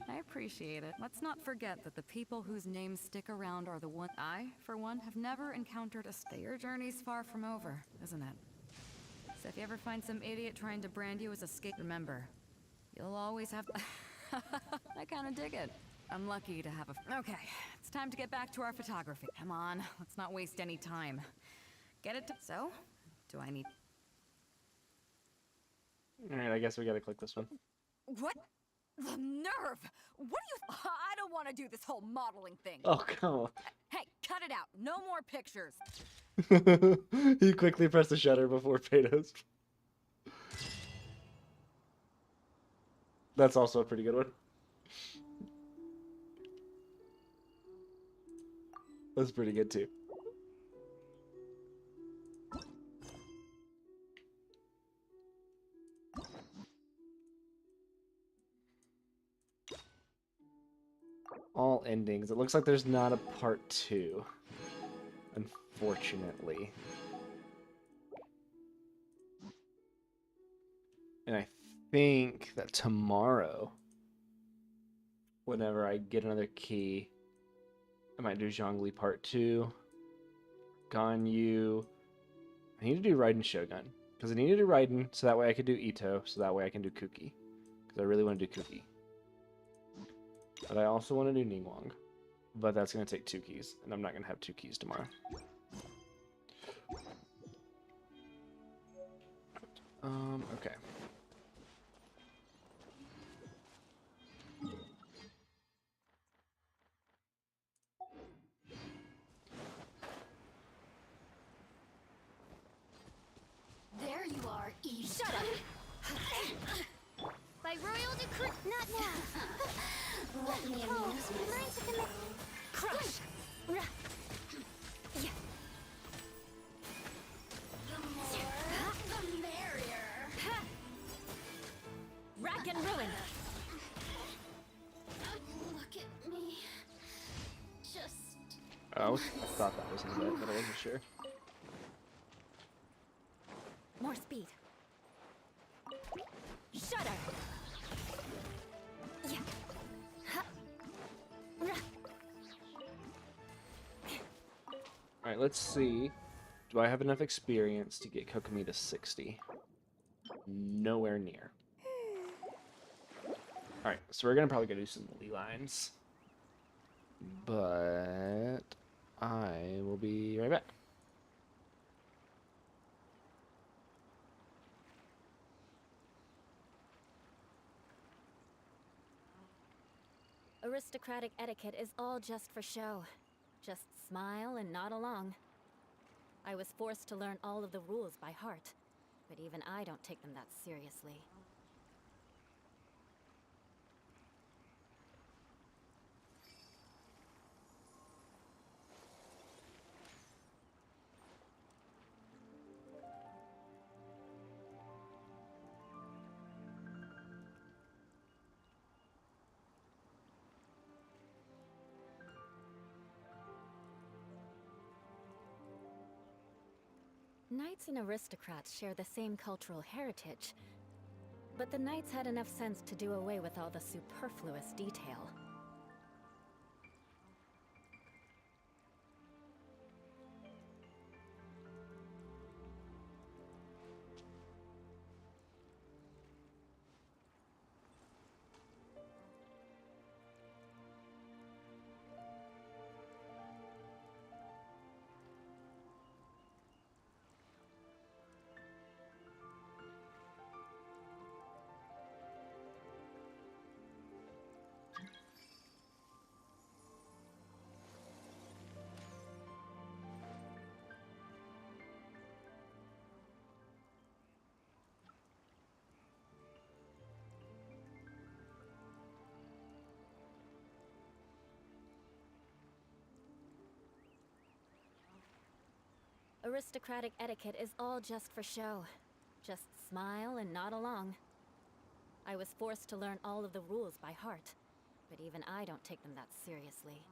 I appreciate it. Let's not forget that the people whose names stick around are the ones... I, for one, have never encountered a... Your journey's far from over, isn't it? So if you ever find some idiot trying to brand you as a skate... Remember, you'll always have... I kinda dig it. I'm lucky to have a... Okay, it's time to get back to our photography. Come on, let's not waste any time. Get it to... So, do I need... Alright, I guess we gotta click this one. What? The nerve! What do you... I don't want to do this whole modeling thing. Oh, come on. Hey, cut it out. No more pictures. You quickly press the shutter before Beidou's. That's also a pretty good one. That's pretty good too. all endings. It looks like there's not a part 2, unfortunately. And I think that tomorrow, whenever I get another key, I might do Zhongli Part 2, Ganyu. I need to do Raiden Shogun, because I need to do Raiden, so that way I can do Ito, so that way I can do Kuki. Because I really want to do Kuki. But I also want to do Ningguang. But that's going to take 2 keys, and I'm not going to have 2 keys tomorrow. Okay. There you are, Eve. Shut up! By royal decree. Not now. Let me amuse myself. Crush! The more, the merrier. Rack and ruin! Look at me. Just... Oh, I thought that was in bed, but I wasn't sure. More speed. Shudder! Alright, let's see. Do I have enough experience to get Kokomi to 60? Nowhere near. Alright, so we're gonna probably go do some Lee lines. But I will be right back. Aristocratic etiquette is all just for show. Just smile and nod along. I was forced to learn all of the rules by heart, but even I don't take them that seriously. Knights and aristocrats share the same cultural heritage, but the knights had enough sense to do away with all the superfluous detail. Aristocratic etiquette is all just for show. Just smile and nod along. I was forced to learn all of the rules by heart, but even I don't take them that seriously.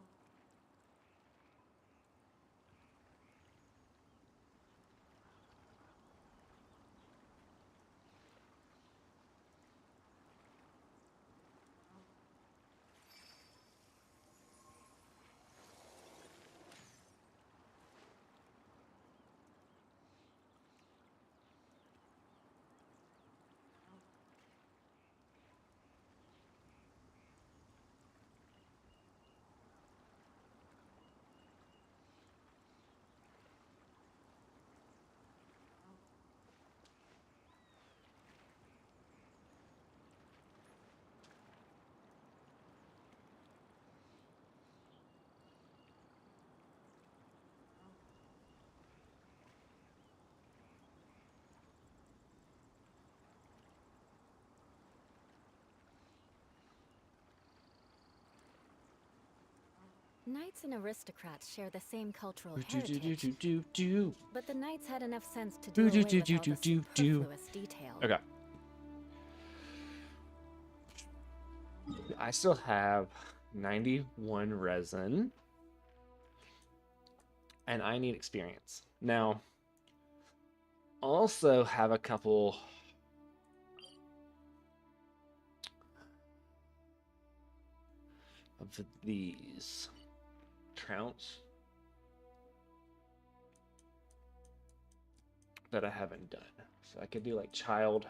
Knights and aristocrats share the same cultural heritage, but the knights had enough sense to do away with all the superfluous detail. Okay. I still have 91 resin. And I need experience. Now, also have a couple of these trounce that I haven't done. So I could do like child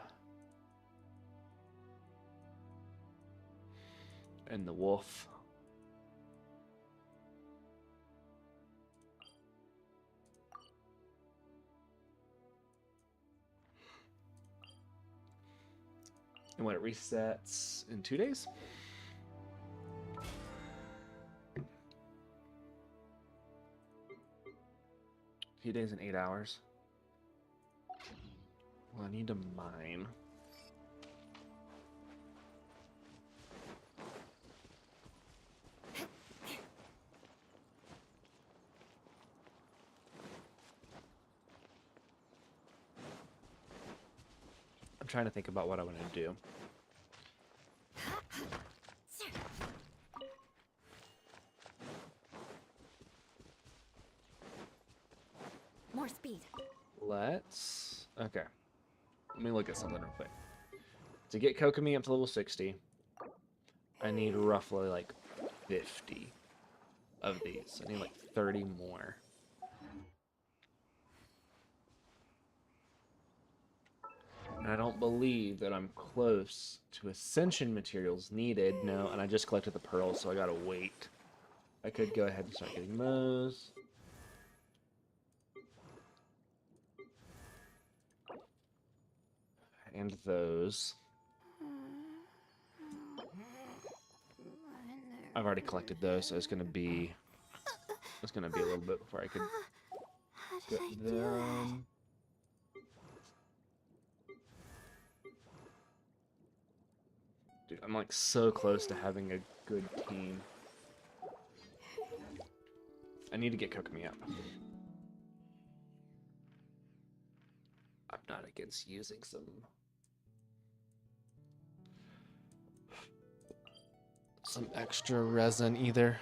and the wolf. And when it resets in 2 days. A few days and 8 hours. Well, I need to mine. I'm trying to think about what I want to do. More speed. Let's... Okay. Let me look at something real quick. To get Kokomi up to level 60, I need roughly like 50 of these. I need like 30 more. And I don't believe that I'm close to ascension materials needed. No, and I just collected the pearls, so I gotta wait. I could go ahead and start getting those. And those. I've already collected those, so it's gonna be a little bit before I could get them. Dude, I'm like so close to having a good team. I need to get Kokomi up. I'm not against using some extra resin either.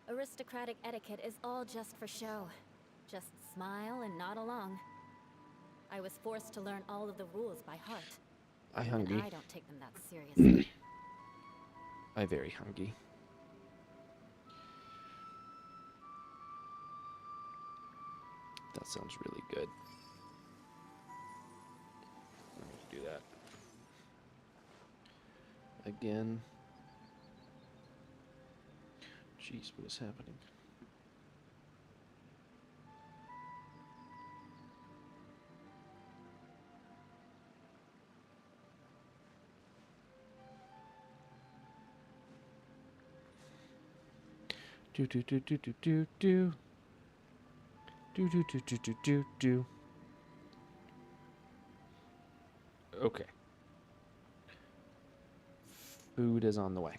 Aristocratic etiquette is all just for show. Just smile and nod along. I was forced to learn all of the rules by heart. I hungry. I don't take them that seriously. I very hungry. That sounds really good. Let me do that. Again. Jeez, what is happening? Do do do do do do do. Do do do do do do do. Okay. Food is on the way.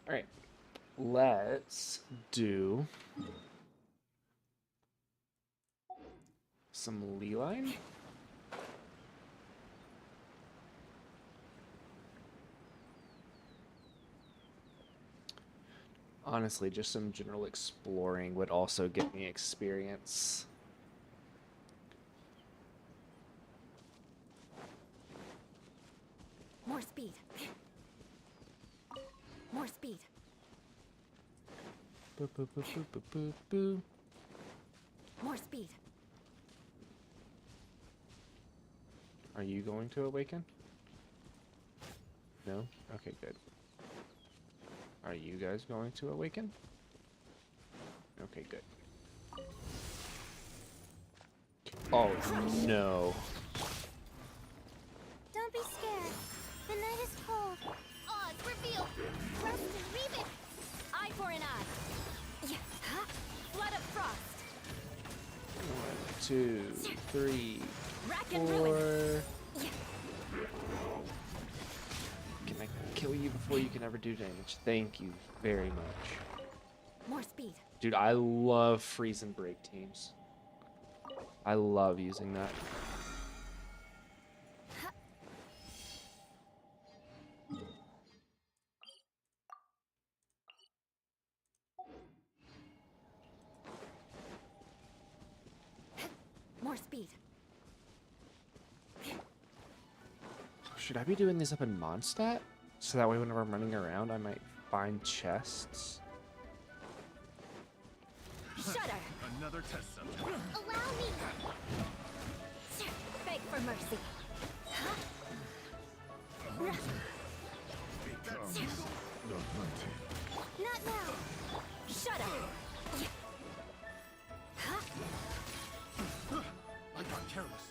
All right. Let's do some ley line. Honestly, just some general exploring would also get me experience. More speed. More speed. Boo, boo, boo, boo, boo, boo, boo. More speed. Are you going to awaken? No? Okay, good. Are you guys going to awaken? Okay, good. Oh, no. Don't be scared. The night is cold. Odds revealed. Rust and reeve it. Eye for an eye. Yeah. Huh? Flood of frost. 1, 2, 3, Rack and 4. ruin. Can I kill you before you can ever do damage? Thank you very much. More speed. Dude, I love freeze and break teams. I love using that. More speed. Should I be doing this up in Mondstadt? So that way whenever I'm running around, I might find chests. Shudder. Another test subject. Allow me. Beg for mercy. Not now. Shudder. I got careless.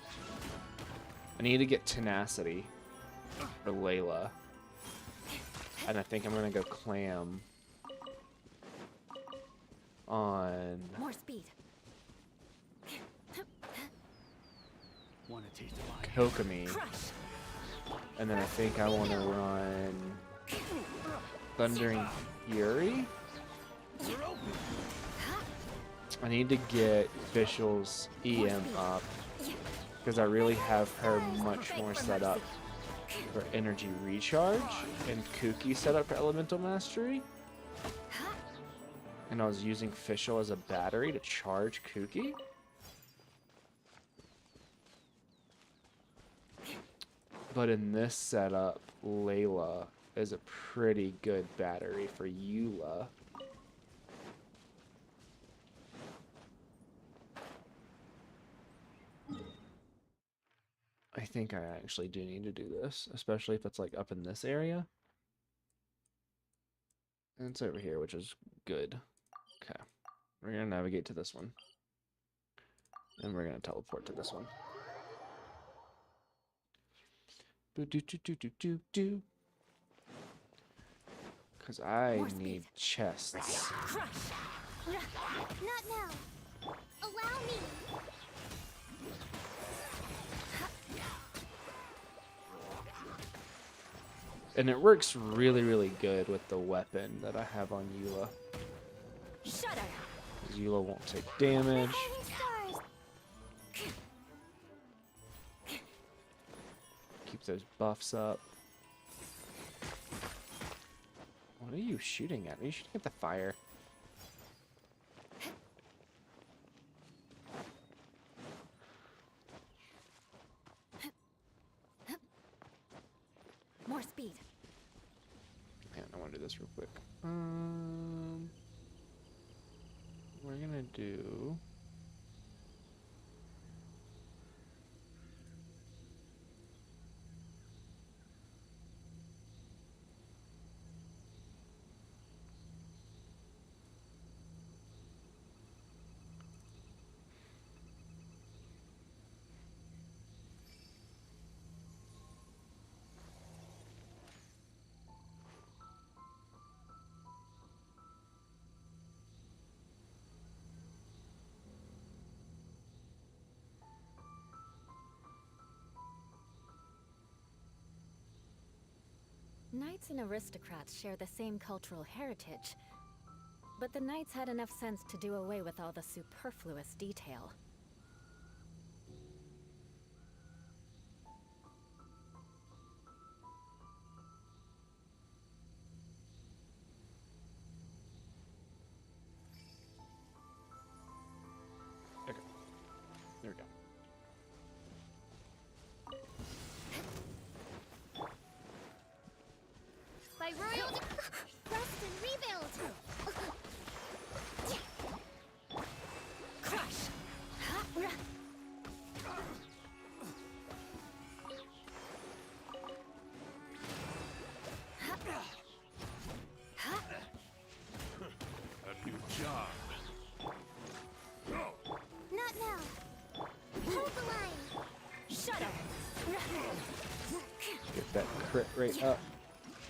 I need to get tenacity for Layla. And I think I'm gonna go clam on More speed. Want to taste of my Kokomi. Crush. And then I think I want to run Thundering Fury. I need to get Fischl's EM up because I really have her much more set up for energy recharge and Kooky set up for elemental mastery. And I was using Fischl as a battery to charge Kooky. But in this setup, Layla is a pretty good battery for Eula. I think I actually do need to do this, especially if it's like up in this area. And it's over here, which is good. Okay. We're going to navigate to this one. And we're going to teleport to this one. Do. Because I need chests. Crush. Not now. Allow me. And it works really, really good with the weapon that I have on Eula. Shudder. Eula won't take damage. Keep those buffs up. What are you shooting at? Are you shooting at the fire? More speed. Man, I want to do this real quick. We're gonna do. Knights and aristocrats share the same cultural heritage, but the knights had enough sense to do away with all the superfluous detail. Okay. There we go. By royal rest and rebuild. Crush. A new job. Not now. Hold the line. Shudder. Get that crit rate up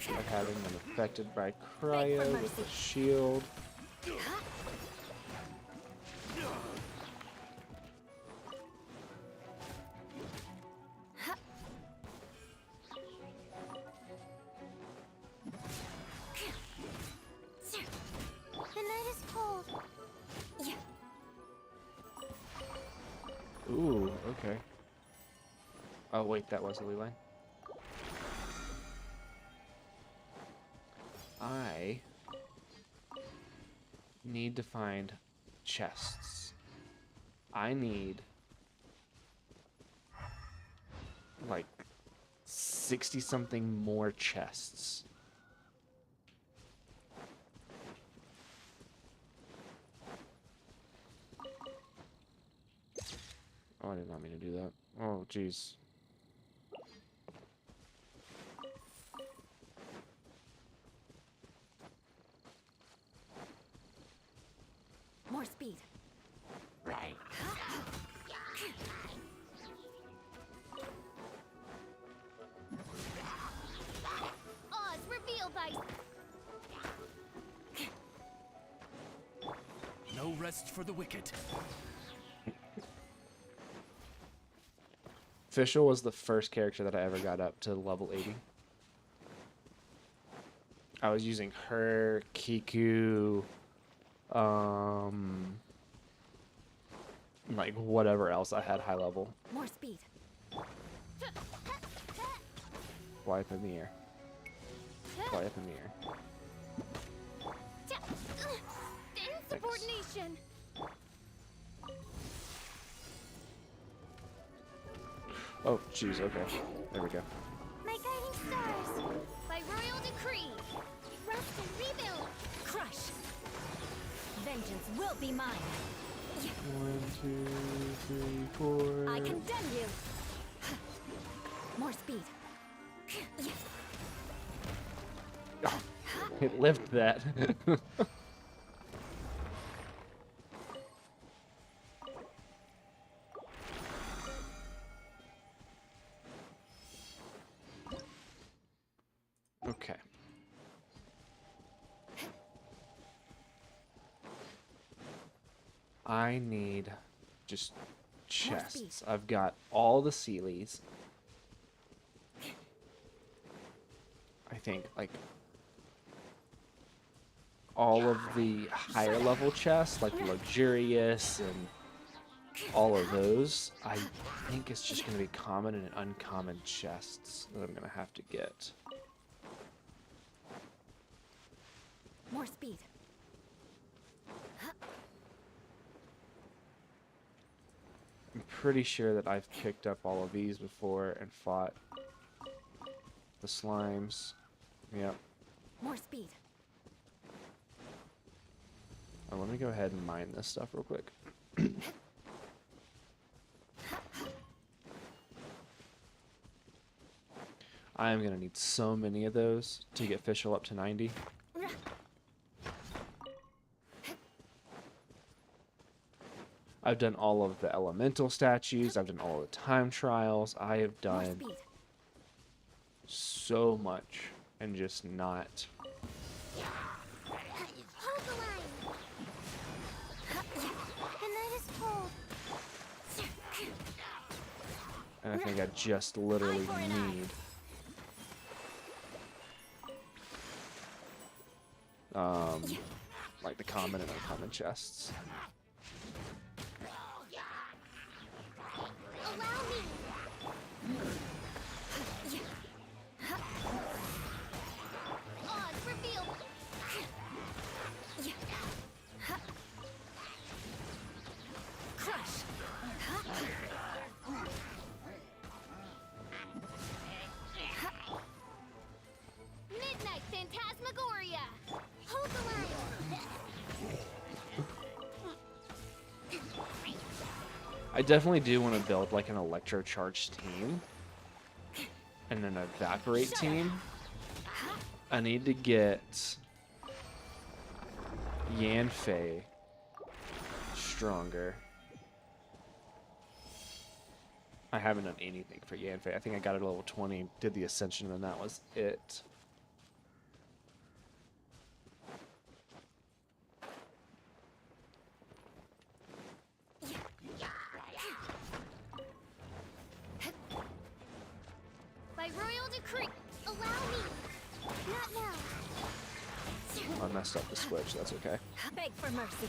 by having them affected by cryo with the shield. The night is cold. Ooh, okay. Oh, wait, that was a line. I need to find chests. I need like 60 something more chests. Oh, I did not mean to do that. Oh, jeez. More speed. Right. Oz, reveal thy... No rest for the wicked. Fischl was the first character that I ever got up to level 80. I was using her, Kiku, like whatever else I had high level. More speed. Fly up in the air. Fly up in the air. Insubordination! Oh, jeez, okay. There we go. My guiding stars! By royal decree! Rest and rebuild! Crush! Vengeance will be mine! 1, 2, 3, 4. I condemn you! More speed. Oh, it lived that. Okay. I need just chests. I've got all the Sealies. I think like all of the higher level chests, like the luxurious and all of those. I think it's just going to be common and uncommon chests that I'm going to have to get. More speed. I'm pretty sure that I've picked up all of these before and fought the slimes. Yep. More speed. Oh, let me go ahead and mine this stuff real quick. I am going to need so many of those to get Fischl up to 90. I've done all of the elemental statues. I've done all the time trials. I have done so much and just not. Hold the line! The night is cold. And I think I just literally need like the common and uncommon chests. Allow me! Oz, reveal! Crush! Midnight Phantasmagoria! Hold the line! I definitely do want to build like an electrocharged team and an evaporate team. I need to get Yanfei stronger. I haven't done anything for Yanfei. I think I got it to level 20, did the ascension, and that was it. By royal decree, allow me! Not now! I messed up the switch, that's okay. Beg for mercy.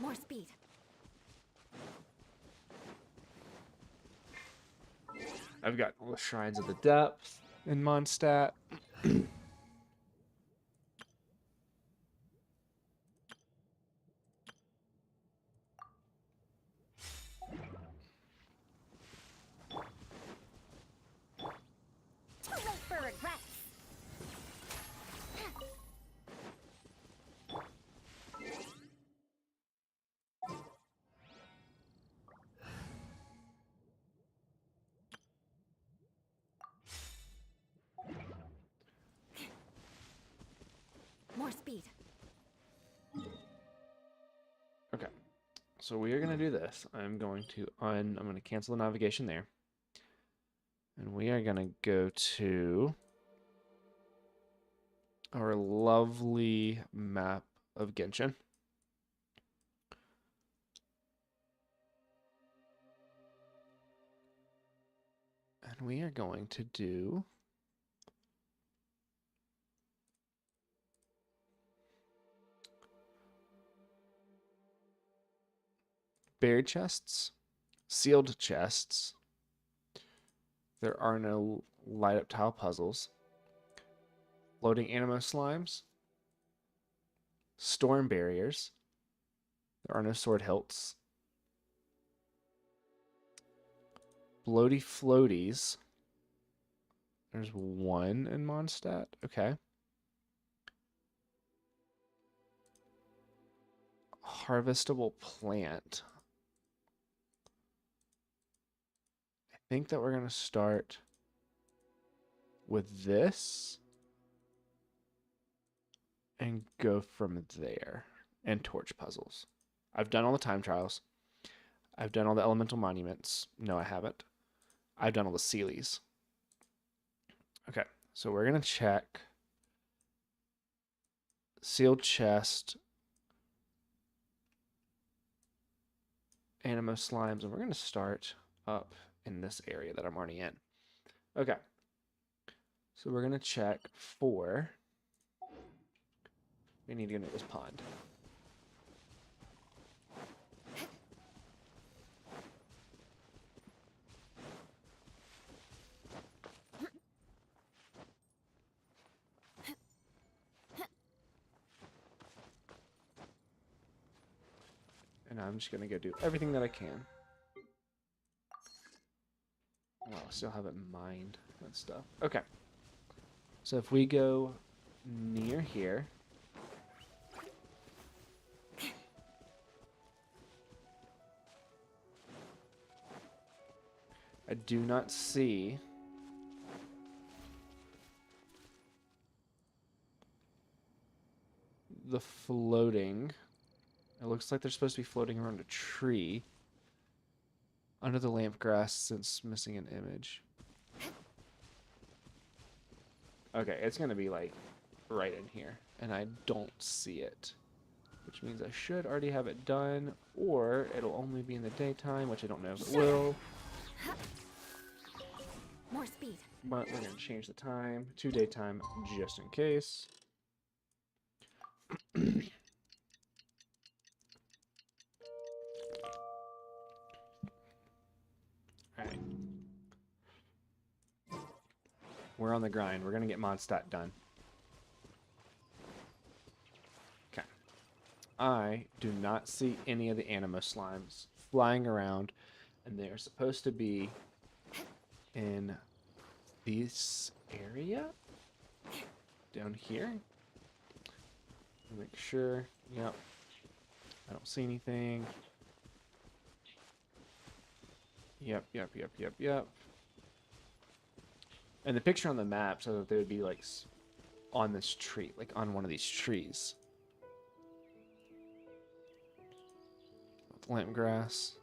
More speed. I've got all the Shrines of the Depth in Mondstadt. Too late for regrets. More speed. Okay. So we are going to do this. I'm going to cancel the navigation there. And we are going to go to our lovely map of Genshin. And we are going to do buried chests, sealed chests. There are no light up tile puzzles. Floating animo slimes. Storm barriers. There are no sword hilts. Bloaty floaties. There's one in Mondstadt. Okay. Harvestable plant. I think that we're going to start with this and go from there. And torch puzzles. I've done all the time trials. I've done all the elemental monuments. No, I haven't. I've done all the Sealies. Okay, so we're going to check sealed chest, animo slimes, and we're going to start up in this area that I'm already in. Okay, so we're going to check for, we need to go to this pond. And I'm just going to go do everything that I can. Oh, I still haven't mined that stuff. Okay. So if we go near here. I do not see the floating. It looks like they're supposed to be floating around a tree under the lamp grass since missing an image. Okay, it's going to be like right in here, and I don't see it, which means I should already have it done, or it'll only be in the daytime, which I don't know if it will. More speed. But we're going to change the time to daytime just in case. Alright. We're on the grind. We're going to get Mondstadt done. Okay. I do not see any of the animo slimes flying around, and they're supposed to be in this area down here. Make sure. Yep. I don't see anything. Yep. And the picture on the map so that they would be like on this tree, like on one of these trees. Lamp grass.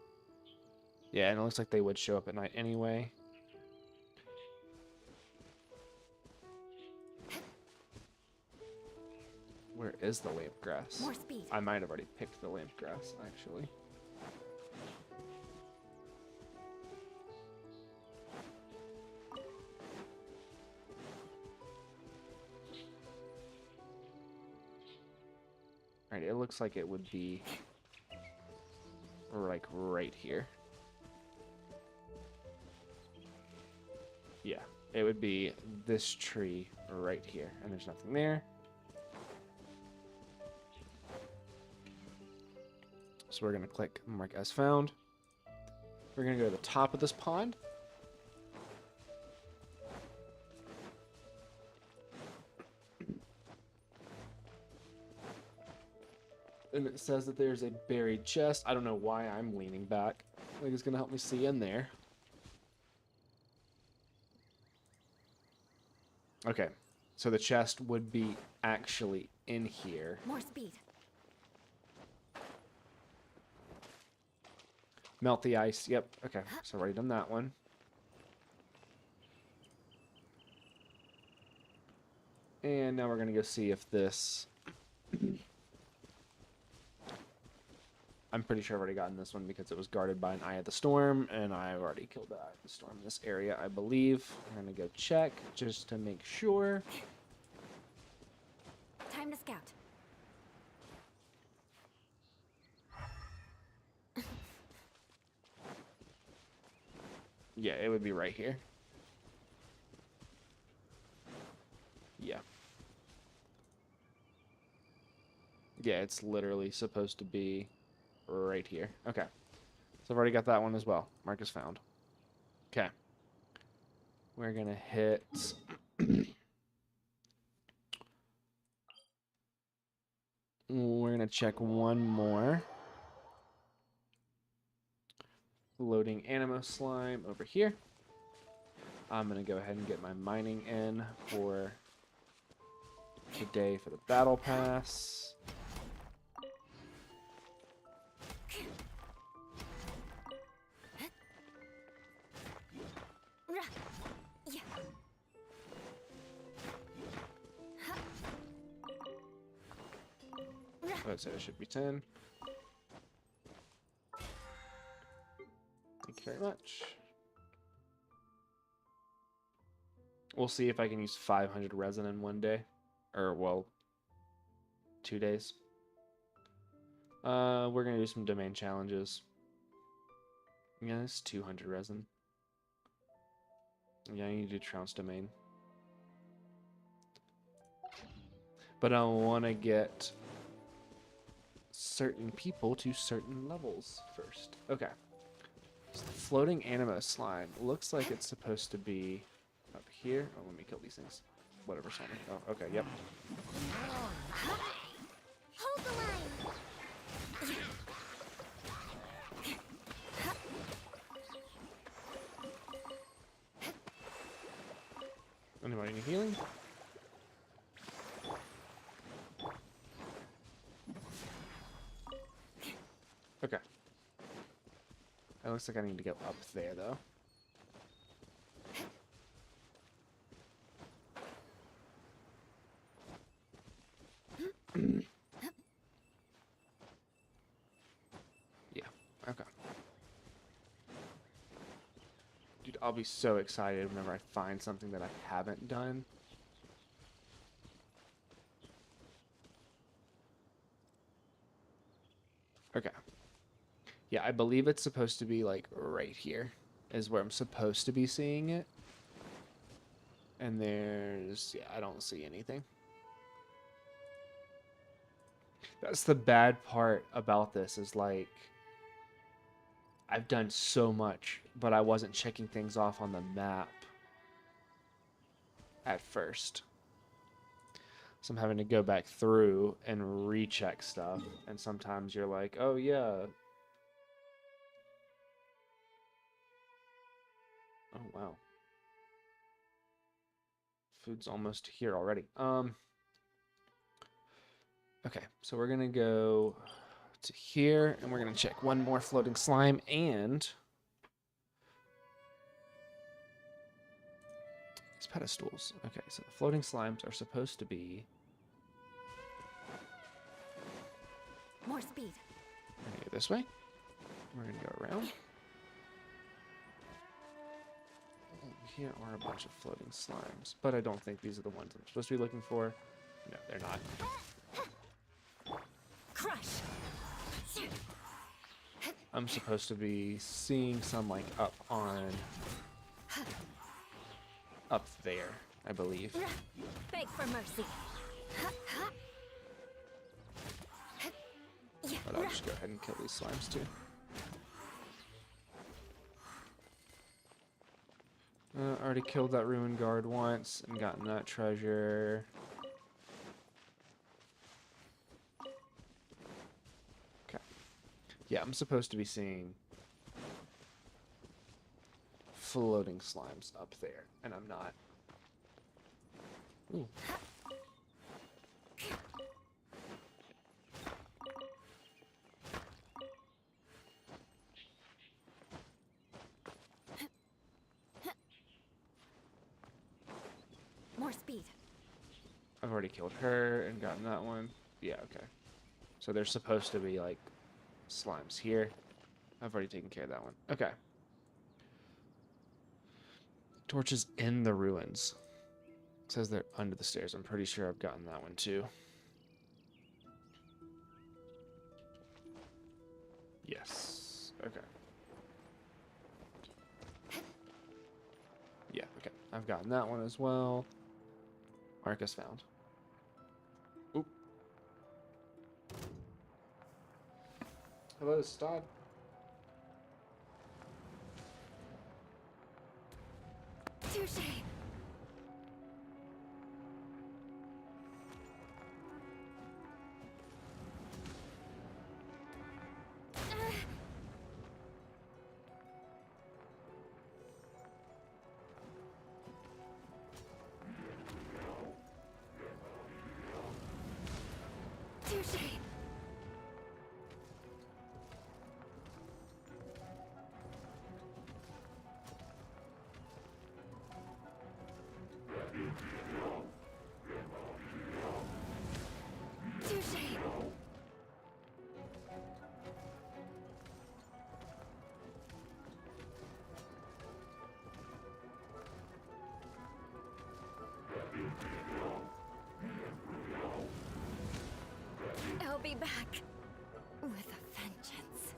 Yeah, and it looks like they would show up at night anyway. Where is the lamp grass? More speed. I might have already picked the lamp grass, actually. looks like it would be like right here. Yeah, it would be this tree right here, and there's nothing there. So we're going to click mark as found. We're going to go to the top of this pond. And it says that there's a buried chest. I don't know why I'm leaning back. I think it's going to help me see in there. Okay, so the chest would be actually in here. More speed. Melt the ice. Yep. Okay, so I've already done that one. And now we're going to go see if this... I'm pretty sure I've already gotten this one because it was guarded by an Eye of the Storm, and I've already killed the Eye of the Storm in this area, I believe. I'm going to go check just to make sure. Time to scout. Yeah, it would be right here. Yeah. Yeah, it's literally supposed to be right here. Okay. So I've already got that one as well. Mark is found. Okay. We're going to hit... We're going to check one more. Loading Animo Slime over here. I'm going to go ahead and get my mining in for today for the Battle Pass. Let's say it should be 10. Thank you very much. We'll see if I can use 500 resin in one day. Or, well, 2 days. We're going to do some domain challenges. Yeah, it's 200 resin. Yeah, I need to do Trounce Domain. But I want to get certain people to certain levels first. Okay. So the floating Animo Slime looks like it's supposed to be up here. Oh, let me kill these things. Whatever, Sonic. Oh, okay, yep. Hold the line. Anybody need healing? Okay. It looks like I need to go up there, though. Yeah, okay. Dude, I'll be so excited whenever I find something that I haven't done. Okay. Yeah, I believe it's supposed to be, like, right here is where I'm supposed to be seeing it. And there's... yeah, I don't see anything. That's the bad part about this is, like... I've done so much, but I wasn't checking things off on the map at first. So I'm having to go back through and recheck stuff. And sometimes you're like, oh, yeah... Oh, wow. Food's almost here already. Okay, so we're going to go to here, and we're going to check one more floating slime, and... these pedestals. Okay, so the floating slimes are supposed to be... More speed. We're going to go this way. We're going to go around. Here are a bunch of floating slimes, but I don't think these are the ones I'm supposed to be looking for. No, they're not. Crush. I'm supposed to be seeing some like up there, I believe. Beg for mercy. But I'll just go ahead and kill these slimes too. Already killed that ruin guard once and gotten that treasure. Okay. Yeah, I'm supposed to be seeing floating slimes up there, and I'm not. Ooh. More speed. I've already killed her and gotten that one. Yeah, okay. So there's supposed to be, like, slimes here. I've already taken care of that one. Okay. Torches in the ruins. It says they're under the stairs. I'm pretty sure I've gotten that one, too. Yes. Okay. Yeah, okay. I've gotten that one as well. Marcus found. Oop. Hello, Stod. Touché. Touché. Touché. I'll be back with a vengeance.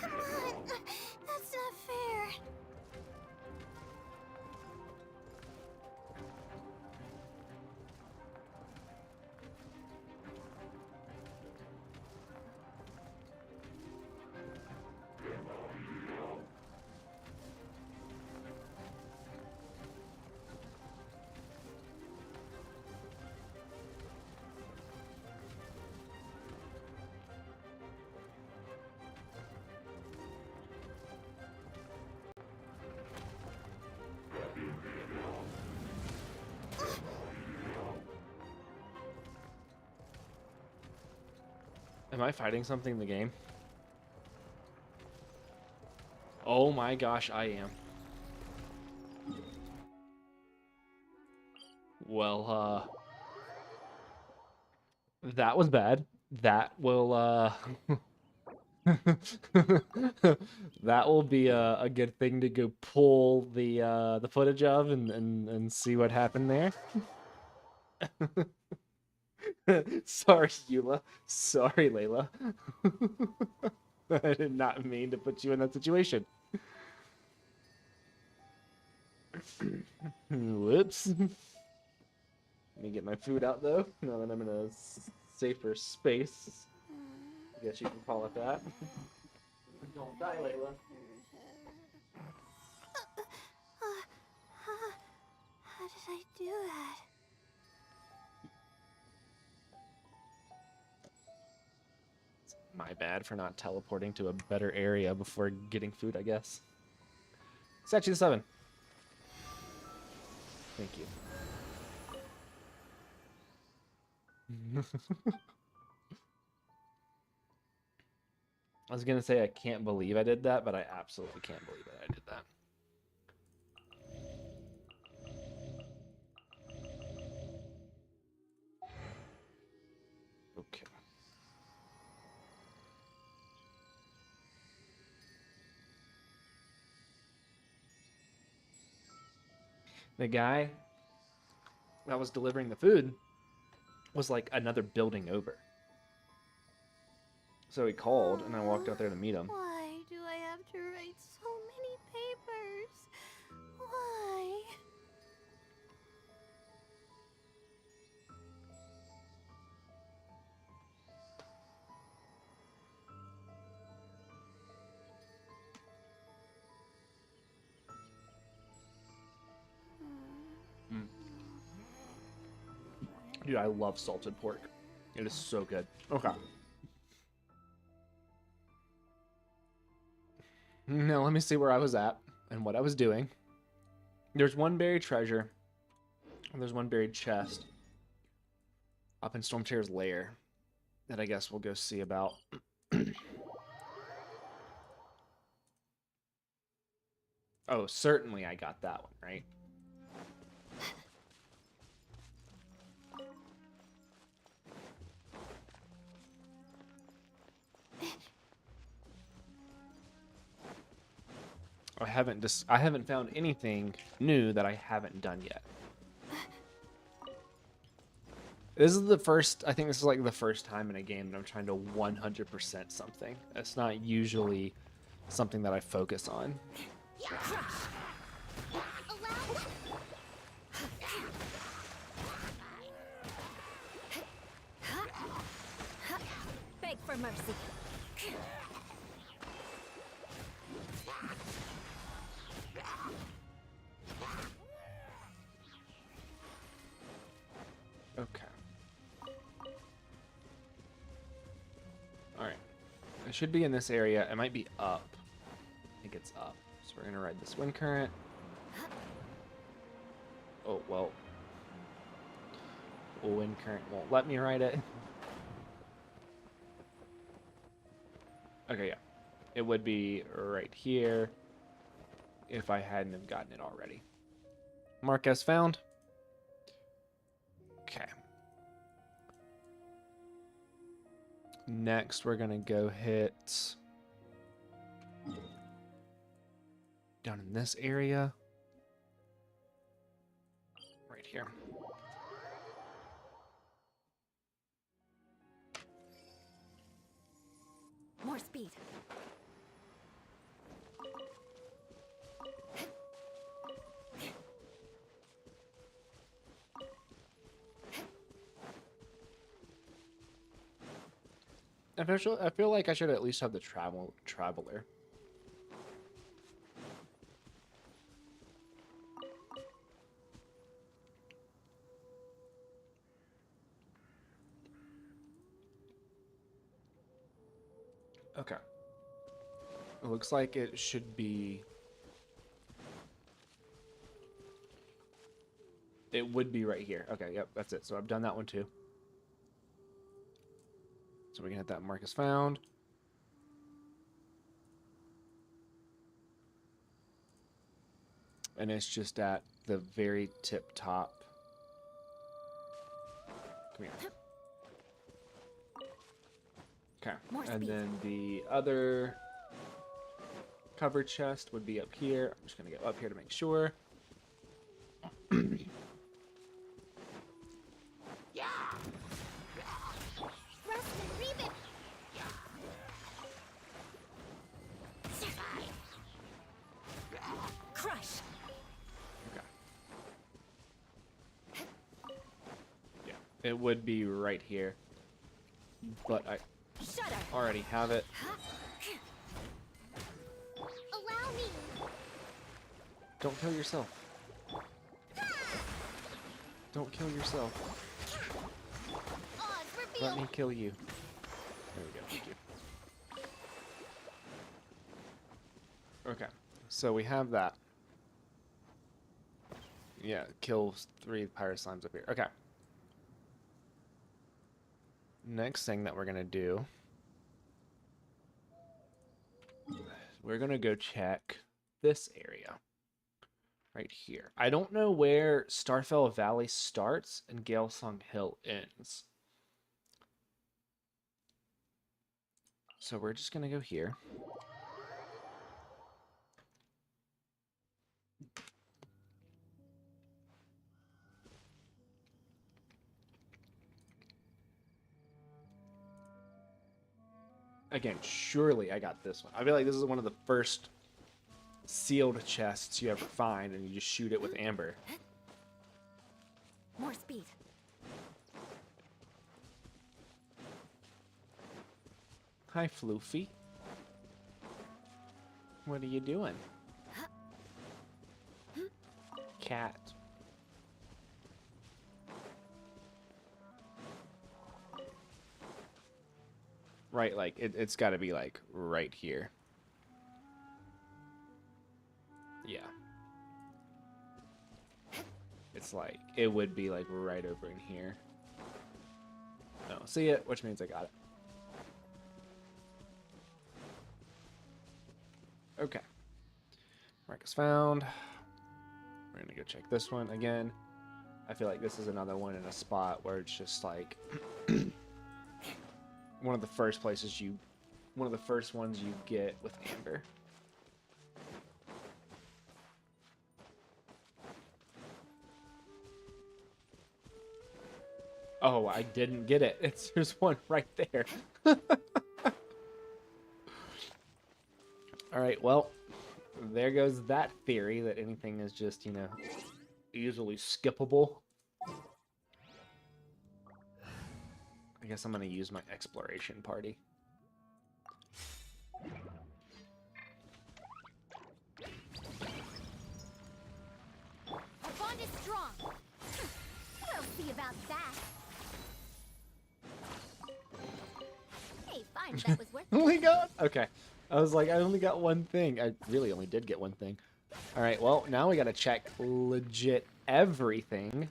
Come on! That's not fair! Am I fighting something in the game? Oh my gosh, I am. Well, that was bad. That will, That will be a good thing to go pull the footage of and see what happened there. Sorry, Eula. Sorry, Layla. I did not mean to put you in that situation. Whoops. Let me get my food out though. Now that I'm in a safer space. I guess you can call it that. Don't die, Layla. How did I do that? My bad for not teleporting to a better area before getting food, I guess. Statue 7. Thank you. I was gonna say I can't believe I did that, but I absolutely can't believe that I did that. Okay. The guy that was delivering the food was like another building over. So he called, and I walked out there to meet him. Why do I have to write so many papers? Why? Dude, I love salted pork. It is so good. Okay. Now let me see where I was at and what I was doing. There's one buried treasure. And there's one buried chest up in Stormchair's lair that I guess we'll go see about. Oh, certainly I got that one, right? I haven't found anything new that I haven't done yet. This is the first, I think this is like the first time in a game that I'm trying to 100% something. It's not usually something that I focus on. Beg for mercy. Okay. Alright. It should be in this area. It might be up. I think it's up. So we're going to ride this wind current. Oh, well. Wind current won't let me ride it. Okay, yeah. It would be right here if I hadn't have gotten it already. Mark as found. Okay. Next, we're going to go hit down in this area. Right here. More speed. I feel like I should at least have the traveler. Okay. It looks like it should be... It would be right here. Okay, yep, that's it. So I've done that one too. So we can hit that mark as found. And it's just at the very tip top. Come here. Okay. More And speed. then the other cover chest would be up here. I'm just going to go up here to make sure. Crush. Okay. Yeah, it would be right here. But I already have it. Allow me. Don't kill yourself. Don't kill yourself. Let me kill you. There we go. Thank you. Okay. So we have that. Yeah, kill 3 pirate slimes up here. Okay. Next thing that we're going to do, we're going to go check this area right here. I don't know where Starfell Valley starts and Galesong Hill ends. So we're just going to go here. Again, surely I got this one. I feel like this is one of the first sealed chests you ever find, and you just shoot it with amber. More speed. Hi, Floofy. What are you doing? Cat. Right, like, it's got to be, like, right here. Yeah. It's like, it would be, like, right over in here. No, see it, which means I got it. Okay. Mark is found. We're going to go check this one again. I feel like this is another one in a spot where it's just, like... one of the first places you... one of the first ones you get with amber. Oh, I didn't get it. There's one right there. Alright, well, there goes that theory that anything is just, you know, easily skippable. I guess I'm going to use my exploration party. Our bond is strong. We'll see about that. Hey, fine. That was worth it. Oh my god! Okay. I was like, I only got one thing. I really only did get one thing. Alright, well, now we gotta check legit everything.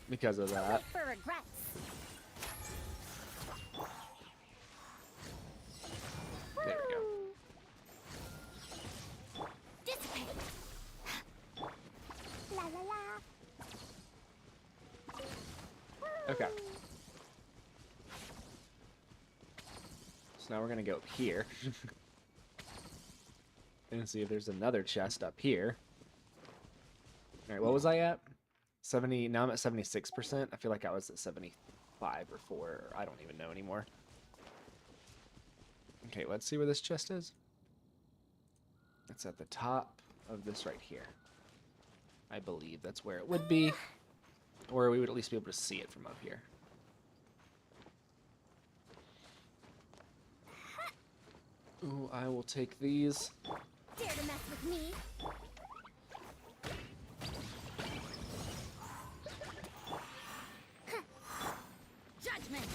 Because of that. For regrets. There we go. Dissipate. La la la. Okay. So now we're gonna go up here. And see if there's another chest up here. Alright, what was I at? 70, now I'm at 76%. I feel like I was at 75 or 4, or I don't even know anymore. Okay, let's see where this chest is. It's at the top of this right here. I believe that's where it would be. Or we would at least be able to see it from up here. Ooh, I will take these. Dare to mess with me? Judgment.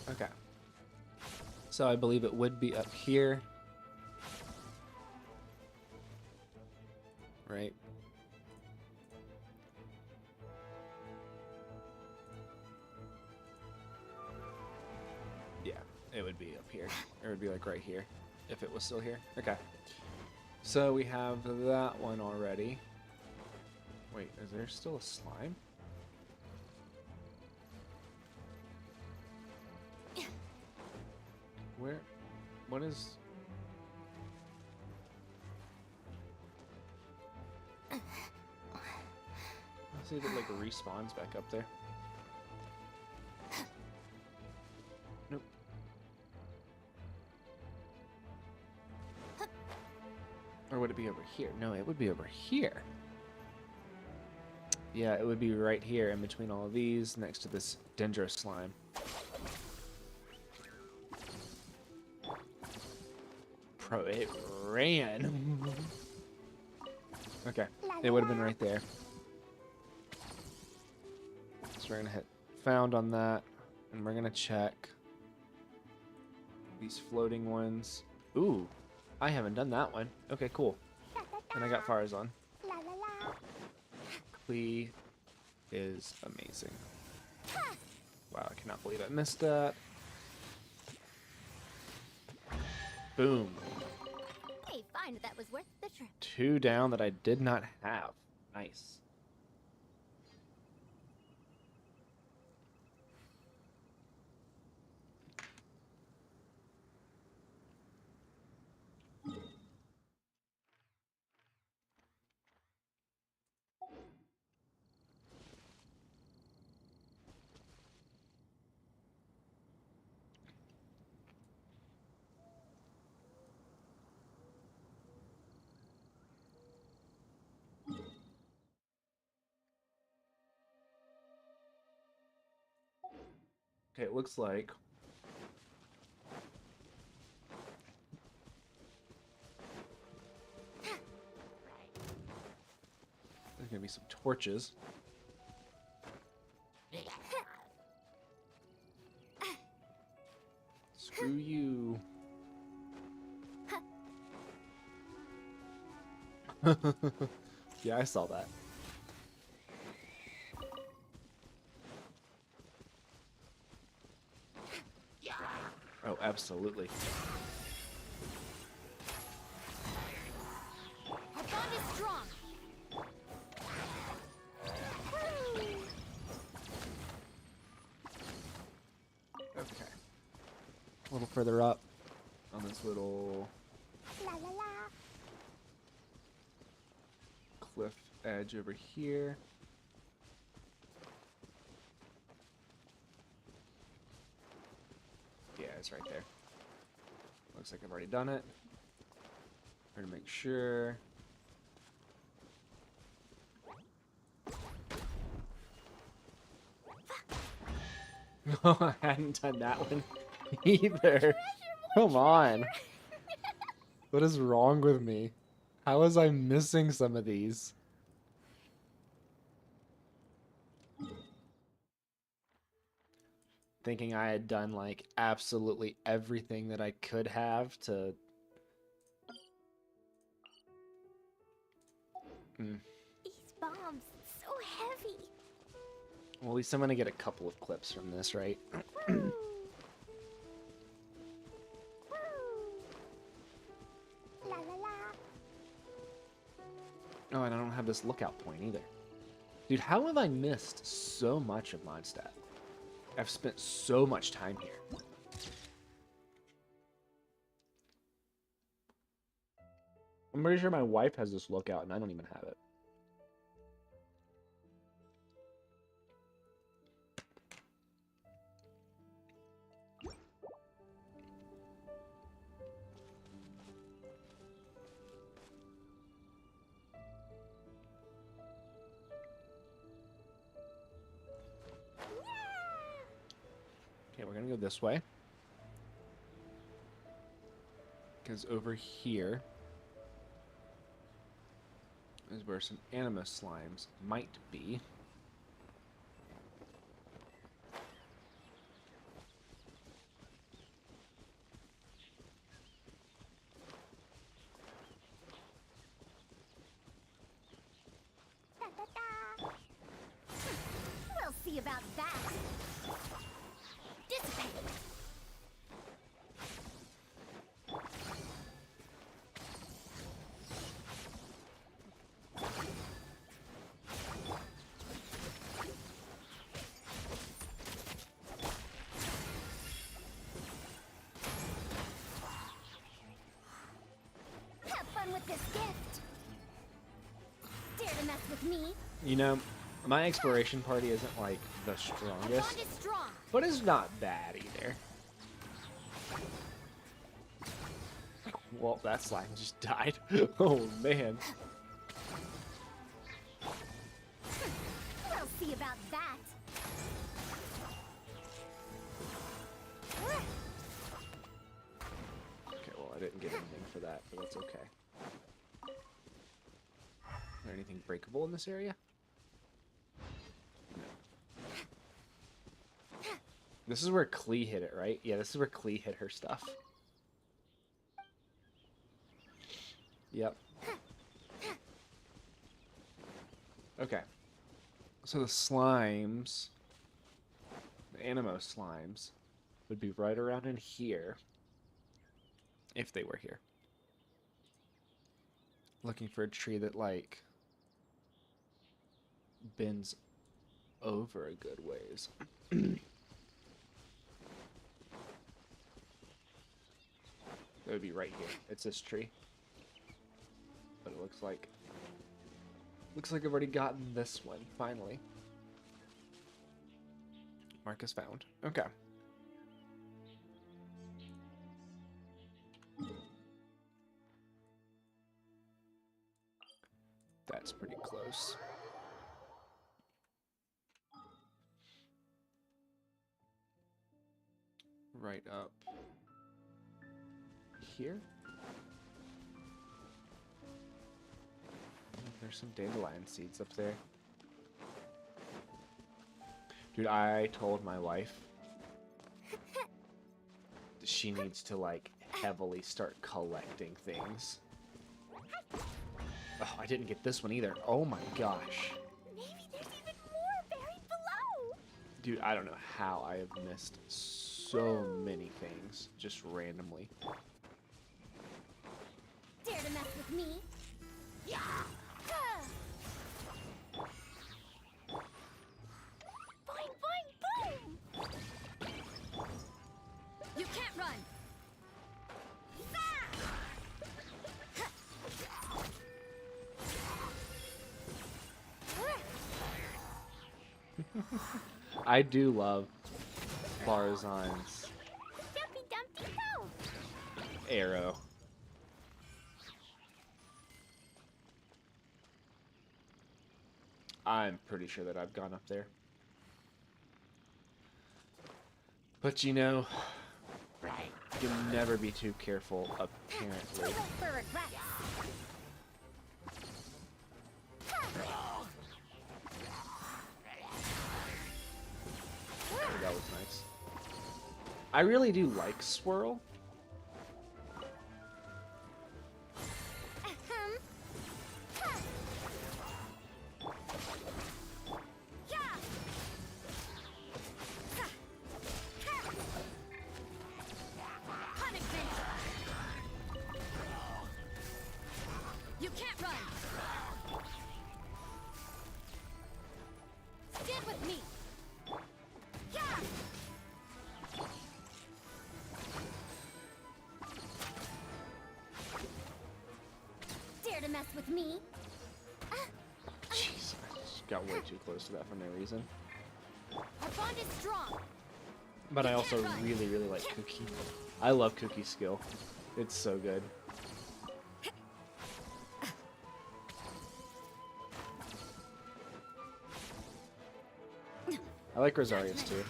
Okay. So I believe it would be up here. Right? it would be up here. Or it would be like right here if it was still here. Okay. So we have that one already. Wait, is there still a slime? Where? What is... Let's see if it like respawns back up there. Nope. Or would it be over here? No, it would be over here. Yeah, it would be right here in between all of these next to this dangerous slime. Bro, it ran. Okay, it would have been right there. So we're gonna hit found on that, and we're gonna check these floating ones. Ooh, I haven't done that one. Okay, cool. And I got fires on. Klee is amazing. Wow, I cannot believe I missed that. Boom. Hey, fine, that was worth the trip. 2 down that I did not have. Nice. Okay, it looks like there's gonna be some torches. Screw you. Yeah, I saw that. Oh, absolutely. Our bond is strong. Okay. A little further up on this little cliff edge over here. Yeah, it's right there. Looks like I've already done it. Trying to make sure. No, I hadn't done that one either. Come on. What is wrong with me? How was I missing some of these? Thinking I had done like absolutely everything that I could have to... These bombs, so heavy. Well, at least I'm gonna get a couple of clips from this, right? Oh, and I don't have this lookout point either. Dude, how have I missed so much of Mondstadt? I've spent so much time here. I'm pretty sure my wife has this lookout and I don't even have it. Okay, we're gonna go this way. Because over here is where some anima slimes might be. We'll see about that. Dissipate. with this gift. Dare to mess with me? You know, my exploration party isn't like the Our strongest, bond is strong. but it's not bad either. Well, that slime just died. Oh man. We'll see about that. Okay, well, I didn't get anything for that, but that's okay. Is there anything breakable in this area? No. This is where Klee hit it, right? Yeah, this is where Klee hit her stuff. Yep. Okay. So the slimes, the Animo slimes, would be right around in here if they were here. Looking for a tree that, like, bends over a good ways. That would be right here. It's this tree. But it looks like I've already gotten this one, finally. Marcus found. Okay. That's pretty close. Right up here. There's some dandelion seeds up there. Dude, I told my wife that she needs to, like, heavily start collecting things. Oh, I didn't get this one either. Oh my gosh. Maybe there's even more buried below. Dude, I don't know how I have missed so many things just randomly. Dare to mess with me? Yeah. Boing, boing, boom! You can't run! I do love Barzan's Dumpy Dumpty Go! arrow. I'm pretty sure that I've gone up there. But you know, you can never be too careful, apparently. For regrets. Oh, that was nice. I really do like Swirl. You can't run! Stand with me! Dare to mess with me? Jeez, I just got way too close to that for no reason. Our bond is strong. But I also really, really like Cookie. I love Cookie's skill. It's so good. I like Rosaria's too.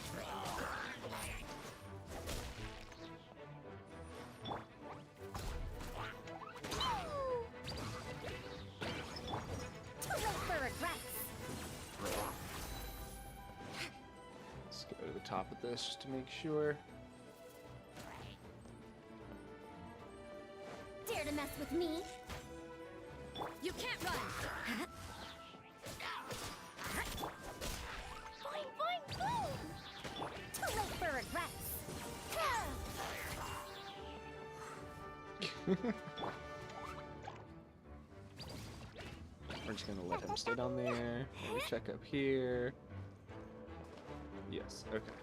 Let's go to the top of this just to make sure. Dare to mess with me? You can't run! Boing, boing, boom! Too late for regrets. We're just gonna let him stay down there. Let me check up here. Yes, okay.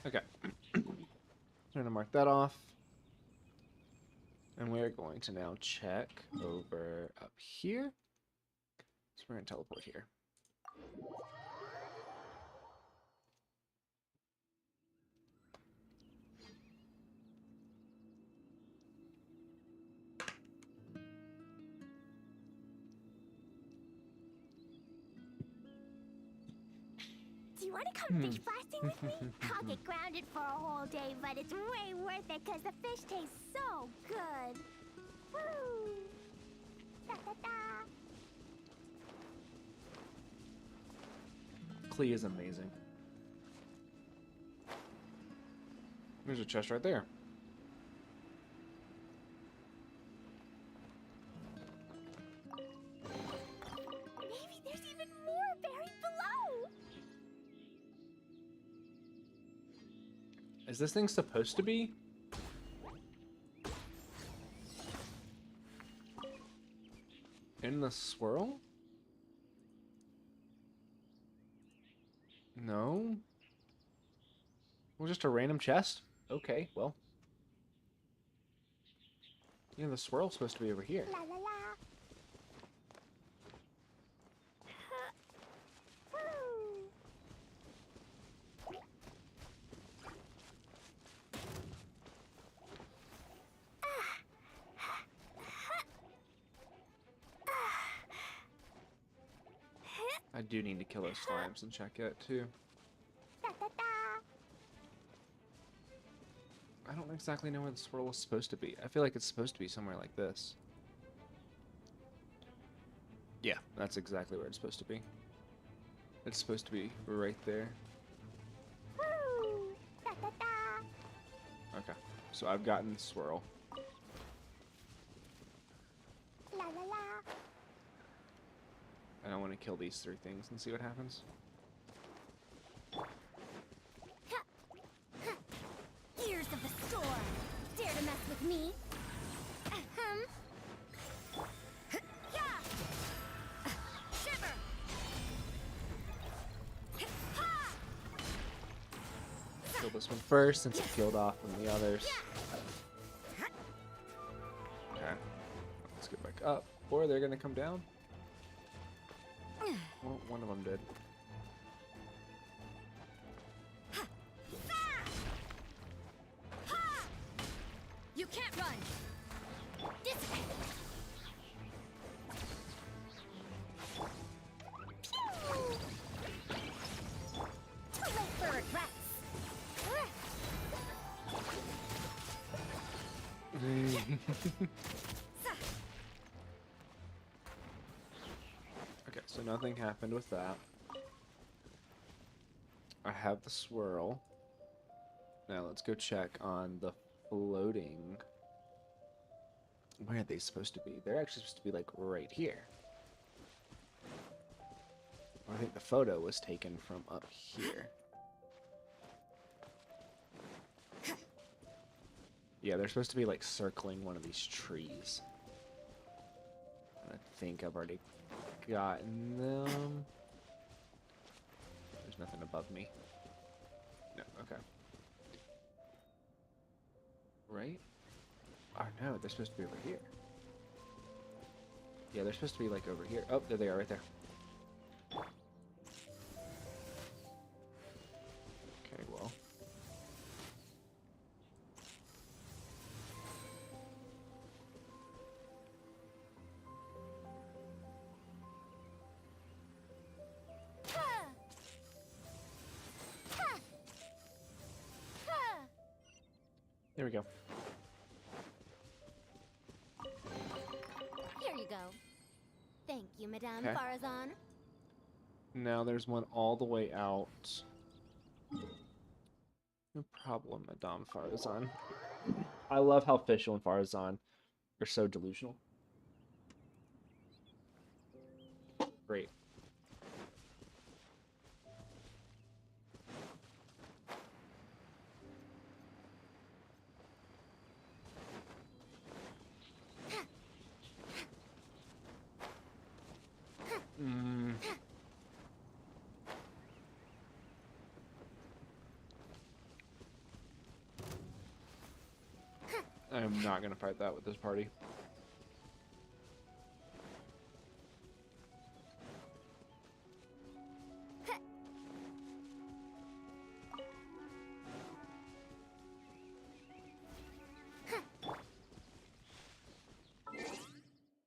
Okay. I'm going to mark that off. And we're going to now check over up here. So we're going to teleport here. Do you want to come fish blasting with me? I'll get grounded for a whole day, but it's way worth it because the fish tastes so good. Woo! Da, da, da. Klee is amazing. There's a chest right there. Maybe there's even more buried below. Is this thing supposed to be? In the swirl? No. Well, just a random chest? Okay, well. Yeah, the swirl's supposed to be over here. La la la. Woo! I do need to kill those slimes and check it too. Da, da, da. I don't exactly know where the swirl is supposed to be. I feel like it's supposed to be somewhere like this. Yeah, that's exactly where it's supposed to be. It's supposed to be right there. Woo! Da, da, da. Okay, so I've gotten the swirl. La la la. And I want to kill these 3 things and see what happens. Ears of the storm. Dare to mess with me? Yeah. Shiver. Kill this one first since it killed off from the others. Okay, let's get back up. Or they're gonna come down. Well, one of them did. You can't run. Dissipate. Pew! Too late for regrets. Okay, so nothing happened with that. I have the swirl. Now let's go check on the floating. Where are they supposed to be? They're actually supposed to be like right here. I think the photo was taken from up here. Yeah, they're supposed to be like circling one of these trees. And I think I've already gotten them. There's nothing above me. No, okay. Right? Oh no, they're supposed to be over here. Yeah, they're supposed to be like over here. Oh, there they are right there. Okay, well. There we go. Here you go. Thank you, Madame Okay. Farazan. Now there's one all the way out. No problem, Madame Farazan. I love how Fischl and Farazan are so delusional. Great. I'm not gonna fight that with this party.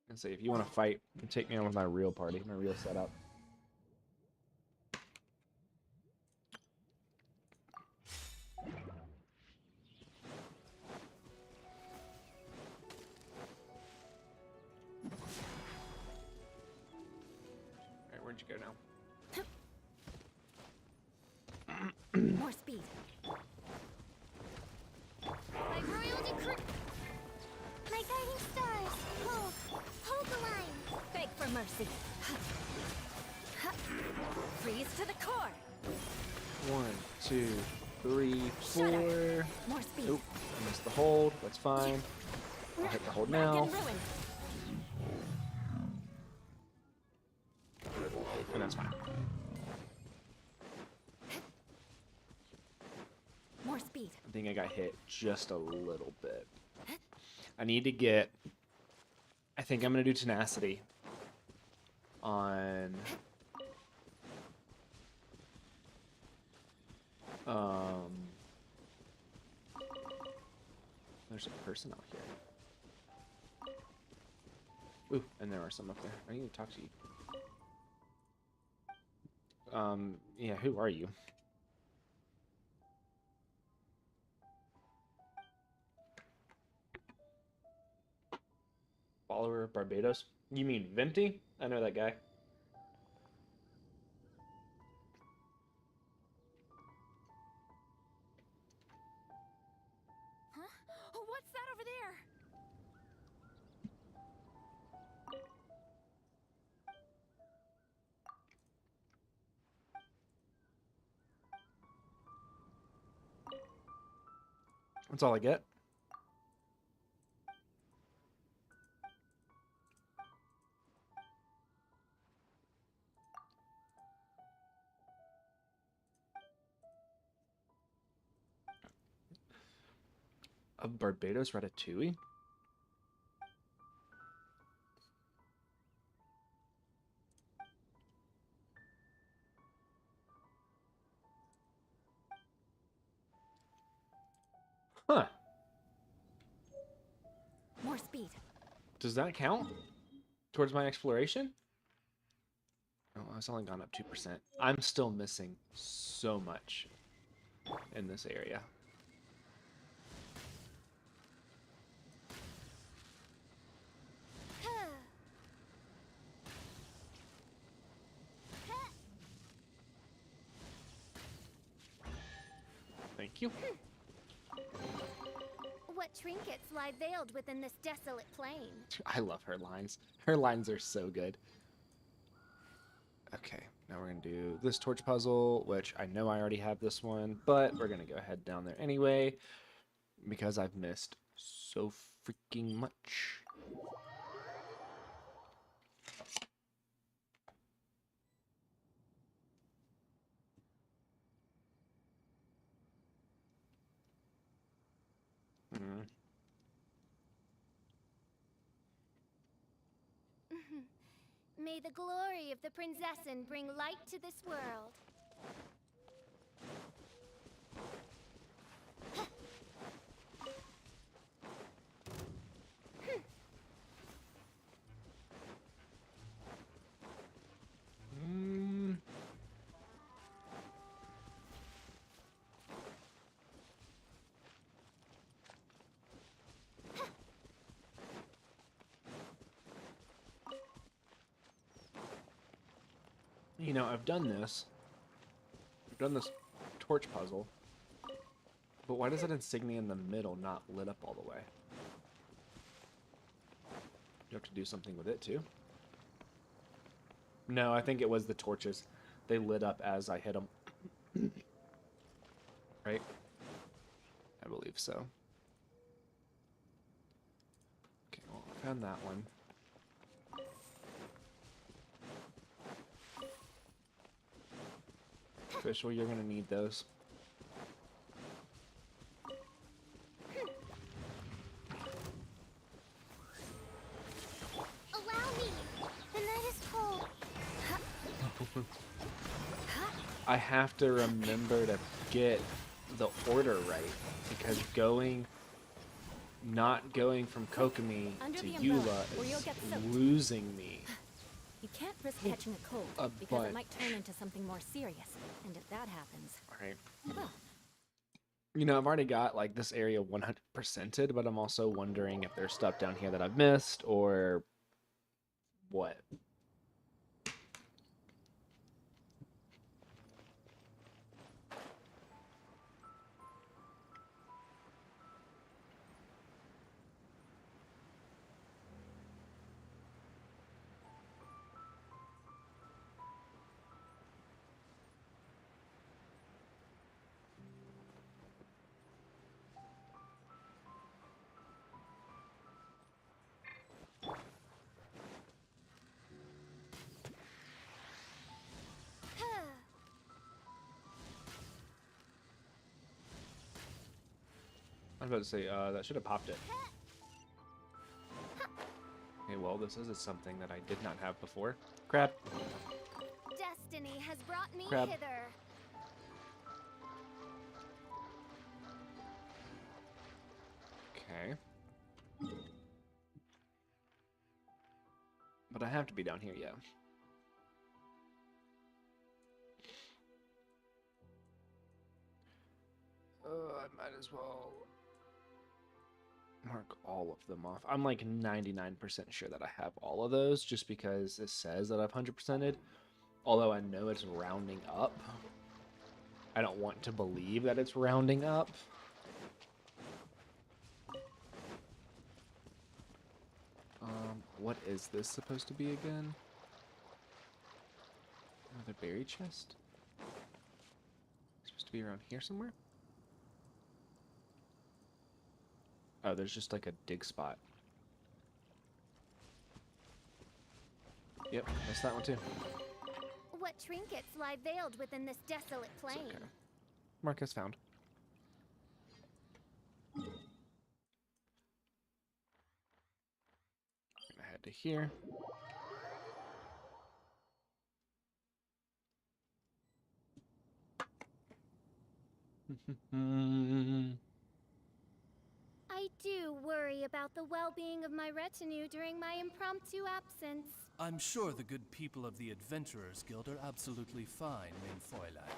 And say, if you want to fight, take me on with my real party, my real setup. Alright, where'd you go now? More speed. My royal decree. My guiding stars. Hold the line. Beg for mercy. Freeze to the core. 1, 2, 3, 4. More speed. Nope, I missed the hold. That's fine. I'll hit the hold now. And that's fine. More speed. I think I got hit just a little bit. I need to get... I think I'm going to do tenacity on... There's a person out here. Ooh, and there are some up there. I need to talk to you. Yeah, who are you? Follower of Barbados? You mean Venti? I know that guy. Huh? Oh, what's that over there? That's all I get. Of Barbados Ratatouille? Huh. More speed. Does that count towards my exploration? Oh, it's only gone up 2%. I'm still missing so much in this area. Thank you. What trinkets lie veiled within this desolate plain? I love her lines. Her lines are so good. Okay, now we're going to do this torch puzzle, which I know I already have this one, but we're going to go ahead down there anyway, because I've missed so freaking much. May the glory of the Prinzessin bring light to this world. You know, I've done this. I've done this torch puzzle. But why does that insignia in the middle not lit up all the way? You have to do something with it too? No, I think it was the torches. They lit up as I hit them. Right? I believe so. Okay, well, I found that one. Official, you're gonna need those. I have to remember to get the order right, because not going from Kokomi Under to the umbrella, Eula or you'll is get soaked. losing me. You can't risk catching a cold, A because butt. it might turn into something more serious. And if that happens, Right. well, You know, I've already got like this area 100%ed, but I'm also wondering if there's stuff down here that I've missed or what. I was about to say, that should have popped it. Okay, well, this is something that I did not have before. Crap. Destiny has brought me Crab. hither. Okay. But I have to be down here, yeah. I might as well mark all of them off. I'm like 99% sure that I have all of those, just because it says that I've 100%ed. Although I know it's rounding up. I don't want to believe that it's rounding up. What is this supposed to be again? Another berry chest? It's supposed to be around here somewhere? Oh, there's just like a dig spot. Yep, that's that one too. What trinkets lie veiled within this desolate plain? Okay. Marcus found. Gonna head to here. I do worry about the well-being of my retinue during my impromptu absence. I'm sure the good people of the Adventurers Guild are absolutely fine, mein Fräulein.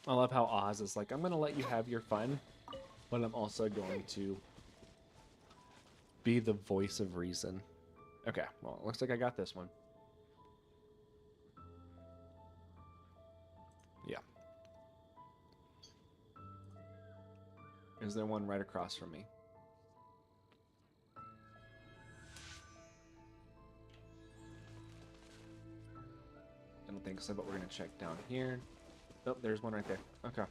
I love how Oz is like, I'm going to let you have your fun, but I'm also going to be the voice of reason. Okay, well, it looks like I got this one. Yeah. Is there one right across from me? I don't think so, but we're going to check down here. Nope, there's one right there. Okay.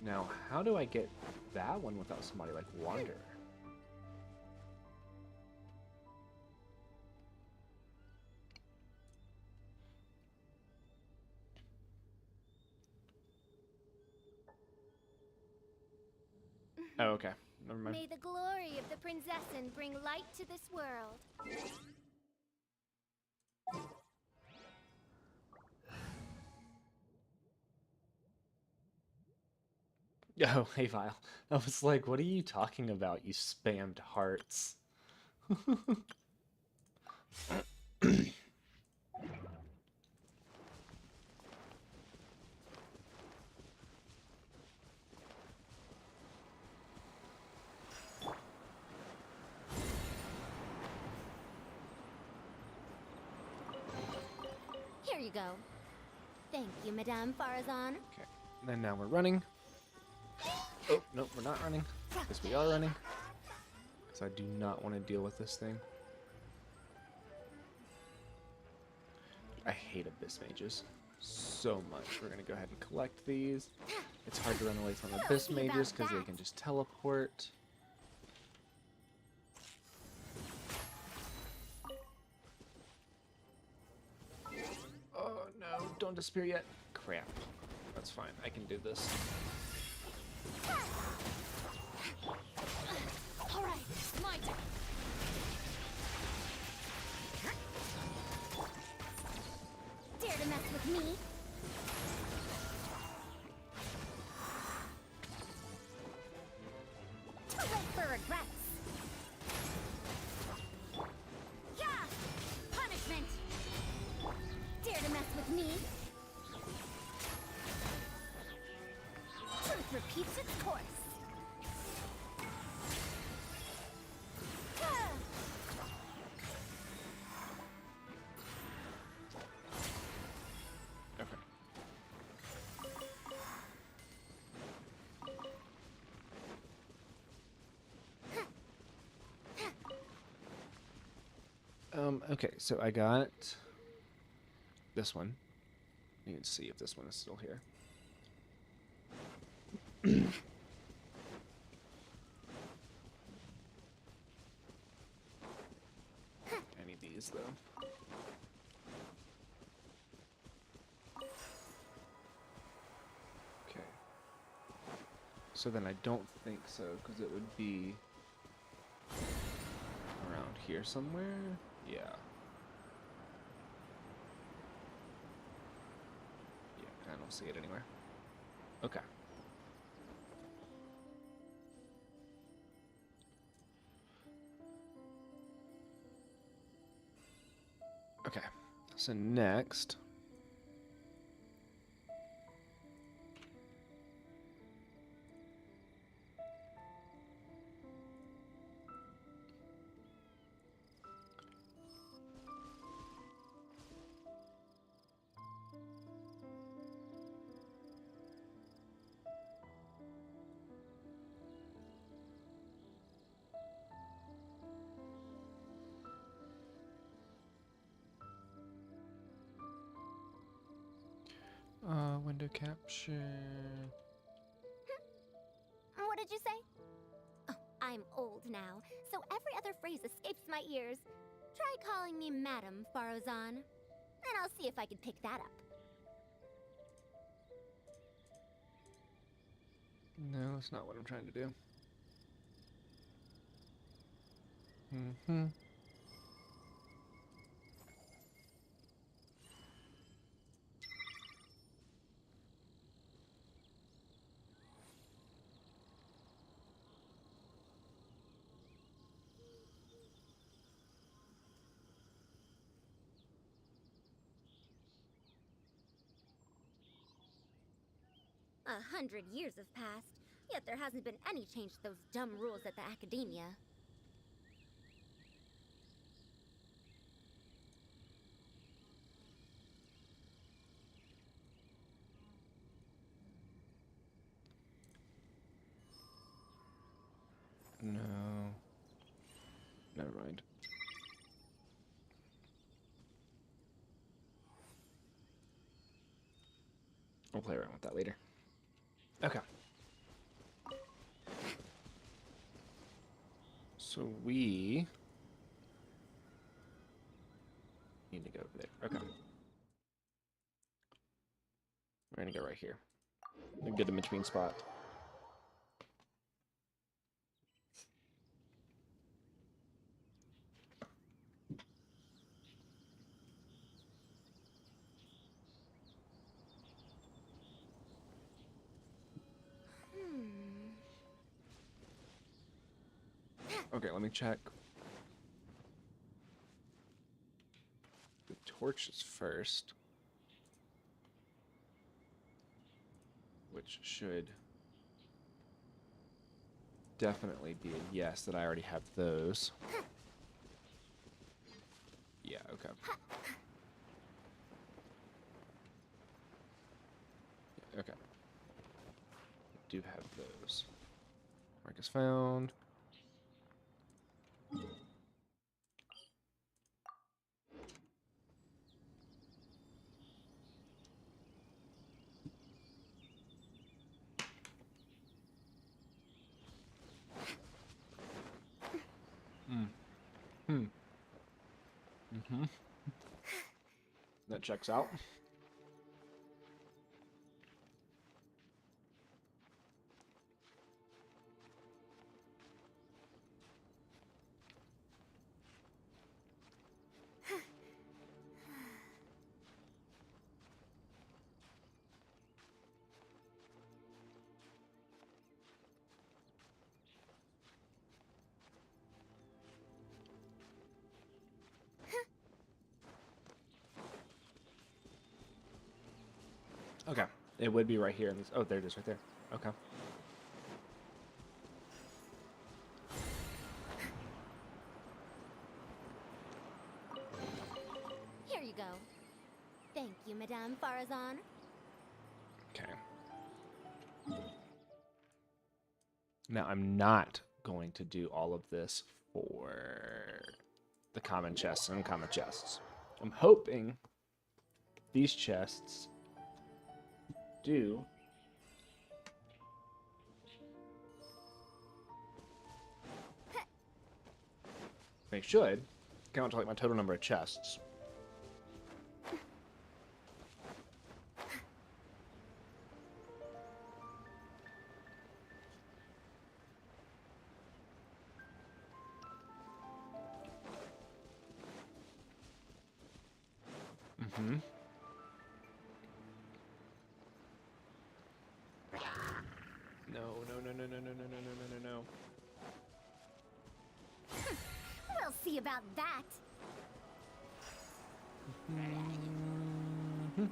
Now, how do I get that one without somebody, like, wander? Oh, okay. Never mind. May the glory of the Prinzessin bring light to this world. Oh, hey, Vile. I was like, what are you talking about, you spammed hearts? Here you go. Thank you, Madame Farazan. Okay, and then now we're running. Oh, nope, we're not running. Because we are running. Because I do not want to deal with this thing. I hate abyss mages so much. We're gonna go ahead and collect these. It's hard to run away from abyss mages because they can just teleport. Oh no, don't disappear yet. Crap. That's fine, I can do this. Alright, my turn. Dare to mess with me? Too late for regrets. Yeah! Punishment! Dare to mess with me? Truth repeats its course. Okay. Okay, so I got this one. I need to see if this one is still here. I need these though. Okay. So then I don't think so, because it would be around here somewhere. Yeah. Yeah, I don't see it anywhere. Okay. Okay. So next, window capture. What did you say? Oh, I'm old now, so every other phrase escapes my ears. Try calling me Madam Farozan, and I'll see if I can pick that up. No, that's not what I'm trying to do. Mm-hmm. A 100 years have passed, yet there hasn't been any change to those dumb rules at the Academia. No. Never mind. I'll play around with that later. Okay. So we need to go over there. Okay. We're gonna go right here. A good in between spot. Okay, let me check. The torches first. Which should definitely be a yes that I already have those. Yeah, okay. Yeah, okay. I do have those. Mark is found. Mm-hmm. That checks out. Okay. It would be right here. In this. Oh, there it is right there. Okay. Here you go. Thank you, Madame Farazan. Okay. Now, I'm not going to do all of this for the common chests and uncommon chests. I'm hoping these chests do they should count to like my total number of chests. Mm-hmm. No, no, no, no, no, no, no, no, no, no, no. We'll see about that. Mm-hmm.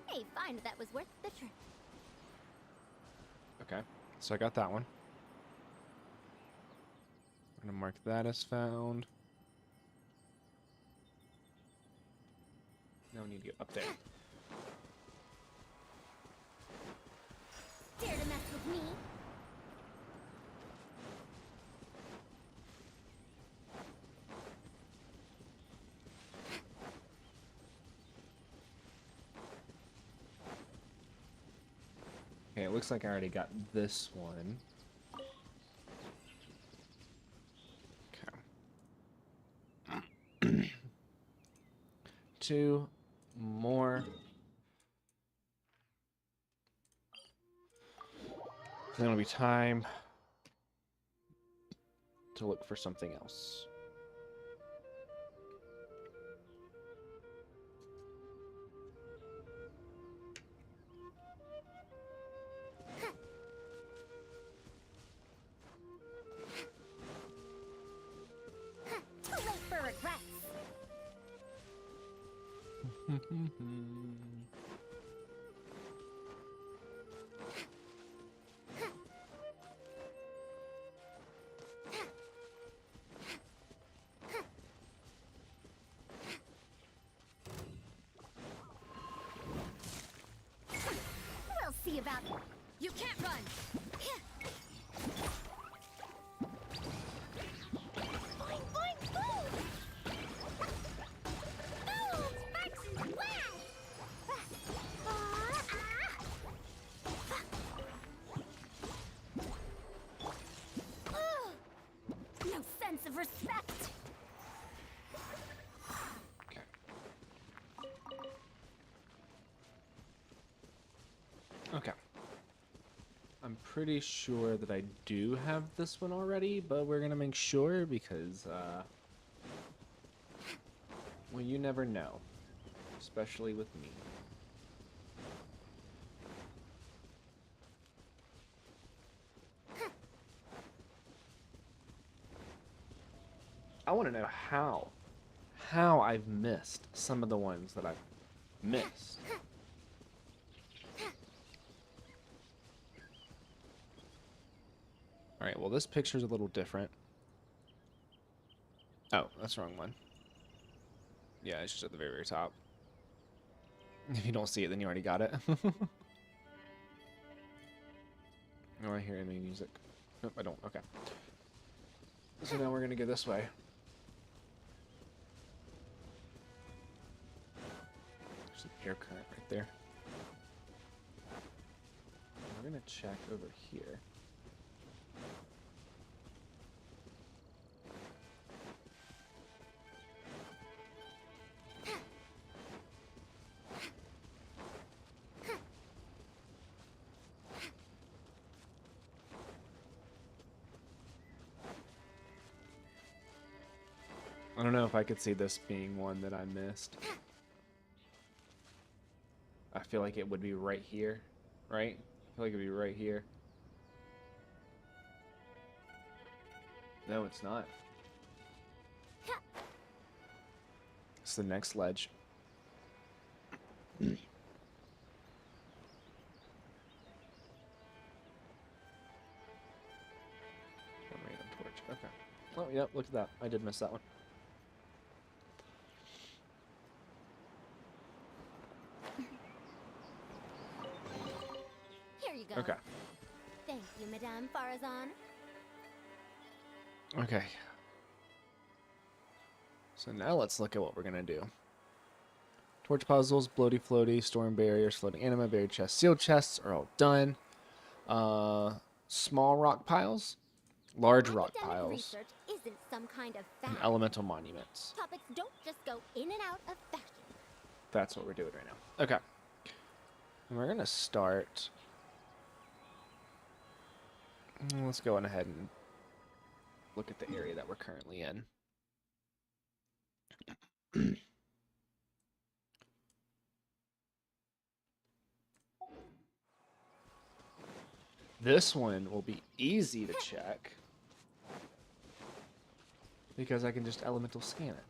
Hey, find that was worth the trip. Okay, so I got that one. I'm gonna mark that as found. Now we need to get up there. Dare to mess with me? Okay, it looks like I already got this one. Okay. 2 more. Then it'll be time to look for something else. Too late for regrets. We'll see about it. You can't run! Boing, boing, boom! Boom! Sparks! Wow! No sense of respect! Okay. I'm pretty sure that I do have this one already, but we're gonna make sure because, well, you never know, especially with me. I want to know how I've missed some of the ones that I've missed. All right, well, this picture's a little different. Oh, that's the wrong one. Yeah, it's just at the very, very top. If you don't see it, then you already got it. Oh, I hear enemy music. Nope, I don't. Okay. So now we're going to go this way. There's an air current right there. We're going to check over here. I don't know if I could see this being one that I missed. I feel like it would be right here, right? I feel like it'd be right here. No, it's not. It's the next ledge. Random torch. Okay. Oh, yep, look at that. I did miss that one. Here you go. Okay. Thank you, Madame Farazan. Okay. So now let's look at what we're gonna do. Torch puzzles, bloaty floaty, storm barriers, floating anima, buried chests, sealed chests are all done. Small rock piles, large rock Academic piles, research isn't some kind of and fad. elemental monuments. Topics don't just go in and out of fashion. That's what we're doing right now. Okay. And we're gonna start. Let's go on ahead and look at the area that we're currently in. This one will be easy to check because I can just elemental scan it.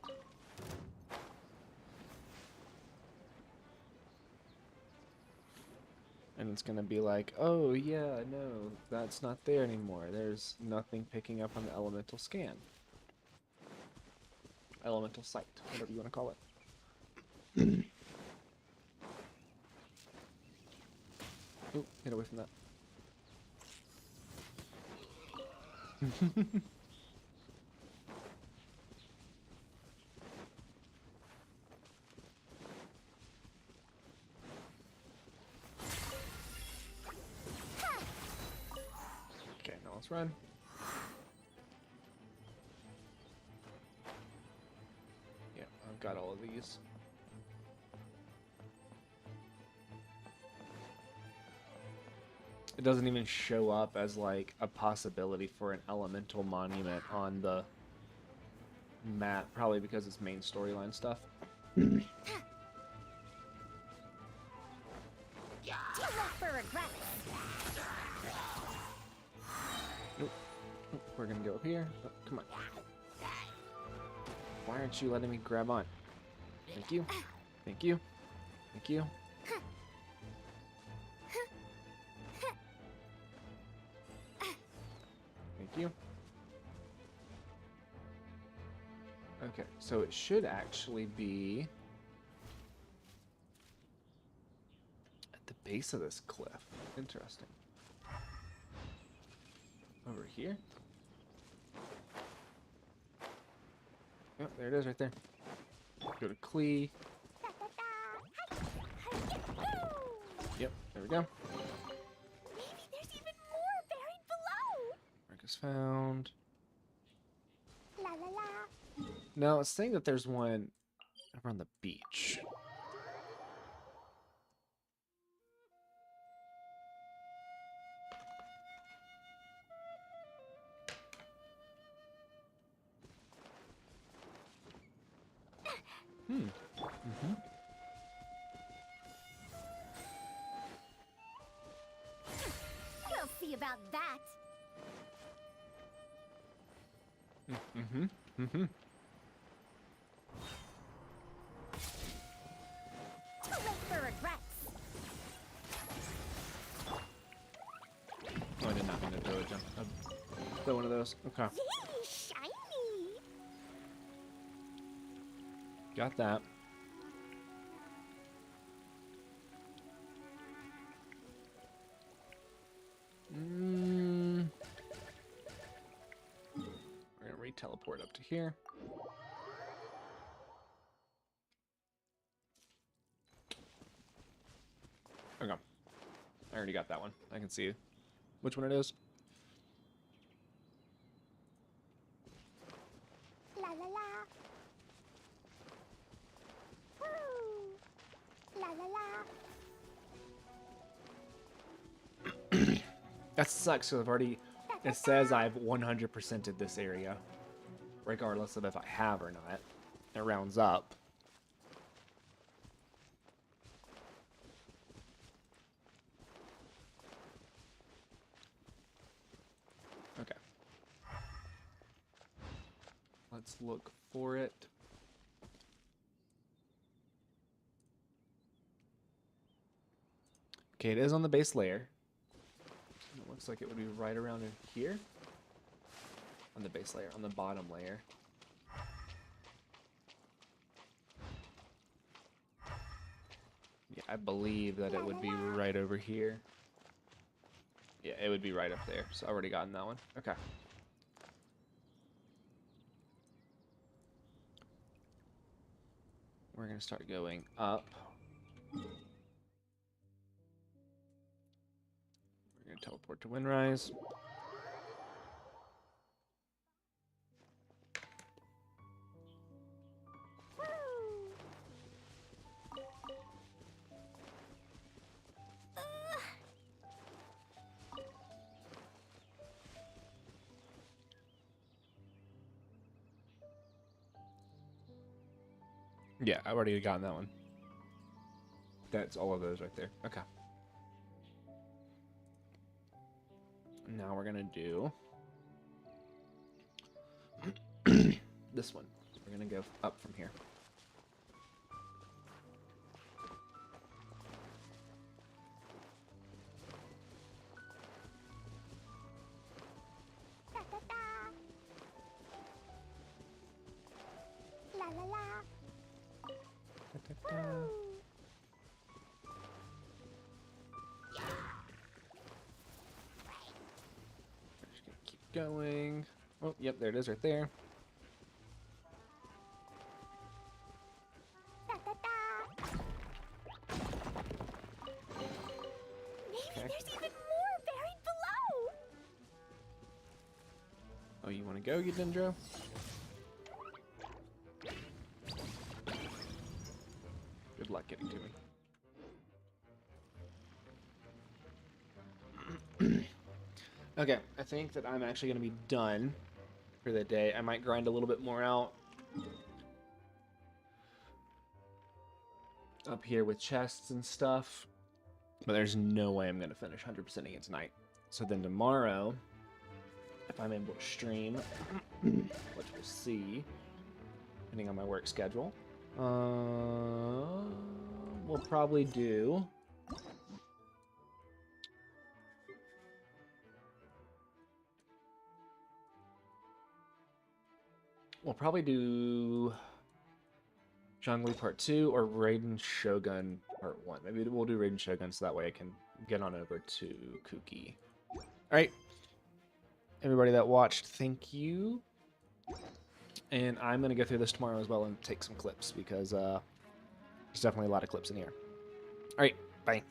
And it's going to be like, oh yeah, no, that's not there anymore. There's nothing picking up on the elemental scan. Elemental sight, whatever you want to call it. Ooh, get away from that. Okay, now let's run. Yeah, I've got all of these. It doesn't even show up as like a possibility for an elemental monument on the map, probably because it's main storyline stuff. Too late for regret. Nope. Nope. We're gonna go up here. Oh, come on. Why aren't you letting me grab on? Thank you. Thank you. Thank you. Thank you. Okay, so it should actually be at the base of this cliff. Interesting. Over here? Oh, there it is right there. Go to Klee. Yep, there we go. Maybe there's even more buried below. Mark is found. La la la. No, it's saying that there's one over on the beach. Mm-hmm. We'll see about that. Mm-hmm. Mm-hmm. Too late for regrets. Oh, I did not mean to throw a jump. Throw one of those. Okay. Yay, shiny. Got that. We're gonna re-teleport up to here. Okay. I already got that one. I can see which one it is. La la la. Woo. La la la. That sucks, because I've already... It says I've 100%ed this area. regardless of if I have or not. It rounds up. Okay. Let's look for it. Okay, it is on the base layer. It looks like it would be right around in here. On the base layer, on the bottom layer. Yeah, I believe that it would be right over here. Yeah, it would be right up there. So I've already gotten that one. Okay. We're going to start going up. We're going to teleport to Windrise. Yeah, I've already gotten that one. That's all of those right there. Okay. Now we're gonna do this one. We're gonna go up from here. La la la. Just gonna keep going. Oh, yep, there it is right there. Maybe there's even more buried below. Oh, you want to go, Dendro? Good luck getting to me. Okay, I think that I'm actually going to be done for the day. I might grind a little bit more out up here with chests and stuff, but there's no way I'm going to finish 100% again tonight. So then tomorrow, if I'm able to stream, which we'll see, depending on my work schedule, we'll probably do Zhongli Part 2 or Raiden Shogun Part 1. Maybe we'll do Raiden Shogun so that way I can get on over to Kuki. Alright. Everybody that watched, thank you. And I'm going to go through this tomorrow as well and take some clips because there's definitely a lot of clips in here. Alright, bye.